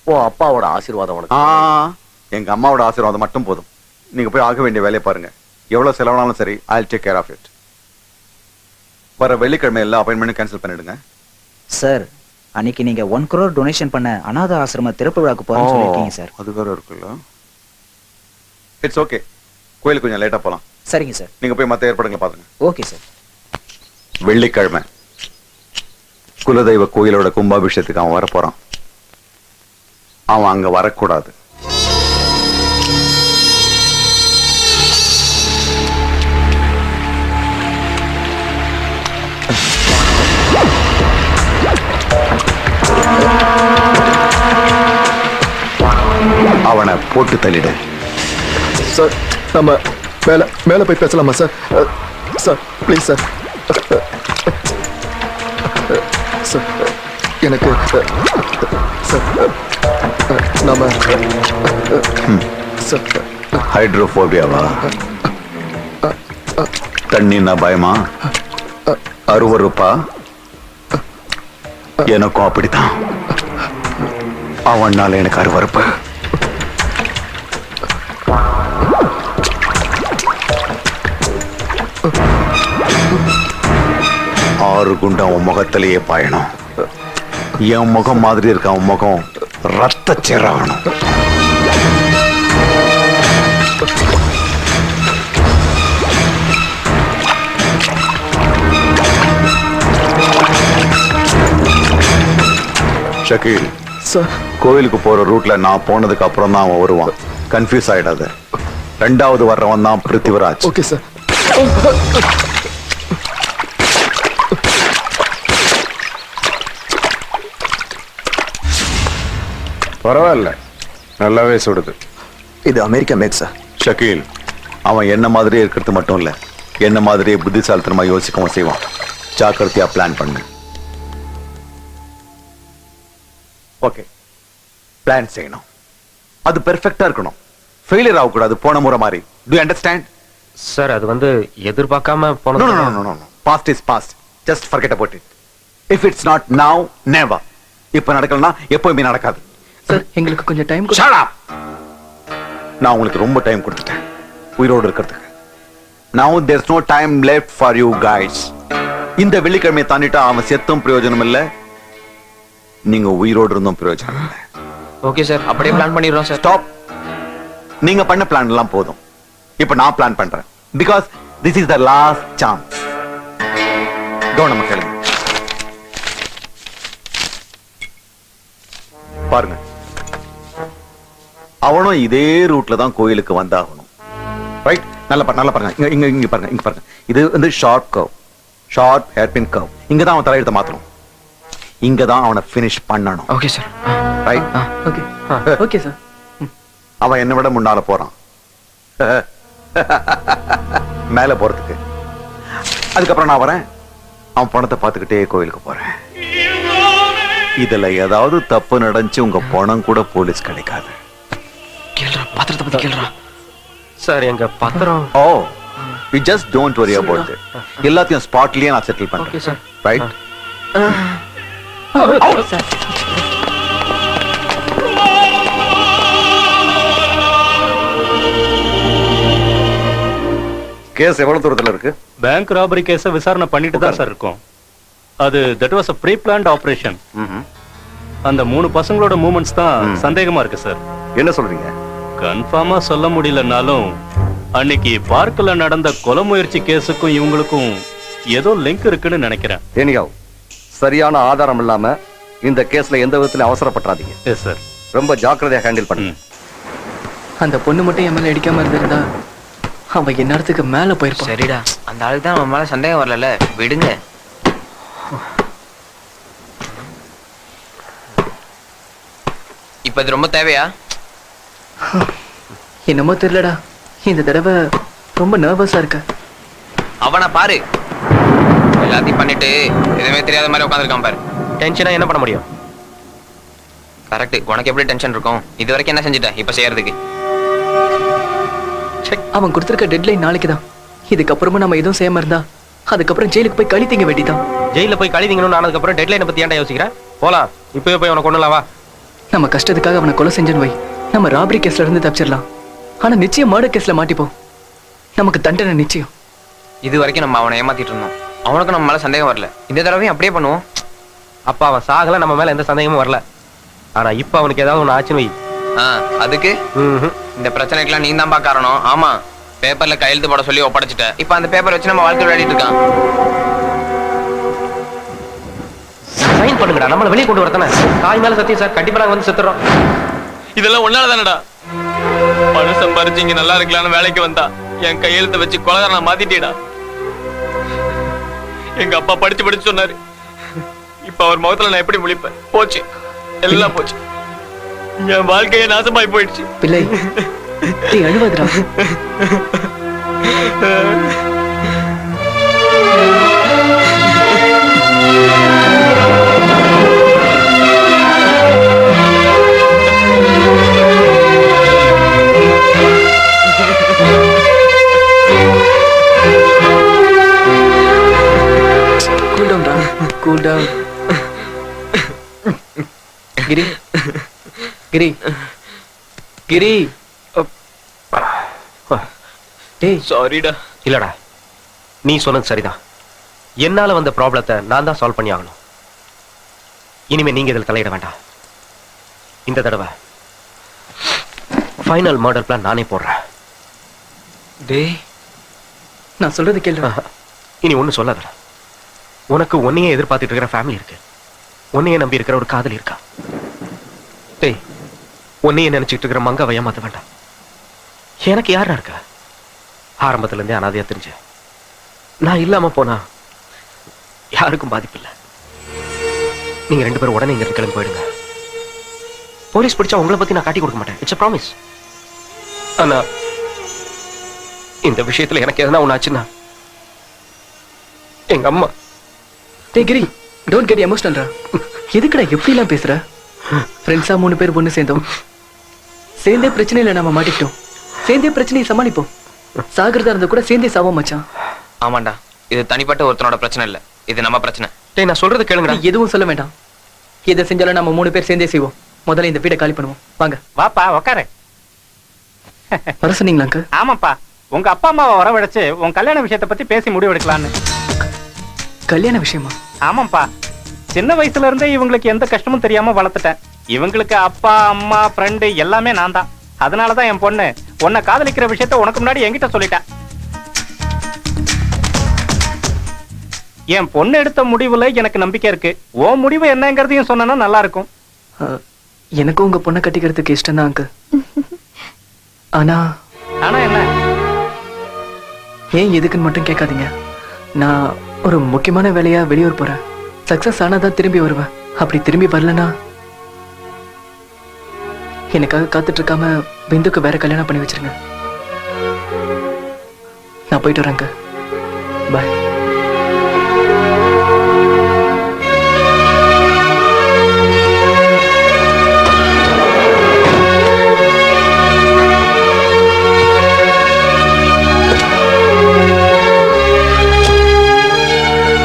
ஓ அப்பாவோட ஆசீர்வாதம் உனக்கு. எங்க அம்மாவோட ஆசீர்வாதம் மட்டும் போதும். நீங்க போய் ஆக வேண்டிய வேலையை பாருங்க. எவ்வளவு செலவானாலும் சரி, I'll take care of it. வர வெள்ளிக்கிழமை எல்லா அப்பாயின்மெண்ட்டும் கேன்சல் பண்ணிடுங்க. சார், அன்னைக்கு நீங்க 1 crore டொனேஷன் பண்ண அநாத ஆசிரம திறப்பு விழாக்கு போறேன்னு சொல்லிருக்கீங்க சார். அது வேற இருக்குல்ல. இட்ஸ் ஓகே, கோயிலுக்கு கொஞ்சம் லேட்டா போலாம். சரிங்க சார். நீங்க போய் மத்த ஏற்பாடுகளை பாருங்க. Okay sir. வெள்ளிக்கிழமை குலதெய்வ கோயிலோட கும்பாபிஷேகத்துக்கு அவன் வர போறான். அவன் அங்க வரக்கூடாது. அவனை போட்டு தள்ளிடு. சார் நம்ம மேல மேல போய் பேசலாமா sir? Sir please sir. Sir எனக்கு சார் நாம சார் ஹைட்ரோபோபியாவா? தண்ணின்னா பயமா? அருவருப்பா? எனக்கும் அப்படித்தான். அவனால எனக்கு அருவருப்பு. ஆறு குண்டா உன் முகத்திலேயே பாயணும். என் முகம் மாதிரி இருக்க அவன் முகம் ரத்த சேராகணும். ஷக்கீல் சார், கோயிலுக்கு போற ரூட்ல நான் போனதுக்கு அப்புறம் தான் அவன் வருவான். கன்ஃபியூஸ் ஆயிடாத. ரெண்டாவது வர்றவன் தான் பிருத்திவிராஜ். Okay sir. பரவாயில்ல, நல்லாவே சுடுது. இது அமெரிக்கா மேட் சார். ஷக்கீல், அவன் என்ன மாதிரியே இருக்கிறது மட்டும் இல்ல, என்ன மாதிரியே புத்திசாலித்தனமா யோசிக்கவும் செய்வான். ஜாக்கிரதையா பிளான் பண்ணு. ஓகே, பிளான் செய்யணும். அது பெர்ஃபெக்ட்டா இருக்கணும். ஃபெயிலியர் ஆகக்கூடாது போன முறை மாதிரி. To you understand? சார் அது வந்து எதிர்பார்க்காம No, போனது. no, no, no, no. Past is past. Just forget about it. If it's not now, never. இப்ப நடக்கலனா எப்பவுமே நடக்காது. சார் எங்களுக்கு கொஞ்சம் டைம் Shut up. நான் உங்களுக்கு ரொம்ப டைம் கொடுத்துட்டேன் உயிரோடு இருக்கிறதுக்கு. Now there's no time left for you guys. இந்த வெள்ளிக்கிழமையை தாண்டிட்டா அவன் செத்தும் பிரயோஜனம் இல்ல, நீங்க உயிரோடு இருந்தும் பிரயோஜனம் இல்ல. ஓகே சார், அப்படியே பிளான் பண்ணிடுறோம் சார். ஸ்டாப். நீங்க பண்ண பிளான் எல்லாம் போதும். இப்ப நான் பிளான் பண்றேன். Because this is the last chance. கவனமா கேளுங்க. பாருங்க, அவனும் இதே ரூட்ல தான் கோயிலுக்கு வந்தாகணும். ரைட்? நல்லா பாருங்க. இங்க பாருங்க. இது வந்து short curve, short hairpin curve. இங்க தான் அவன் தலையெழுத்த மாத்தணும். இங்க தான் அவனை ஃபினிஷ் பண்ணணும். Okay sir. Right? Okay okay sir. அவன் என்னை விட முன்னால போறான் மேல போறதுக்கு. அதுக்கப்புறம் நான் வரேன், அவன் பணத்தை பார்த்துக்கிட்டே கோயிலுக்கு போறேன். இதுல ஏதாவது தப்பு நடந்துச்சு, உங்க பணம் கூட போலீஸ் கிடைக்காது. கேளுடா, பாத்திரத்தை பத்தி கேளுடா. சார் எங்க பத்திரம். Oh, you just don't worry about it. எல்லாத்தையும் ஸ்பாட்லயே நான் செட்டில் ஓகே பண்றேன். சார். ரைட்? சார் கேஸ் எவ்வளவு தூரத்துல இருக்கு? பேங்க் ராபரி கேஸ விசாரணை பண்ணிட்டு தான் சார் இருக்கோம். அது that was a pre-planned operation. அந்த 3 பசங்களோட மூவ்மெண்ட்ஸ் தான் சந்தேகமா இருக்கு சார். என்ன சொல்றீங்க? கன்ஃபார்மா சொல்ல முடியலனாலும் அன்னைக்கு பார்க்ல நடந்த கொலை முயற்சி கேஸுக்கும் இவங்களுக்கும் ஏதோ லிங்க் இருக்குன்னு நினைக்கிறேன். எனியாவ், சரியான ஆதாரம் இல்லாம இந்த கேஸ்ல எந்த விதத்திலும் அவசரப்படாதீங்க. Yes sir. ரொம்ப ஜாக்கிரதையா ஹேண்டில் பண்ணுங்க. அந்த பொண்ணு மட்டும் என் மேல அடிக்காம இருந்திருந்தா அவன் என்னத்துக்கு மேல போயிருப்பான். சரிடா, அந்த ஆளுக்கு தான் நம்ம மேல சந்தேகம் வரல, விடுங்க. இப்ப இது ரொம்ப தேவையா? என்னமோ தெரியலடா, இந்த தடவை ரொம்ப நர்வஸா இருக்க. அவனை பாரு, எல்லாத்தையும் பண்ணிட்டு எதுவுமே தெரியாத மாதிரி உட்காந்துருக்கான் பாரு. டென்ஷனா என்ன பண்ண முடியும்? கரெக்ட். உனக்கு எப்படி டென்ஷன் இருக்கும்? இது வரைக்கும் என்ன செஞ்சுட்ட இப்ப செய்யறதுக்கு? அவன் கொடுத்திருக்க டெட்லைன் நாளைக்கு தான். இதுக்கப்புறமா நம்ம எதுவும் செய்யாம இருந்தா அதுக்கப்புறம் ஜெயிலுக்கு போய் களி திங்க வேண்டிதான். ஜெயில போய் களி திங்கணும்னு ஆனதுக்கு அப்புறம் டெட்லைனை பத்தி ஏன்டா யோசிக்கிறேன்? போலாம், இப்பவே போய் அவனை கொண்டுலாம் வா. நம்ம கஷ்டத்துக்காக அவனை கொலை செஞ்சேன்னு வை, நம்ம ராபரி கேஸ்ல இருந்து தப்பிச்சிடலாம். ஆனா நிச்சயம் மர்டர் கேஸ்ல மாட்டிப்போம். நமக்கு தண்டனை நிச்சயம். இது வரைக்கும் நம்ம அவனை ஏமாத்திட்டு இருந்தோம். அவனுக்கு நம்ம மேல சந்தேகம் வரல. இந்த தடவையும் அப்படியே பண்ணுவோம். அப்ப அவன் சாகல, நம்ம மேல எந்த சந்தேகமும் வரல. ஆனா இப்ப அவனுக்கு ஏதாவது ஒண்ணு ஆச்சுன்னு வை. அதுக்கு இந்த பிரச்சனைக்கெல்லாம் நீ தான் காரணம். ஆமா, பேப்பர்ல கையெழுத்து போட சொல்லி ஒப்படைச்சிட்ட. இப்ப அந்த பேப்பர் வச்சு நம்ம வாழ்க்கை விளையாடிட்டு இருக்கான். சைன் பண்ணுங்கடா, நம்மள வெளியே கொண்டு வரதானே. தாய் மேல சத்தியம் சார், கண்டிப்பா நாங்க வந்து செத்துறோம். இதெல்லாம் ஒன்னால தானடா. பணம் சம்பாரிச்சு இங்க நல்லா இருக்கலாம்னு வேலைக்கு வந்தா என் கையெழுத்தை வச்சு கொலைகாரனை மாத்திட்டேடா. எங்க அப்பா படிச்சு சொன்னாரு. இப்ப அவர் முகத்துல நான் எப்படி முழிப்பேன்? போச்சு, எல்லாம் போச்சு. என் வாழ்க்கைய நாசமாய் போயிடுச்சு. பிள்ளை நீ அழுவதுடா. Cool down, Ram. Cool down. Giri. Giri. Giri. டேய் சாரிடா. இல்லடா, நீ சொன்னது சரிதான். என்னால வந்த ப்ராப்ளத்தை நான் தான் சால்வ் பண்ணி ஆகணும். இனிமே நீங்க இதில் தலையிட வேண்டாம். இந்த தடவை ஃபைனல் மர்டர் பிளான் நானே போடுறேன். டேய் நான் சொல்றது கேளு. இனி ஒண்ணு சொல்லாதடா. உனக்கு உன்னையே எதிர்பார்த்துட்டு இருக்கிற ஃபேமிலி இருக்கு. உன்னையே நம்பி இருக்கிற ஒரு காதலி இருக்கா. டேய் உன்னையே நினைச்சிட்டு இருக்கிற மங்காவை ஏமாத்த வேண்டாம். எனக்கு யாரா இருக்கா? ஆரம்பத்துல இருந்தே அனாதையா தெரிஞ்ச நான் இல்லாம போனா யாருக்கும் பாதிப்பு இல்லை. நீங்க 2 பேரும் உடனே இங்க இருந்து கிளம்பி போயிடுங்க. போலீஸ் பிடிச்சா உங்களை பத்தி நான் காட்டி கொடுக்க மாட்டேன். It's a promise. ஆனா இந்த விஷயத்துல எனக்கு எதனா ஒண்ணு ஆச்சுன்னா எங்க அம்மா. டேய் கிரி, டோன்ட் கெட் எமோஷனல் ரா. எதுக்குடா எப்படி எல்லாம் பேசுற? ஃப்ரெண்ட்ஸா 3 பேர் ஒண்ணு சேர்ந்தோம். சேர்ந்தே பிரச்சனையில நாம மாட்டிக்கிட்டோம். சேர்ந்தே பிரச்சனையை சமாளிப்போம். சாகிறதா இருந்தா கூட சேர்ந்தே சாவோம் மச்சான். ஆமாண்டா, இது தனிப்பட்ட ஒருத்தனோட பிரச்சனை இல்ல, இது நம்ம பிரச்சனை. டேய் நான் சொல்றது கேளுங்கடா. நீ எதுவும் சொல்ல வேண்டாம். எதை செஞ்சாலும் நம்ம 3 பேர் சேர்ந்தே செய்வோம். முதல்ல இந்த வீட்டை காலி பண்ணுவோம். வாங்க. வாப்பா உக்காரு. வர சொன்னீங்களா அங்கிள்? ஆமாப்பா, உங்க அப்பா அம்மாவை வரவழைச்சு உன் கல்யாண விஷயத்தை பத்தி பேசி முடிவு எடுக்கலான்னு. கல்யாண விஷயமா? ஆமாப்பா, சின்ன வயசுல இருந்தே இவங்களுக்கு எந்த கஷ்டமும் தெரியாம வளர்த்துட்டேன். இவங்களுக்கு அப்பா அம்மா ஃப்ரெண்டு எல்லாமே நான் தான். அதனாலதான் என் பொண்ணு உன்னை காதலிக்கிற விஷயத்த உனக்கு முன்னாடி என்கிட்ட சொல்லிட்டேன். என் பொண்ணு எடுத்த முடிவுல எனக்கு நம்பிக்கை இருக்கு. உன் முடிவு என்னங்கிறதையும் சொன்னா நல்லா இருக்கும். எனக்கும் உங்க பொண்ணை கட்டிக்கிறதுக்கு இஷ்டம் தான் அங்கிள். ஆனா ஆனா என்ன? ஏன் எதுக்குன்னு மட்டும் கேட்காதீங்க. நான் ஒரு முக்கியமான வேலையா வெளியூர் போறேன். சக்சஸ் ஆனாதான் திரும்பி வருவேன். அப்படி திரும்பி வரலனா எனக்காக காத்துட்டு இருக்காம பிந்துக்கு வேற கல்யாணம் பண்ணி வச்சிருங்க. நான் போயிட்டு வரேங்க. பாய்.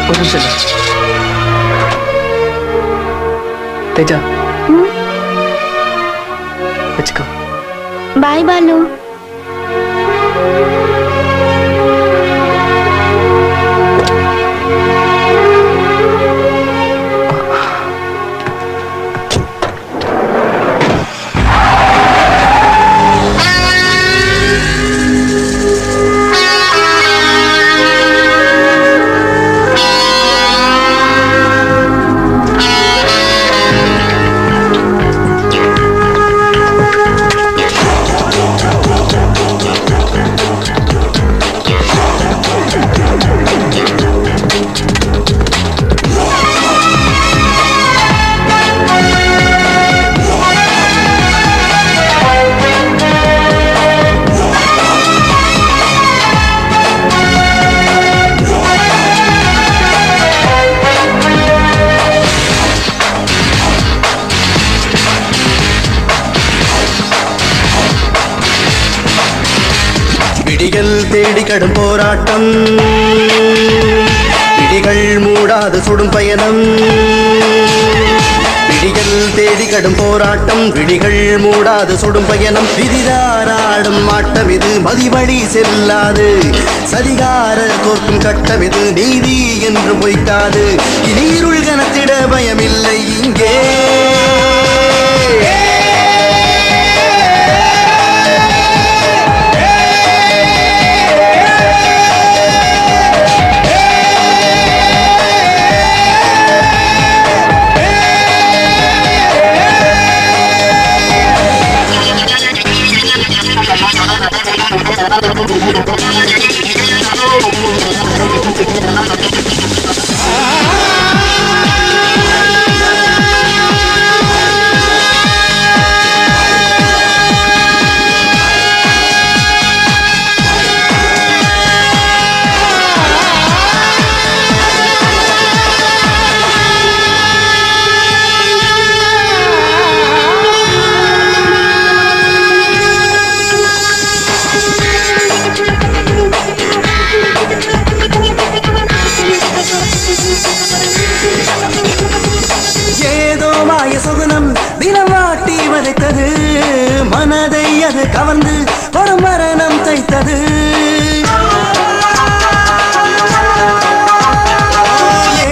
ஒரு நிமிஷம் தேஜா, வச்சுக்கோ. பாய் பாலு. விடிகள் தேடி கடும் போராட்டம், விடிகள் மூடாது சுடும் பயணம். விடிகள் தேடி கடும் போராட்டம், விடிகள் மூடாது சுடும் பயணம். விதிதாராடும் ஆட்டம் இது, மதிவழி செல்லாது. சதிகார தோற்கும் கட்டம் இது, நீதி என்று பொய்க்காது. இனீருள் கனத்திட பயமில்லை இங்கே. ஏதோ மாய சுகுணம் தினம் வாட்டி வதைத்தது மனதை அது கவர்ந்து ஒரு மரணம் தைத்தது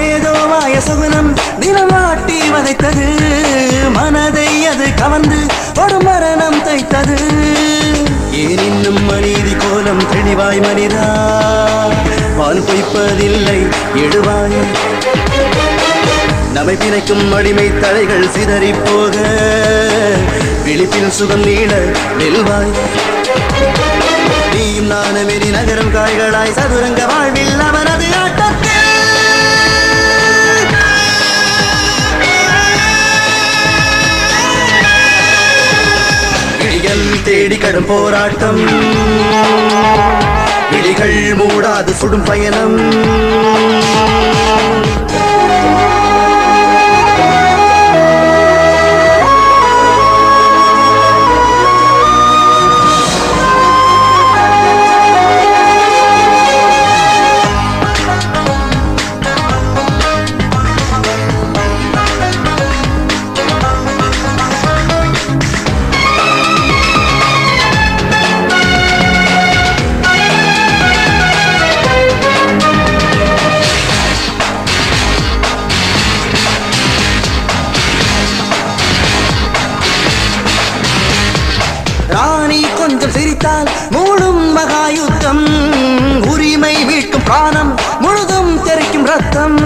ஏதோ மாய சுகுணம் தினம் வாட்டி வதைத்தது மனதை அது கவர்ந்து ஒரு மரணம் தைத்தது ஏன் இன்னும் மனிதி கோலம் தெளிவாய் மனிதா பால் பொய்ப்பதில்லை எழுவாய் நம்மை பிணைக்கும் அடிமை தலைகள் சிதறி போக விழிப்பில் சுகம் நீட வெல்வாய் நீயும் நானும் எரி நகரம் காய்களாய் சதுரங்க வாழ்வில் அவனது ஆட்டத்தில் விழிகள் தேடி கடும் போராட்டம் விழிகள் மூடாது சுடும் பயணம் ராணி கொஞ்சம் சிரித்தால் மூடும் மகாயுத்தம் உரிமை மீட்கும் பிராணம் முழுதும் தெரிக்கும் ரத்தம்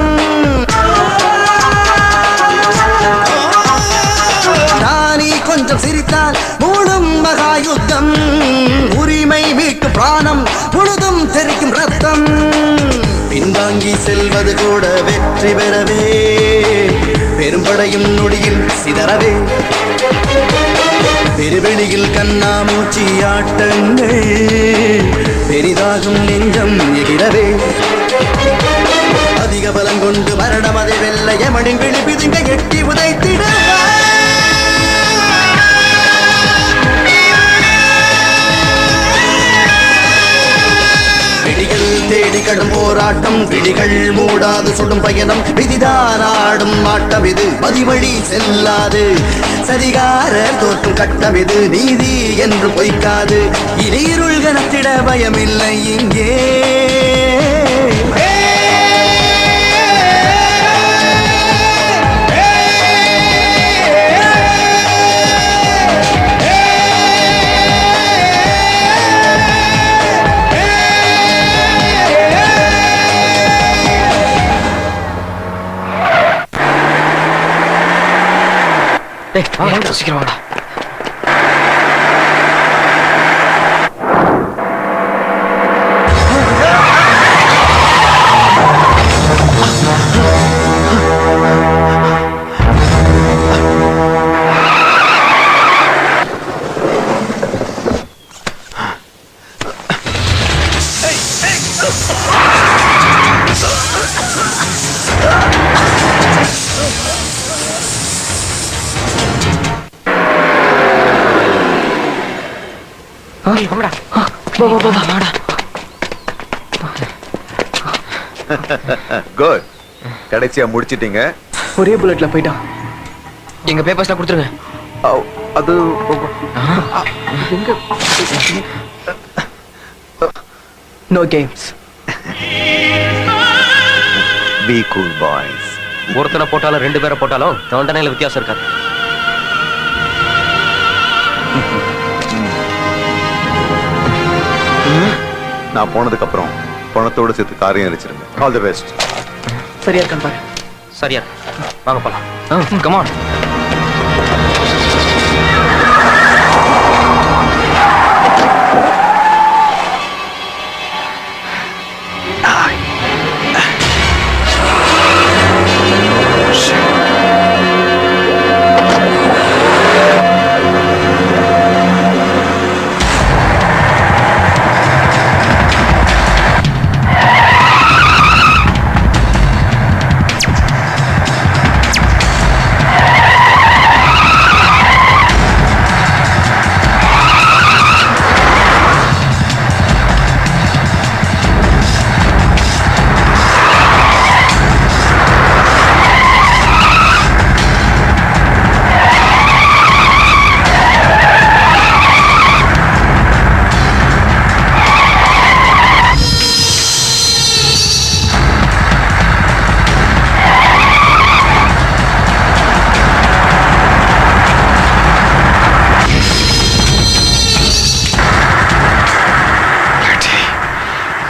ராணி கொஞ்சம் சிரித்தால் மூடும் மகாயுத்தம் உரிமை மீட்கும் பிராணம் முழுதும் தெரிக்கும் ரத்தம் பின்வாங்கி செல்வது கூட வெற்றி பெறவே பெரும்படையும் நொடியில் சிதறவே பெருவெளியில் கண்ணாமூச்சி ஆட்டங்கள் பெரிதாகும் நெஞ்சம் எகிரவே அதிக பலம் கொண்டு மரணம் அதை வெல்ல எமனின் விழிப்பிதுங்க எட்டி உதைத்திட விழிகள் தேடி கடும் போராட்டம் விழிகள் மூடாது சுடும் பயணம் விதிதான் ஆடும் ஆட்டம் இது மதிவழி செல்லாது சரிகார தோற்கும் கட்டம் இது நீதி என்று பொய்க்காது இனி இருள் கனத்திட பயமில்லை இங்கே சீக்கிரம் வாடா. குட் கடைசியா முடிச்சிட்டீங்க ஒரே புல்லட்ல போயிட்டான். எங்க பேப்பர்ஸ்லாம் கொடுத்துருங்க. அது no games. Be cool boys. ஒருத்தனை போட்டாலும் ரெண்டு பேரை போட்டாலும் தண்டனையில வித்தியாசம் இருக்காது. நான் போனதுக்கு அப்புறம் பணத்தோட சேர்த்து காரியம் அடிச்சிருங்க. All the best. சரியா இருக்கான் பாரு. சரியா வாங்க போலாம். Come on.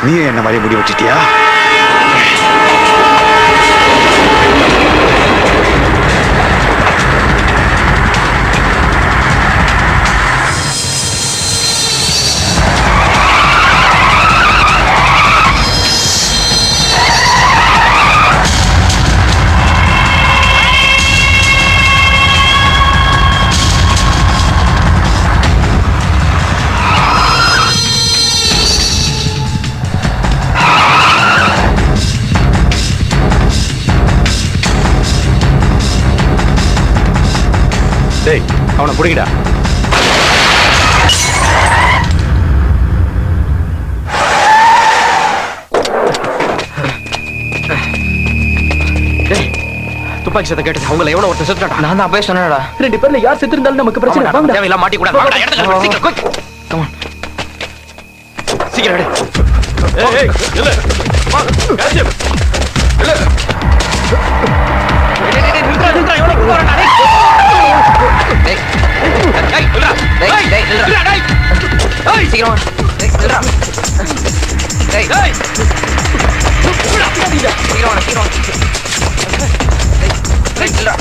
நீ என்ன மாதிரி முடி வச்சிட்டியா? டேய், அவனை பிடிக்கடா. துப்பாக்கி சத்தம் கேட்டது அவங்கள எவனோ ஒருத்தர் செத்துட்டான். நான் தான் அப்பவே சொன்னேன்டா. 2 பேர்ல யார் செத்து இருந்தாலும் நமக்கு பிரச்சனை. வாங்கடா. தேவையில்லாம மாட்டி கூட. வாங்கடா, இடத்துல வா, சீக்கிரம் quick. Come on. சீக்கிரம் எடு. ஏய் இல்ல வா காஜி இல்ல நில்றா எவனோ குள்ள வரடா. டேய் நில்றா. டேய் நில்றா. டேய் சீக்கிரம் வா. டேய் நில்றா. டேய் டேய் சீக்கிரம் வா சீக்கிரம் வா. டேய் நில்றா.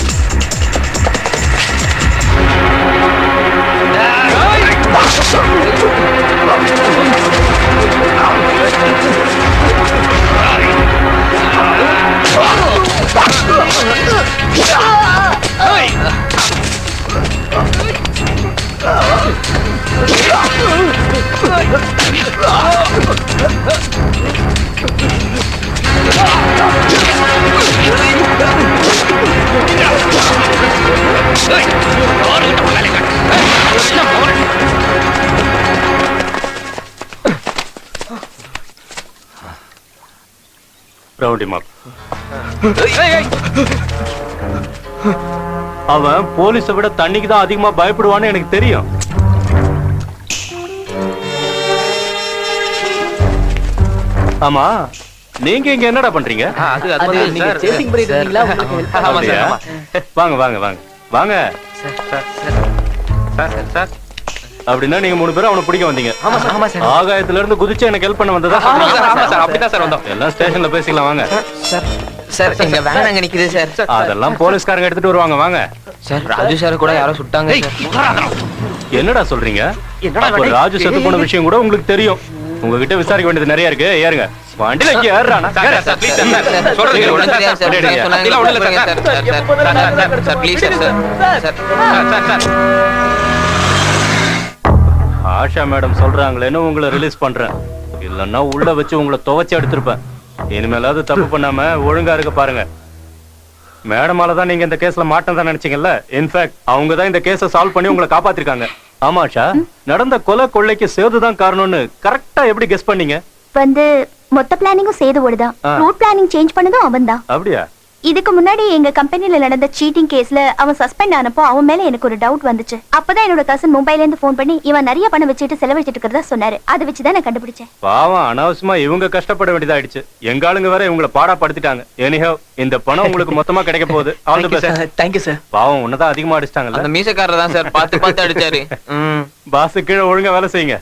Round him up. அவன் போலீஸை விட தண்ணிக்கு தான் அதிகமா பயப்படுவான்னு எனக்கு தெரியும். ஆமா, நீங்க இங்க என்னடா பண்றீங்க? அது நீங்க சேசிங் பண்ணிட்டு இருக்கீங்களா? உங்களுக்கு ஆமா அப்படியா? சார், ஆமா. வாங்க வாங்க வாங்க வாங்க. சார் அப்படின்னா நீங்க 3 பேரும் அவனை பிடிக்க வந்தீங்க. ஆமா சார், ஆமா சார். ஆகாயத்துல இருந்து குதிச்சு எனக்கு ஹெல்ப் பண்ண வந்ததா? ஆமா சார், அப்படிதான் சார் வந்தோம். எல்லாம் ஸ்டேஷன்ல பேசிக்கலாம் வாங்க. சார் எங்க வேன் அங்க நிக்குது சார். அதெல்லாம் போலீஸ்காரங்க எடுத்துட்டு வருவாங்க வாங்க. சார் ராஜு சார் கூட யாரோ சுட்டாங்க சார். என்னடா சொல்றீங்க? அப்ப ராஜு செத்து போன விஷயம் கூட உங்களுக்கு தெரியும். உங்ககிட்ட விசாரிக்க வேண்டியது நிறைய இருக்கு. ஏறுங்க வண்டியில இங்க ஏறுறானா? சார் ப்ளீஸ் சார் சொல்றீங்க ஒண்ணு தெரியாது சார். சொன்னாங்க ஒண்ணு இல்ல sir. Sir please sir. Asha madam சொல்றாங்களேன்னு உங்களை ரிலீஸ் பண்றேன். இல்லன்னா உள்ள வச்சு உங்களை துவைச்சு எடுத்திருப்பேன். இனிமேலாவது தப்பு பண்ணாம ஒழுங்கா இருக்க பாருங்க. மேடமால தான் நீங்க இந்த கேஸ்ல மாட்டேன் தான் நினைச்சீங்கல்ல. இன்ஃபேக்ட் அவங்க தான் இந்த கேஸை சால்வ் பண்ணி உங்களை காப்பாத்திருக்காங்க. ஆமா ஆஷா, நடந்த கொலை கொள்ளைக்கு சேதுதான் காரணம்னு கரெக்டா எப்படி கெஸ் பண்ணீங்க? மொத்த பிளானிங்கும் சேதுவோடுதான். ரூட் பிளானிங் சேஞ்ச் பண்ணதும் அவன்தான். அப்படியா? இதுக்கு முன்னாடி எங்க கம்பெனில நடந்த சீட்டிங் கேஸ்ல அவன் சஸ்பெண்ட் ஆனப்போ அவன் மேல எனக்கு ஒரு டவுட் வந்துச்சு. அப்பதான் என்னோட கசன் மும்பைல இருந்து போன் பண்ணி இவன் நிறைய பணம் வச்சுட்டு செலவழிச்சிட்டு இருக்கிறதா சொன்னாரு. அதை வச்சுதான் நான் கண்டுபிடிச்சேன். பாவம், அனாவசியமா இவங்க கஷ்டப்பட வேண்டியதாயிடுச்சு. எங்க ஆளுங்க வேற இவங்களை பாடாப்படுத்திட்டாங்க. எனிஹவ் இந்த பணம் உங்களுக்கு மொத்தமா கிடைக்க போகுது. All the best. Thank you sir. பாவம், உன்னதான் அதிகமா அடிச்சிட்டாங்கல்ல. அந்த மீசக்காரர் தான் சார் பார்த்து அடிச்சாரு. பாஸ் கீழே ஒழுங்கா வேலை செய்யுங்க.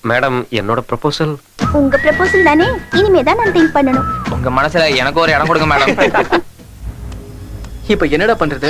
மேடம், என்னோட ப்ரொபோசல். உங்க ப்ரொபோசல் தானே, இனிமே தான் நான் திங்க் பண்ணணும். உங்க மனசுல எனக்கு ஒரு இடம் கொடுங்க மேடம். இப்ப என்னடா பண்றது?